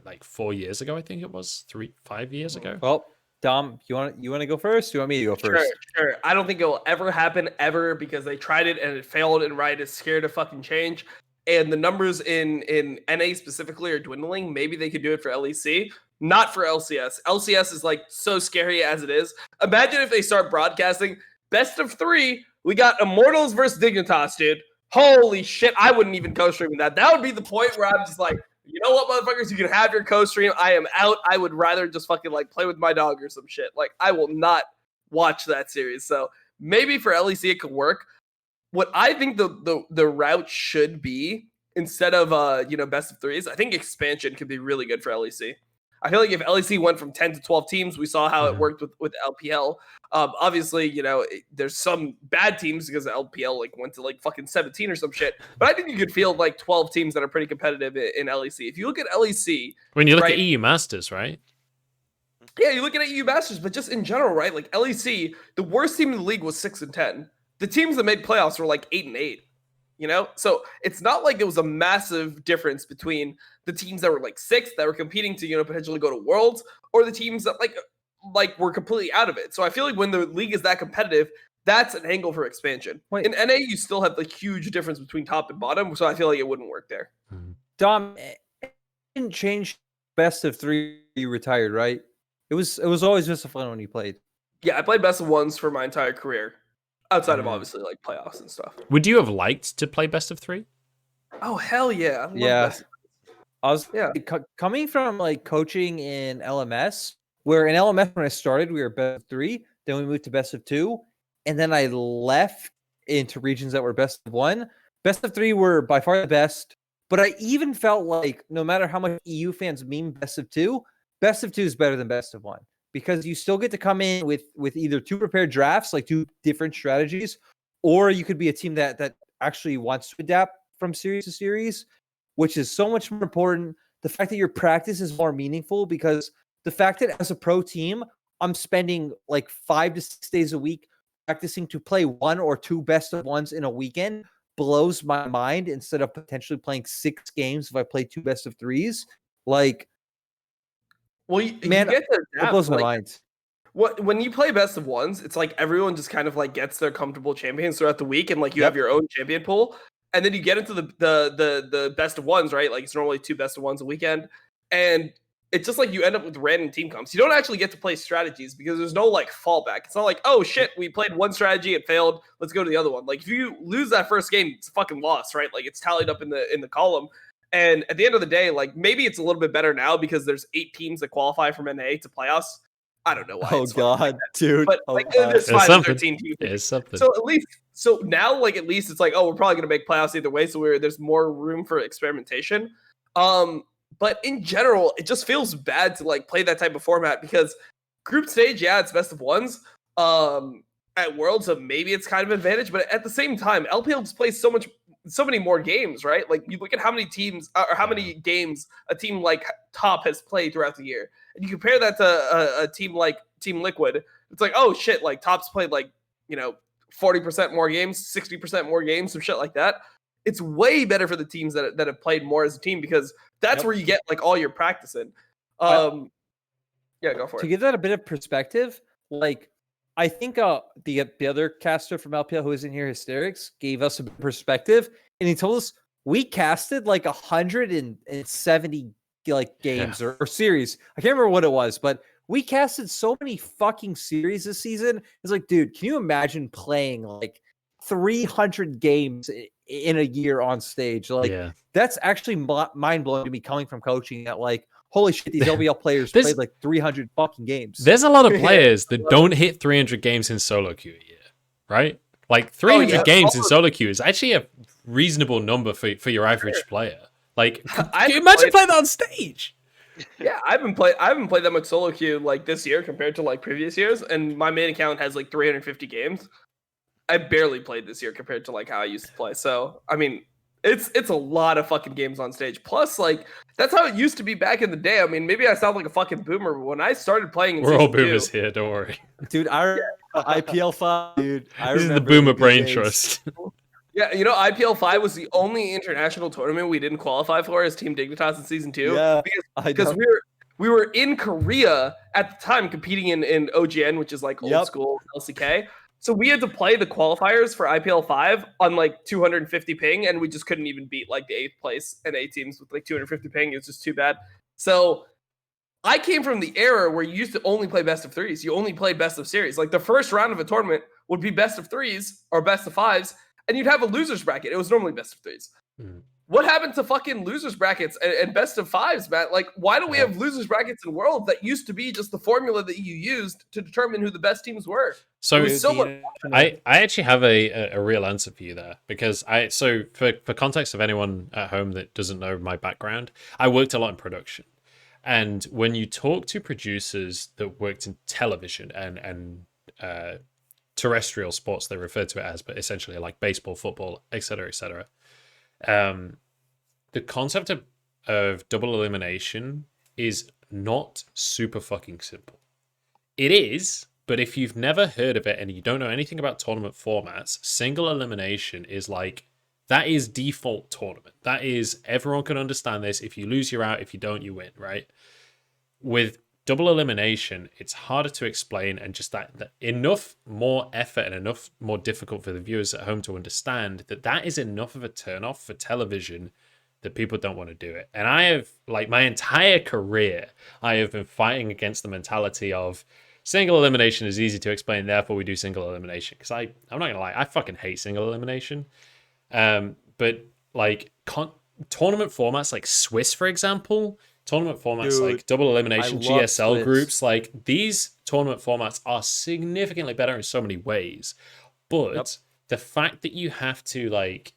like 4 years ago, I think it was? 5 years ago? Well, Dom, you want to go first? You want me to go first? Sure. I don't think it will ever happen ever because they tried it and it failed, and Riot is scared to fucking change. And the numbers in NA specifically are dwindling. Maybe they could do it for LEC, not for LCS. LCS is like so scary as it is. Imagine if they start broadcasting best of 3. We got Immortals versus Dignitas, dude. Holy shit, I wouldn't even co-stream that. That would be the point where I'm just like, you know what, motherfuckers, you can have your co-stream. I am out. I would rather just fucking like play with my dog or some shit. Like, I will not watch that series. So maybe for LEC it could work. What I think the route should be, instead of best of 3s, I think expansion could be really good for LEC. I feel like if LEC went from 10 to 12 teams, we saw how it worked with LPL. Obviously, there's some bad teams because the LPL like went to like fucking 17 or some shit. But I think you could field like 12 teams that are pretty competitive in LEC. If you look at LEC, when you look at EU Masters, right? Yeah, you look at EU Masters, but just in general, right? Like LEC, the worst team in the league was 6-10. The teams that made playoffs were like 8-8. So it's not like there was a massive difference between the teams that were like 6 that were competing to potentially go to Worlds, or the teams that like were completely out of it. So I feel like when the league is that competitive, that's an angle for expansion. Wait. In NA, you still have the huge difference between top and bottom, so I feel like it wouldn't work there. Dom, it didn't change best of 3. You retired, right? It was always just fun when you played. Yeah, I played best of 1s for my entire career. Outside of obviously like playoffs and stuff. Would you have liked to play best of 3? Oh hell yeah! I was coming from like coaching in LMS, where in LMS when I started we were best of 3, then we moved to best of 2, and then I left into regions that were best of 1. Best of 3 were by far the best, but I even felt like no matter how much EU fans meme best of 2 is better than best of 1. Because you still get to come in with either 2 prepared drafts, like 2 different strategies, or you could be a team that actually wants to adapt from series to series, which is so much more important. The fact that your practice is more meaningful, because the fact that as a pro team, I'm spending like 5 to 6 days a week practicing to play 1 or 2 best of 1s in a weekend blows my mind, instead of potentially playing 6 games if I play 2 best of 3s. Like, well, man, you get to adapt, it blows my mind. When you play best of 1s, it's like everyone just kind of like gets their comfortable champions throughout the week, and like you have your own champion pool, and then you get into the best of 1s, right? Like it's normally 2 best of 1s a weekend, and it's just like you end up with random team comps. You don't actually get to play strategies because there's no like fallback. It's not like, oh shit, we played one strategy, it failed, let's go to the other one. Like if you lose that first game, it's a fucking loss, right? Like it's tallied up in the column. And at the end of the day, like maybe it's a little bit better now because there's 8 teams that qualify from NA to playoffs. I don't know why. Oh god, dude! But like there's 5 to 13 teams. It's something. So now, like at least it's like, oh, we're probably gonna make playoffs either way. So there's more room for experimentation. But in general, it just feels bad to like play that type of format because group stage, yeah, it's best of 1s. At Worlds, so maybe it's kind of an advantage, but at the same time, LPL just plays so many more games, right? Like you look at how many teams or how many games a team like Top has played throughout the year, and you compare that to a team like Team Liquid. It's like, oh shit, like Top's played like 40% more games, 60% more games, some shit like that. It's way better for the teams that have played more as a team because that's where you get like all your practice in. Yeah, go for it. To give that a bit of perspective, like I think the other caster from LPL who is in here, Hysterics, gave us a perspective, and he told us we casted like 170 like games or series. I can't remember what it was, but we casted so many fucking series this season. It's like, dude, can you imagine playing like 300 games in a year on stage? Like that's actually mind blowing to me coming from coaching. That like, holy shit, these LBL players played like 300 fucking games. There's a lot of players that don't hit 300 games in solo queue a year, right? Like 300 games in solo queue is actually a reasonable number for your average player. Like, can you imagine playing that on stage? Yeah, I haven't played that much solo queue like this year compared to like previous years, and my main account has like 350 games. I barely played this year compared to like how I used to play. So I mean, it's a lot of fucking games on stage. Plus, like that's how it used to be back in the day. I mean, maybe I sound like a fucking boomer, but when I started playing in We're all season boomers 2, here. Don't worry. Dude, IPL 5, dude. I This is the remember Boomer the Brain days. Trust. yeah, you know, IPL 5 was the only international tournament we didn't qualify for as Team Dignitas in season 2. Yeah, because we were in Korea at the time competing in OGN, which is like old school LCK. So we had to play the qualifiers for IPL 5 on like 250 ping, and we just couldn't even beat like the 8th place and 8 teams with like 250 ping. It was just too bad. So I came from the era where you used to only play best of 3s. You only played best of series. Like the first round of a tournament would be best of 3s or best of 5s, and you'd have a losers bracket. It was normally best of 3s. What happened to fucking losers brackets and best of 5s, Matt? Like, why do we have losers brackets in World that used to be just the formula that you used to determine who the best teams were? So I actually have a real answer for you there, because for context of anyone at home that doesn't know my background, I worked a lot in production. And when you talk to producers that worked in television and terrestrial sports, they refer to it as, but essentially like baseball, football, etc., etc. The concept of double elimination is not super fucking simple. It is, but if you've never heard of it and you don't know anything about tournament formats, single elimination is like, that is default tournament. That is, everyone can understand this. If you lose, you're out. If you don't, you win, right? With double elimination, it's harder to explain, and just that enough more effort and enough more difficult for the viewers at home to understand that is enough of a turnoff for television that people don't want to do it. And I have, like, my entire career, I have been fighting against the mentality of single elimination is easy to explain, therefore we do single elimination. Because I'm not going to lie, I fucking hate single elimination. But, like, tournament formats like Swiss, for example, tournament formats like double elimination, GSL groups, like these tournament formats are significantly better in so many ways. But the fact that you have to like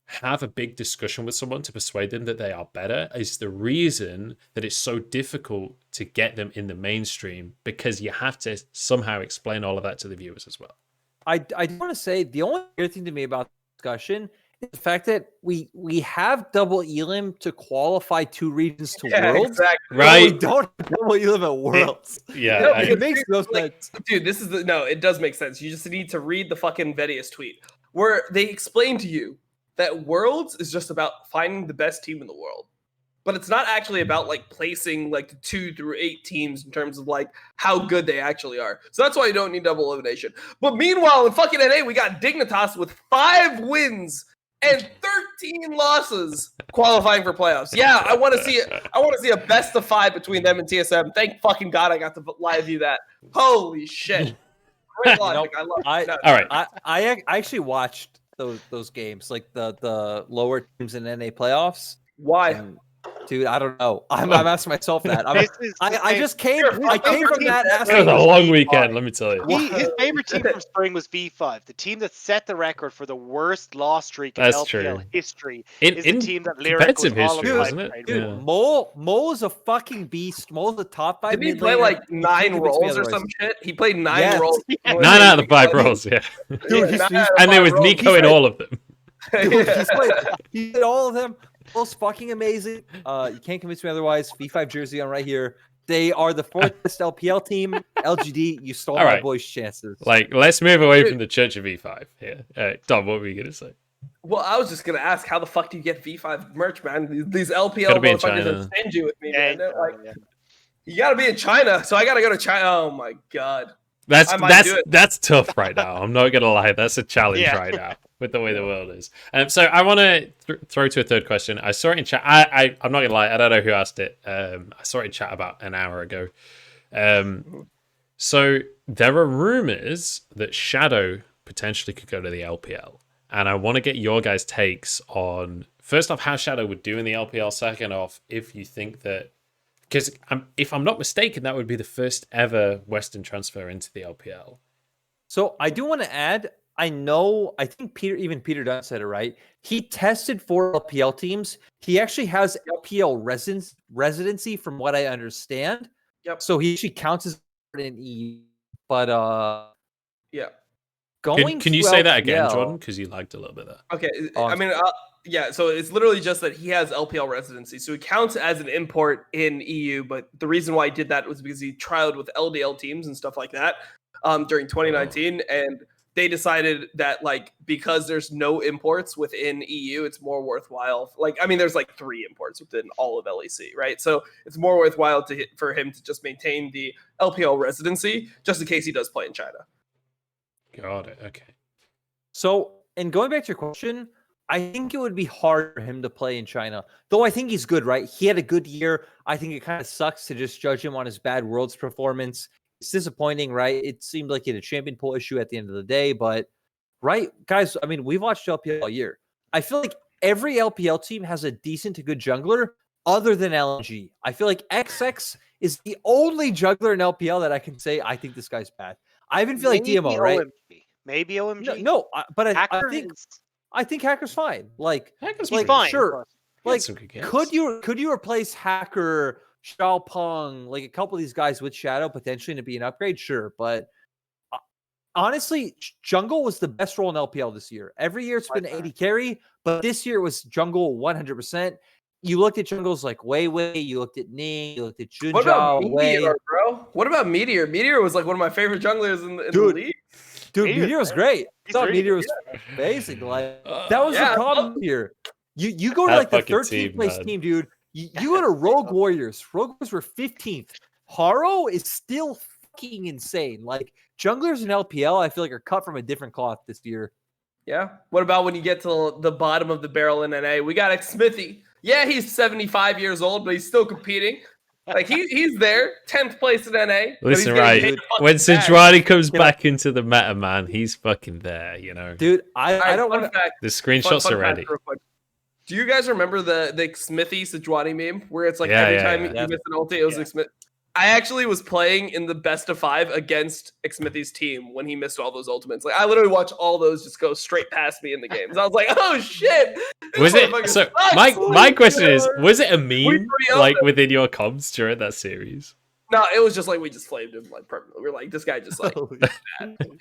have a big discussion with someone to persuade them that they are better is the reason that it's so difficult to get them in the mainstream, because you have to somehow explain all of that to the viewers as well. I want to say the only weird thing to me about the discussion is the fact that we have double elim to qualify 2 regions to Worlds. Exactly. Right. We don't have double elim at Worlds. Yeah. It makes no sense. Dude, it does make sense. You just need to read the fucking Bevvies tweet where they explain to you that Worlds is just about finding the best team in the world. But it's not actually about like placing like the 2 through 8 teams in terms of like how good they actually are. So that's why you don't need double elimination. But meanwhile, in fucking NA, we got Dignitas with 5 wins and 13 losses qualifying for playoffs. Yeah, I want to see it. I want to see a best of 5 between them and TSM. Thank fucking God I got to live view that. Holy shit. Great logic. I love it. All right. I actually watched those games, like the lower teams in NA playoffs. Why? And, dude, I don't know. I'm asking myself that. I came from that. It was a long weekend, let me tell you. His favorite team from spring was V5, the team that set the record for the worst loss streak in LPL history. Is the team that Lyric was all history, wasn't it? Dude, Yeah. Mole is a fucking beast. Mole's a top 5. Did he play like 9 roles or some shit? He played 9 roles. 9 out of the 5 roles, yeah. Dude, and there was Nico in all of them. Dude, he played all of them. Mole's fucking amazing. You can't convince me otherwise. V5 jersey on right here. They are the 4th best LPL team. LGD, you stole my boy's chances. Like, let's move away from the Church of V5 here. Dom, what were you going to say? Well, I was just going to ask, how the fuck do you get V5 merch, man? These LPL motherfuckers that send you with me, man. You got to be in China, so I got to go to China. Oh, my God. That's tough right now. I'm not going to lie. That's a challenge right now with the way the world is. So I want to throw to a third question. I saw it in chat. I'm not going to lie. I don't know who asked it. I saw it in chat about an hour ago. So there are rumors that Shadow potentially could go to the LPL. And I want to get your guys' takes on, first off, how Shadow would do in the LPL. Second off, if you think that, because if I'm not mistaken, that would be the first ever Western transfer into the LPL. So I do want to add, I know, I think Peter Dunn said it right. He tested 4 LPL teams. He actually has LPL residency from what I understand. Yep. So he actually counts as in EU. But Yeah. going Can you to say that again, LPL Jordan? Because you lagged a little bit there. Okay. Oh, I mean, yeah. So it's literally just that he has LPL residency, so he counts as an import in EU. But the reason why he did that was because he trialed with LDL teams and stuff like that during 2019, and they decided that like because there's no imports within EU, it's more worthwhile. Like, I mean, there's like 3 imports within all of LEC, right? So it's more worthwhile for him to just maintain the LPL residency just in case he does play in China. Got it. Okay. So, and going back to your question, I think it would be hard for him to play in China. Though I think he's good, right? He had a good year. I think it kind of sucks to just judge him on his bad Worlds performance. It's disappointing, right? It seemed like he had a champion pool issue at the end of the day, but right, guys, I mean, we've watched LPL all year. I feel like every LPL team has a decent to good jungler other than LNG. I feel like XX is the only jungler in LPL that I can say I think this guy's bad. I even feel like DMO, right? Maybe OMG. No, but I think is... I think Hacker's fine. Like Hacker's like fine, sure. Like could you replace Hacker, Xiaopeng, like a couple of these guys with Shadow potentially to be an upgrade? Sure, but honestly, jungle was the best role in LPL this year. Every year it's been 80 carry, but this year it was jungle 100%. You looked at jungles like Wei, you looked at Ning, you looked at Junjao. What about Meteor, bro? What about Meteor? Meteor was like one of my favorite junglers in the league. Dude, Meteor was great. I thought Meteor was basic. Like that was the problem here. You go to like the 13th place team, dude. You go to Rogue Warriors. Rogue Warriors were 15th. Haro is still fucking insane. Like junglers in LPL, I feel like are cut from a different cloth this year. Yeah. What about when you get to the bottom of the barrel in NA? We got Smithy. Yeah, he's 75 years old, but he's still competing. Like he's there, 10th place in NA. Listen, right, when Sejuani comes back into the meta, man, he's fucking there, you know. Dude, I don't want to. The screenshots are ready. Do you guys remember the Smithy Sejuani meme where it's like every time you miss an ulti, it was Smithy? I actually was playing in the best of 5 against Smithy's team when he missed all those ultimates. Like I literally watched all those just go straight past me in the games. I was like, oh shit. Was it so? My question is, was it a meme like within your comms during that series? No, it was just like we just flamed him like permanently. We're like, this guy just like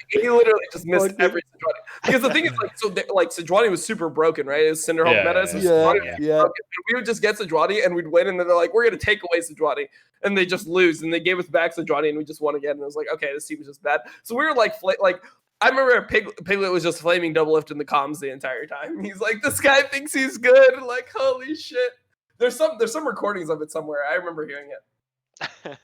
he literally just missed every Sejuani. Because the thing is like Sejuani was super broken, right? It was Cinderhulk meta. So we would just get Sejuani and we'd win, and then they're like, we're gonna take away Sejuani, and they just lose, and they gave us back Sejuani, and we just won again. And I was like, okay, this team is just bad. So we were like I remember Piglet was just flaming double lift in the comms the entire time. He's like, this guy thinks he's good. Like, holy shit. There's some recordings of it somewhere. I remember hearing it.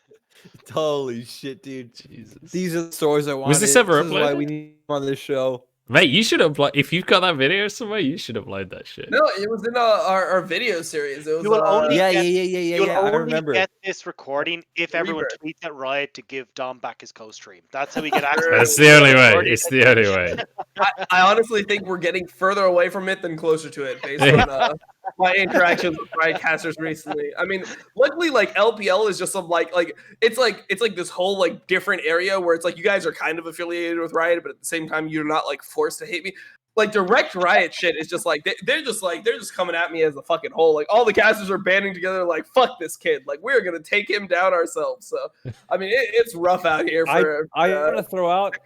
Holy shit, dude. Jesus. These are the stories I wanted. Was this ever uploaded? This is why we need him on this show. Mate, you should upload. If you've got that video somewhere, you should upload that shit. No, it was in our video series. It was you will only yeah. I remember. Get this recording if everyone tweets at Riot to give Dom back his co-stream. That's how we get access. That's the only way. It's the only way. I honestly think we're getting further away from it than closer to it based on my interactions with Riot casters recently. I mean, luckily, like LPL is just some like it's like this whole like different area where it's like you guys are kind of affiliated with Riot, but at the same time you're not like forced to hate me. Like direct Riot shit is just like they're just coming at me as a fucking whole. Like all the casters are banding together like fuck this kid. Like we're gonna take him down ourselves. So I mean it's rough out here. I want to throw out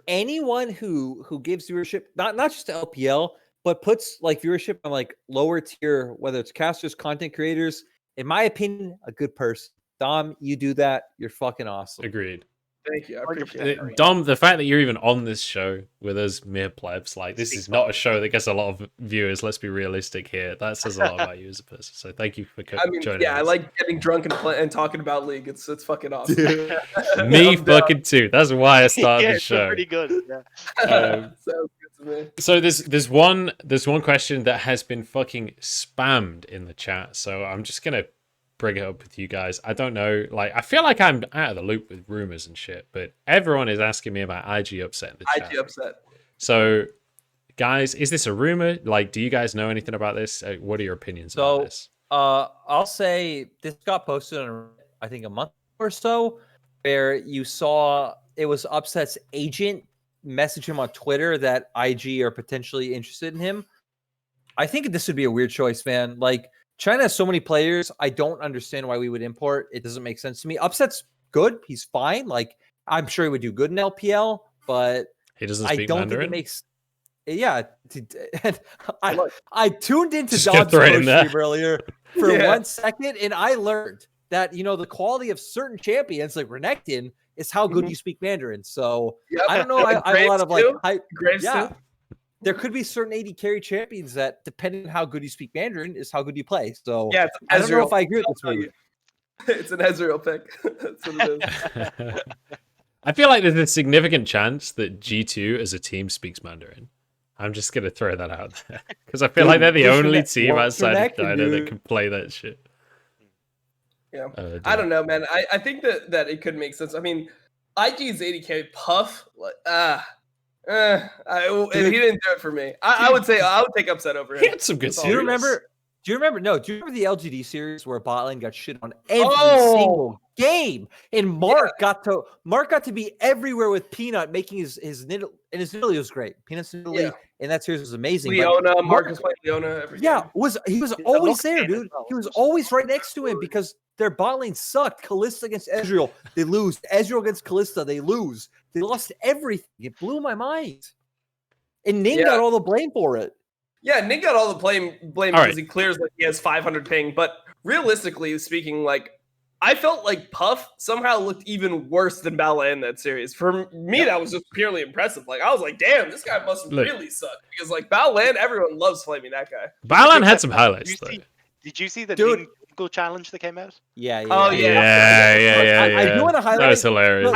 anyone who gives viewership not just to LPL but puts like viewership on like lower tier, whether it's casters, content creators. In my opinion, a good person. Dom, you do that. You're fucking awesome. Agreed. Thank you. I appreciate it. Dom, the fact that you're even on this show with us mere plebs, like this is not a show that gets a lot of viewers. Let's be realistic here. That says a lot about you as a person. So thank you for joining us. I like getting drunk and talking about League. It's fucking awesome. Me fucking too. That's why I started the show. Pretty good. Yeah. Sounds good to me. So there's one question that has been fucking spammed in the chat. So I'm just gonna bring it up with you guys. I don't know, like I feel like I'm out of the loop with rumors and shit, but everyone is asking me about IG upset in the chat. IG upset. So guys, is this a rumor? Like, do you guys know anything about this? What are your opinions about this? I'll say this got posted on I think a month or so, where you saw it was Upset's agent message him on Twitter that IG are potentially interested in him. I think this would be a weird choice, man. Like, China has so many players. I don't understand why we would import. It doesn't make sense to me. Upset's good. He's fine. Like, I'm sure he would do good in LPL, but He doesn't I speak don't Mandarin? think it makes. Yeah, and I tuned into Just Dom's throw it in there. stream earlier for 1 second, and I learned that the quality of certain champions like Renekton is how good you speak Mandarin. So I don't know. I have a lot of like hype. Graves Yeah, too? there could be certain AD carry champions that, depending on how good you speak Mandarin, is how good you play. So Yeah, it's I don't know Ezreal. if I agree with this I'll tell move. you. It's an Ezreal pick. That's what it is. I feel like there's a significant chance that G2 as a team speaks Mandarin. I'm just going to throw that out there. Because I feel like they're the Dude, only what's team outside of Renekton, China dude? that can play that shit. Yeah. I don't know, man. I think that it could make sense. I mean, IG's 80k Puff, and he didn't do it for me. I would say I would take Upset over him. He had some good That's all. Do you series. remember? Do you remember the LGD series where Botlane got shit on every single game, and Mark got to be everywhere with Peanut, making his Nidalee, and his Nidalee was great. Peanut's Nidalee, and that series was amazing. Leona, Marcus played Leona every game. He was always there, dude. He was always right next to him because their bot lane sucked. Kalista against Ezreal, they lose. Ezreal against Kalista, they lose. They lost everything. It blew my mind. And Ning got all the blame for it. Yeah, Nick got all the blame because he clears like he has 500 ping. But realistically speaking, like I felt like Puff somehow looked even worse than Bala in that series. For me, that was just purely impressive. Like I was like, damn, this guy must really suck because like Balan, everyone loves flaming that guy. Balan had some highlights though. Did you see the Ningle challenge that came out? Yeah. Oh Yeah. I do want to highlight. That was hilarious.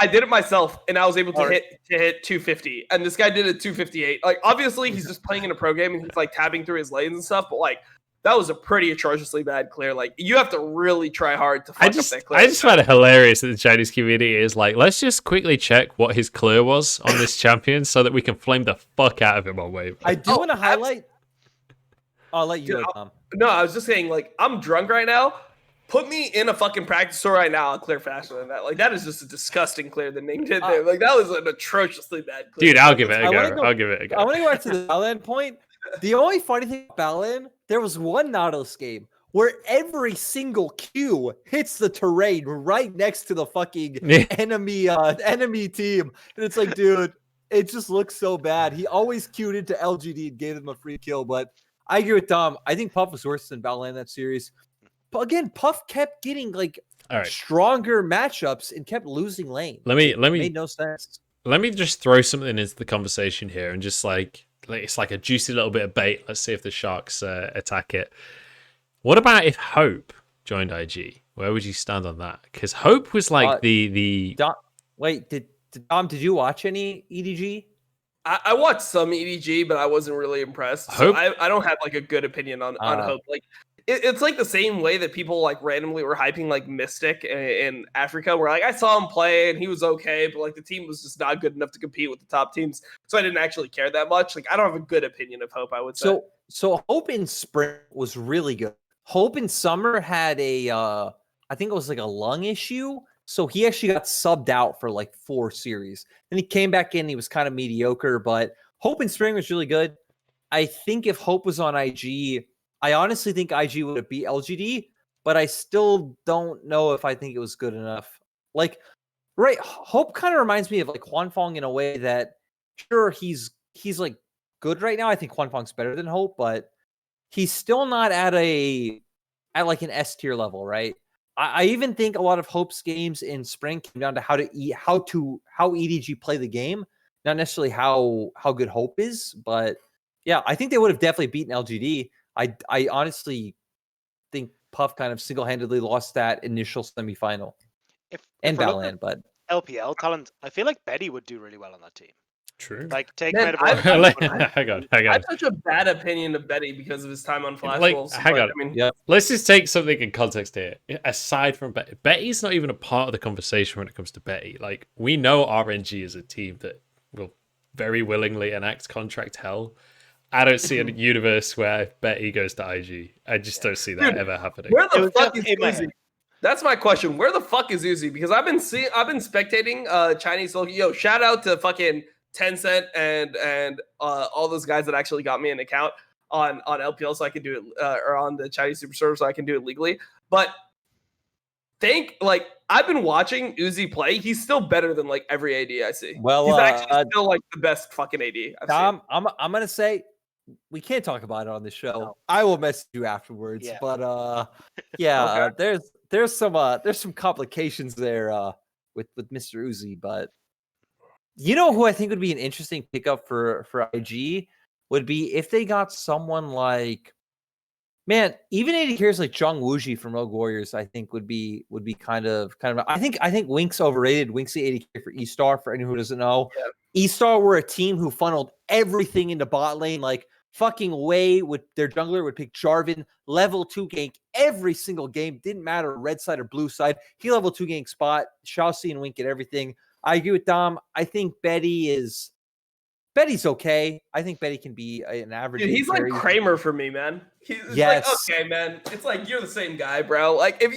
I did it myself, and I was able to hit 250, and this guy did it 258. Like obviously, he's just playing in a pro game, and he's like tabbing through his lanes and stuff. But like that was a pretty atrociously bad clear. Like you have to really try hard to fuck up that clear. I just find it hilarious that the Chinese community is like, let's just quickly check what his clear was on this champion so that we can flame the fuck out of him on wave. I do want to highlight. I'll let you go, Tom. No, I was just saying, like, I'm drunk right now. Put me in a fucking practice store right now. I'll clear faster than that. Like, that is just a disgusting clear that Ning did there. Like, that was an atrociously bad clear. Dude, I'll give it a go. I'll give it a go. I want to go back to the Balan point. The only funny thing about Balan, there was one Nautilus game where every single Q hits the terrain right next to the fucking enemy team. And it's like, dude, it just looks so bad. He always queued into LGD and gave them a free kill, but I agree with Dom. I think Puff was worse than Balan in that series. But again, Puff kept getting like stronger matchups and kept losing lane. It made no sense. Let me just throw something into the conversation here and just like it's like a juicy little bit of bait. Let's see if the Sharks attack it. What about if Hope joined IG? Where would you stand on that? Because Hope was like the Dom, wait, Dom, did you watch any EDG? I watched some EDG, but I wasn't really impressed. So I don't have like a good opinion on Hope. Like it's like the same way that people like randomly were hyping like Mystic in Africa, where like I saw him play and he was okay, but like the team was just not good enough to compete with the top teams. So I didn't actually care that much. Like I don't have a good opinion of Hope, I would say. So Hope in spring was really good. Hope in summer had I think it was like a lung issue. So he actually got subbed out for like 4 series. Then he came back in. He was kind of mediocre, but Hope in spring was really good. I think if Hope was on IG, I honestly think IG would have beat LGD, but I still don't know if I think it was good enough. Like, right, Hope kind of reminds me of like Huanfeng in a way that, sure, he's like good right now. I think Huanfeng's better than Hope, but he's still not at like an S tier level, right? I even think a lot of Hope's games in spring came down to how EDG play the game, not necessarily how good Hope is. But yeah, I think they would have definitely beaten LGD. I honestly think Puff kind of single-handedly lost that initial semifinal. And Balan, but LPL talent, I feel like Betty would do really well on that team. True. Like take Man, hang on. I have such a bad opinion of Betty because of his time on Flash Wolves. Hang on. I mean, Let's just take something in context here. Aside from Betty, Betty's not even a part of the conversation when it comes to Betty. Like we know RNG is a team that will very willingly enact contract hell. I don't see a universe where Betty goes to IG. I just don't see that ever happening. Where the fuck is Uzi? That's my question. Where the fuck is Uzi? Because I've been spectating Chinese. Yo, shout out to fucking Tencent and all those guys that actually got me an account on LPL so I can do it, or on the Chinese Super Server so I can do it legally. But I've been watching Uzi play. He's still better than like every AD I see. Well, he's actually still like the best fucking AD I've seen. I'm gonna say we can't talk about it on the show. No. I will message you afterwards. Yeah. But yeah, Okay. there's some complications there with Mr. Uzi. But you know who I think would be an interesting pickup for IG would be if they got someone like, man, even AD carries like Zhang Wuji from Rogue Warriors, I think would be kind of I think Wink's overrated. Wink's the AD carry for E-Star, for anyone who doesn't know. Yeah. E-Star were a team who funneled everything into bot lane. Like fucking Wei with their jungler would pick Jarvan, level 2 gank every single game. Didn't matter red side or blue side. He level 2 gank spot. Shao-Si and Wink at everything. I agree with Dom. I think Betty's okay. I think Betty can be an average. Dude, he's like Kramer for me, man. It's Yes. like, okay, man. It's like you're the same guy, bro. Like if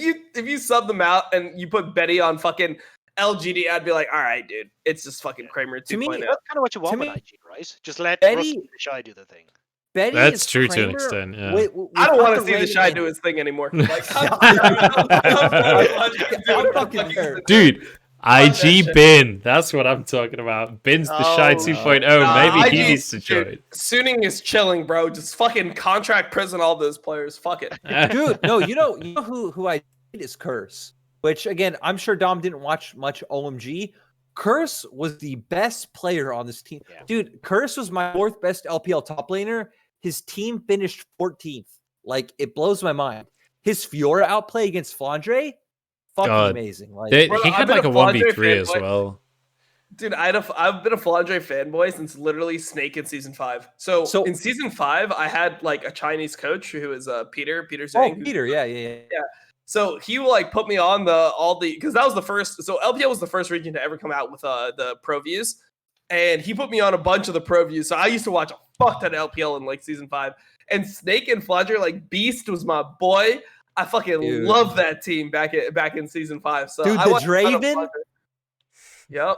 you sub them out and you put Betty on fucking LGD, I'd be like, all right, dude. It's just fucking Kramer 2.0. That's kind of what you want with me, IG, right? Just let Betty- Rusty the Shy do the thing. Betty That's is true to an Kramer extent, yeah. I don't want to without see the Shy rating do in- his thing anymore. Like, I'm fucking there. Dude, that IG shit. Bin. That's what I'm talking about. Bin's the Shy Oh, 2.0. Nah, Maybe he IG needs to join. dude, Suning is chilling, bro. Just fucking contract prison all those players. Fuck it. Dude, no, you know who I need is Curse, which again, I'm sure Dom didn't watch much OMG. Curse was the best player on this team. Yeah. Dude, Curse was my 4th best LPL top laner. His team finished 14th. Like, it blows my mind. His Fiora outplay against Flandre, fucking God. amazing. Like, Bro, He I've had been like a a Flandre 1v3 as fanboy. well. Dude, I've been a Flandre fanboy since literally Snake in season 5. So in season 5, I had like a Chinese coach who is Peter Zhang. Peter, yeah. So he will like put me on because that was the first. So LPL was the first region to ever come out with the pro views, and he put me on a bunch of the pro views. So I used to watch a fuck ton of LPL in like season 5. And Snake and Flandre, like Beast was my boy. I fucking love that team back in season 5. So dude, I the watched a ton of Draven. Flandre. Yep.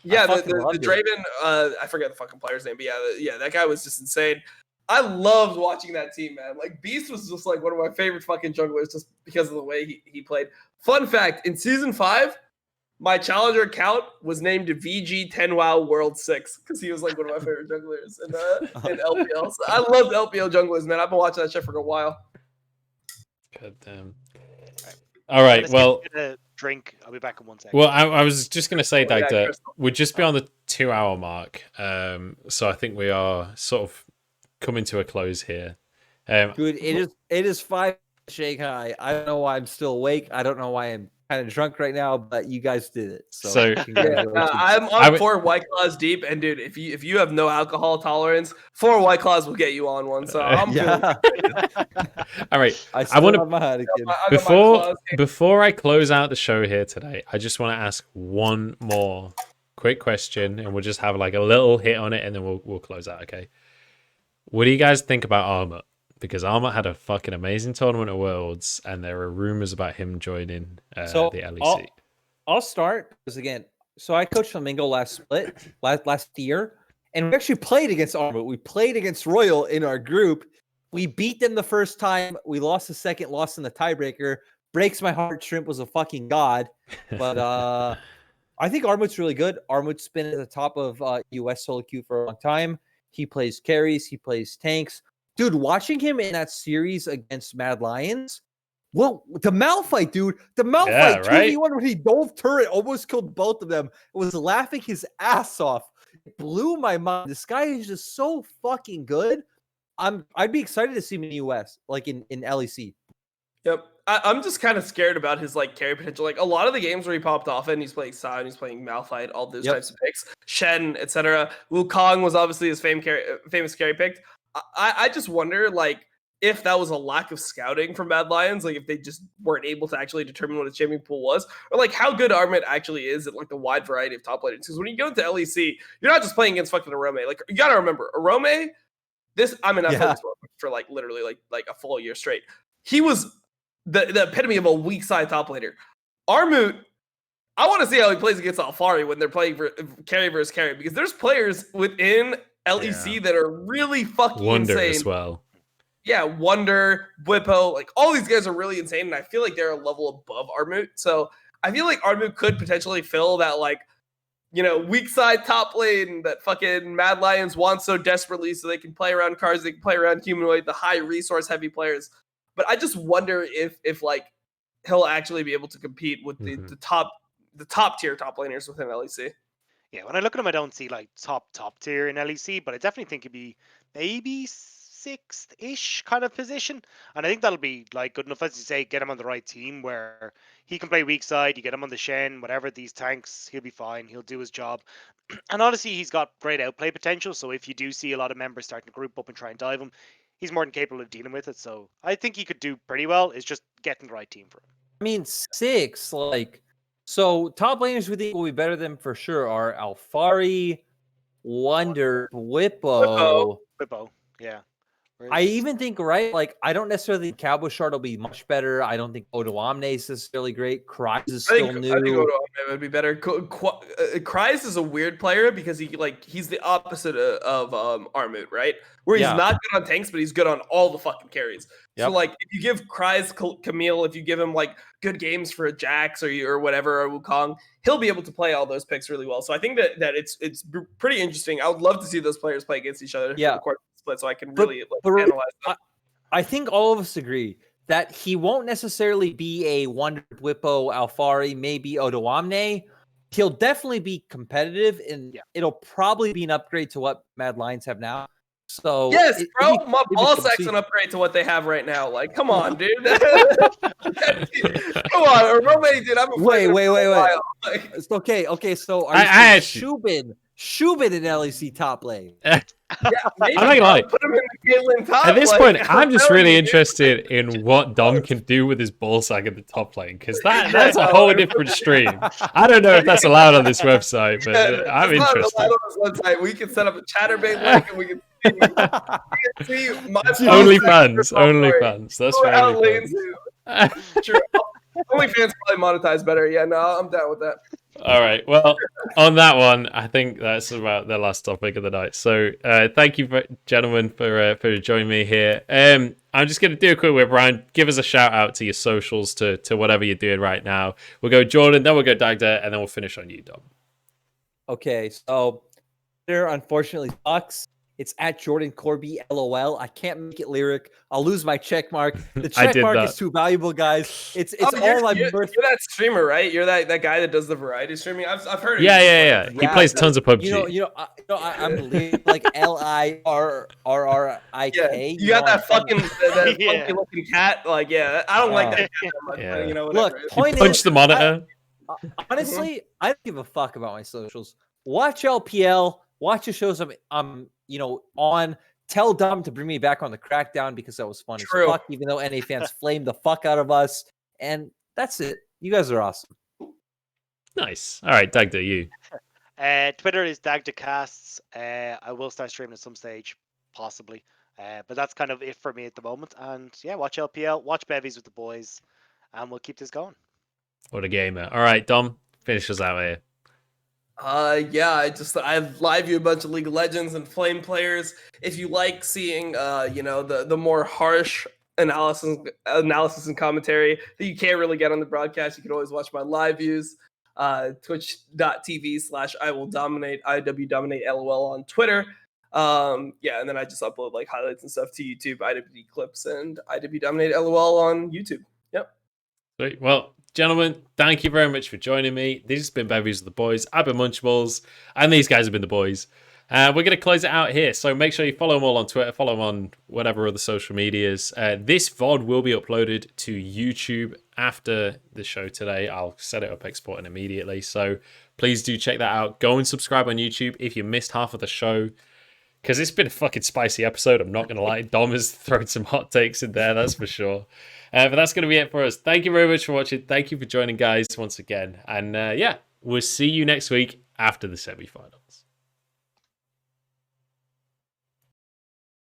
Yeah, the loved it. Draven. I forget the fucking player's name, but yeah, that guy was just insane. I loved watching that team, man. Like Beast was just like one of my favorite fucking junglers just because of the way he played. Fun fact: in season 5, my challenger account was named VG10WoW World 6 because he was like one of my favorite junglers in LPL. So I loved LPL junglers, man. I've been watching that shit for a while. God damn. All right, Let's well, get a drink. I'll be back in 1 second. well, I was just going to say, Oh, yeah, Dagda, Crystal. we'd just be on the 2-hour mark. So I think we are sort of coming to a close here. Dude, it is 5 Shanghai. I don't know why I'm still awake. I don't know why I'm kind of drunk right now, but you guys did it. So congratulations. I'm 4 White Claws deep, and dude, if you have no alcohol tolerance, 4 White Claws will get you on one. So I'm yeah. All right. I wanna- want to my Claws game. Before I close out the show here today, I just want to ask one more quick question, and we'll just have like a little hit on it, and then we'll close out. Okay. What do you guys think about Armut? Because Armut had a fucking amazing tournament at Worlds, and there are rumors about him joining the LEC. I'll start because again, so I coached Flamingo last year, and we actually played against Armut. We played against Royal in our group. We beat them the first time. We lost the second, lost in the tiebreaker. Breaks my heart. Shrimp was a fucking god, but I think Armut's really good. Armut's been at the top of US solo queue for a long time. He plays carries. He plays tanks. Dude, watching him in that series against Mad Lions, well, the Malphite, dude, the Malphite 2v1 when he dove turret, almost killed both of them. Was laughing his ass off. It blew my mind. This guy is just so fucking good. I'd be excited to see him in the US, like in LEC. Yep. I'm just kind of scared about his like carry potential. Like a lot of the games where he popped off in, he's playing Sion, he's playing Malphite, all those types of picks. Shen, etc. Wukong was obviously his famous carry pick. I just wonder, like, if that was a lack of scouting from Mad Lions, like if they just weren't able to actually determine what his champion pool was, or like how good Armut actually is at like the wide variety of top laners. Because when you go into LEC, you're not just playing against fucking Arome. Like you gotta remember, Arome. I've played this for like literally like a full year straight. He was the epitome of a weak side top laner. Armut I want to see how he plays against Alfari when they're playing for carry versus carry, because there's players within LEC that are really fucking Wonder insane. as well. Yeah, Wonder, Whippo, like all these guys are really insane, and I feel like they're a level above Armut. So I feel like Armut could potentially fill that, like, you know, weak side top lane that fucking Mad Lions want so desperately, so they can play around cards, they can play around humanoid, the high resource heavy players. But I just wonder if like he'll actually be able to compete with the top tier top laners within LEC. Yeah, when I look at him, I don't see like top tier in LEC, but I definitely think he'd be maybe sixth-ish kind of position, and I think that'll be like good enough, as you say, get him on the right team where he can play weak side. You get him on the Shen, whatever these tanks, he'll be fine. He'll do his job, and honestly, he's got great outplay potential. So if you do see a lot of members starting to group up and try and dive him, he's more than capable of dealing with it. So I think he could do pretty well. It's just getting the right team for him. I mean, 6, like, so top laners we think will be better than for sure are Alfari, Wonder, Whippo. Whippo, yeah. I even think, right, like, I don't necessarily think Cowboy Shard will be much better. I don't think IWDominate is necessarily great. Kryze is still new. I think IWDominate would be better. Kryze is a weird player because he's the opposite of Armut, right? Where he's not good on tanks, but he's good on all the fucking carries. So like, if you give Kryze Camille, if you give him like good games for a Jax or whatever, or Wukong, he'll be able to play all those picks really well. So I think that it's pretty interesting. I would love to see those players play against each other. For the court split, so I can really analyze that. I think all of us agree that he won't necessarily be a Wonder, Whippo, Alfari, maybe IWDominate. He'll definitely be competitive, and it'll probably be an upgrade to what Mad Lions have now. So yes, bro, my ball sack's an upgrade to what they have right now. Like, come on, dude. Come on, Romeo, dude. I've been wait. Like, It's okay. So are you Shubin in LEC top lane? Yeah, maybe I'm not gonna lie. Put him in the Galen top. At this like, point, I'm just really interested in what Dom can do with his ball sack at the top lane, because that's a whole different stream. I don't know if that's allowed on this website, but I'm interested. On this website. We can set up a chatterbait link, and we can see my OnlyFans. That's right. True. OnlyFans probably monetize better. Yeah, no, I'm down with that. All right. Well, on that one, I think that's about the last topic of the night. So, thank you, gentlemen, for joining me here. I'm just going to do a quick whip around. Give us a shout out to your socials, to whatever you're doing right now. We'll go Jordan, then we'll go Dagda, and then we'll finish on you, Dom. Okay, so there unfortunately sucks. It's at Jordan Corby, LOL. I can't make it lyric. I'll lose my check mark. The check mark is too valuable, guys. It's all I'm worth. You're that streamer, right? You're that guy that does the variety streaming. I've heard of you. Yeah. He plays tons of PUBG. I'm like LIRRIK. Yeah, you got that fucking funky looking cat. Like, I don't like that cat that much. Yeah. But, you know, Look, you punch the monitor. Honestly, I don't give a fuck about my socials. Watch LPL. Watch the shows I'm on. Tell Dom to bring me back on the Crackdown because that was funny. True. So fuck, even though NA fans flamed the fuck out of us. And that's it. You guys are awesome. Nice. All right, Dagda, you. Twitter is DagdaCasts. I will start streaming at some stage, possibly. But that's kind of it for me at the moment. And watch LPL, watch Bevvies with the boys, and we'll keep this going. What a gamer. All right, Dom, finish us out here. I live you a bunch of League of Legends and Flame players. If you like seeing the more harsh analysis and commentary that you can't really get on the broadcast, you can always watch my live views. Twitch.tv/IWDominate, IWDominate LOL on Twitter. And then I just upload like highlights and stuff to YouTube, IWD clips, and IWDominate LOL on YouTube. Yep. Great. Well, gentlemen, thank you very much for joining me. This has been Bevvies with the boys. I've been Munchables, and these guys have been the boys. We're going to close it out here, so make sure you follow them all on Twitter, follow them on whatever other social medias. This VOD will be uploaded to YouTube after the show today. I'll set it up, exporting immediately, so please do check that out. Go and subscribe on YouTube if you missed half of the show, because it's been a fucking spicy episode, I'm not going to lie. Dom has thrown some hot takes in there, that's for sure. But that's going to be it for us. Thank you very much for watching. Thank you for joining, guys, once again. And we'll see you next week after the semi-finals.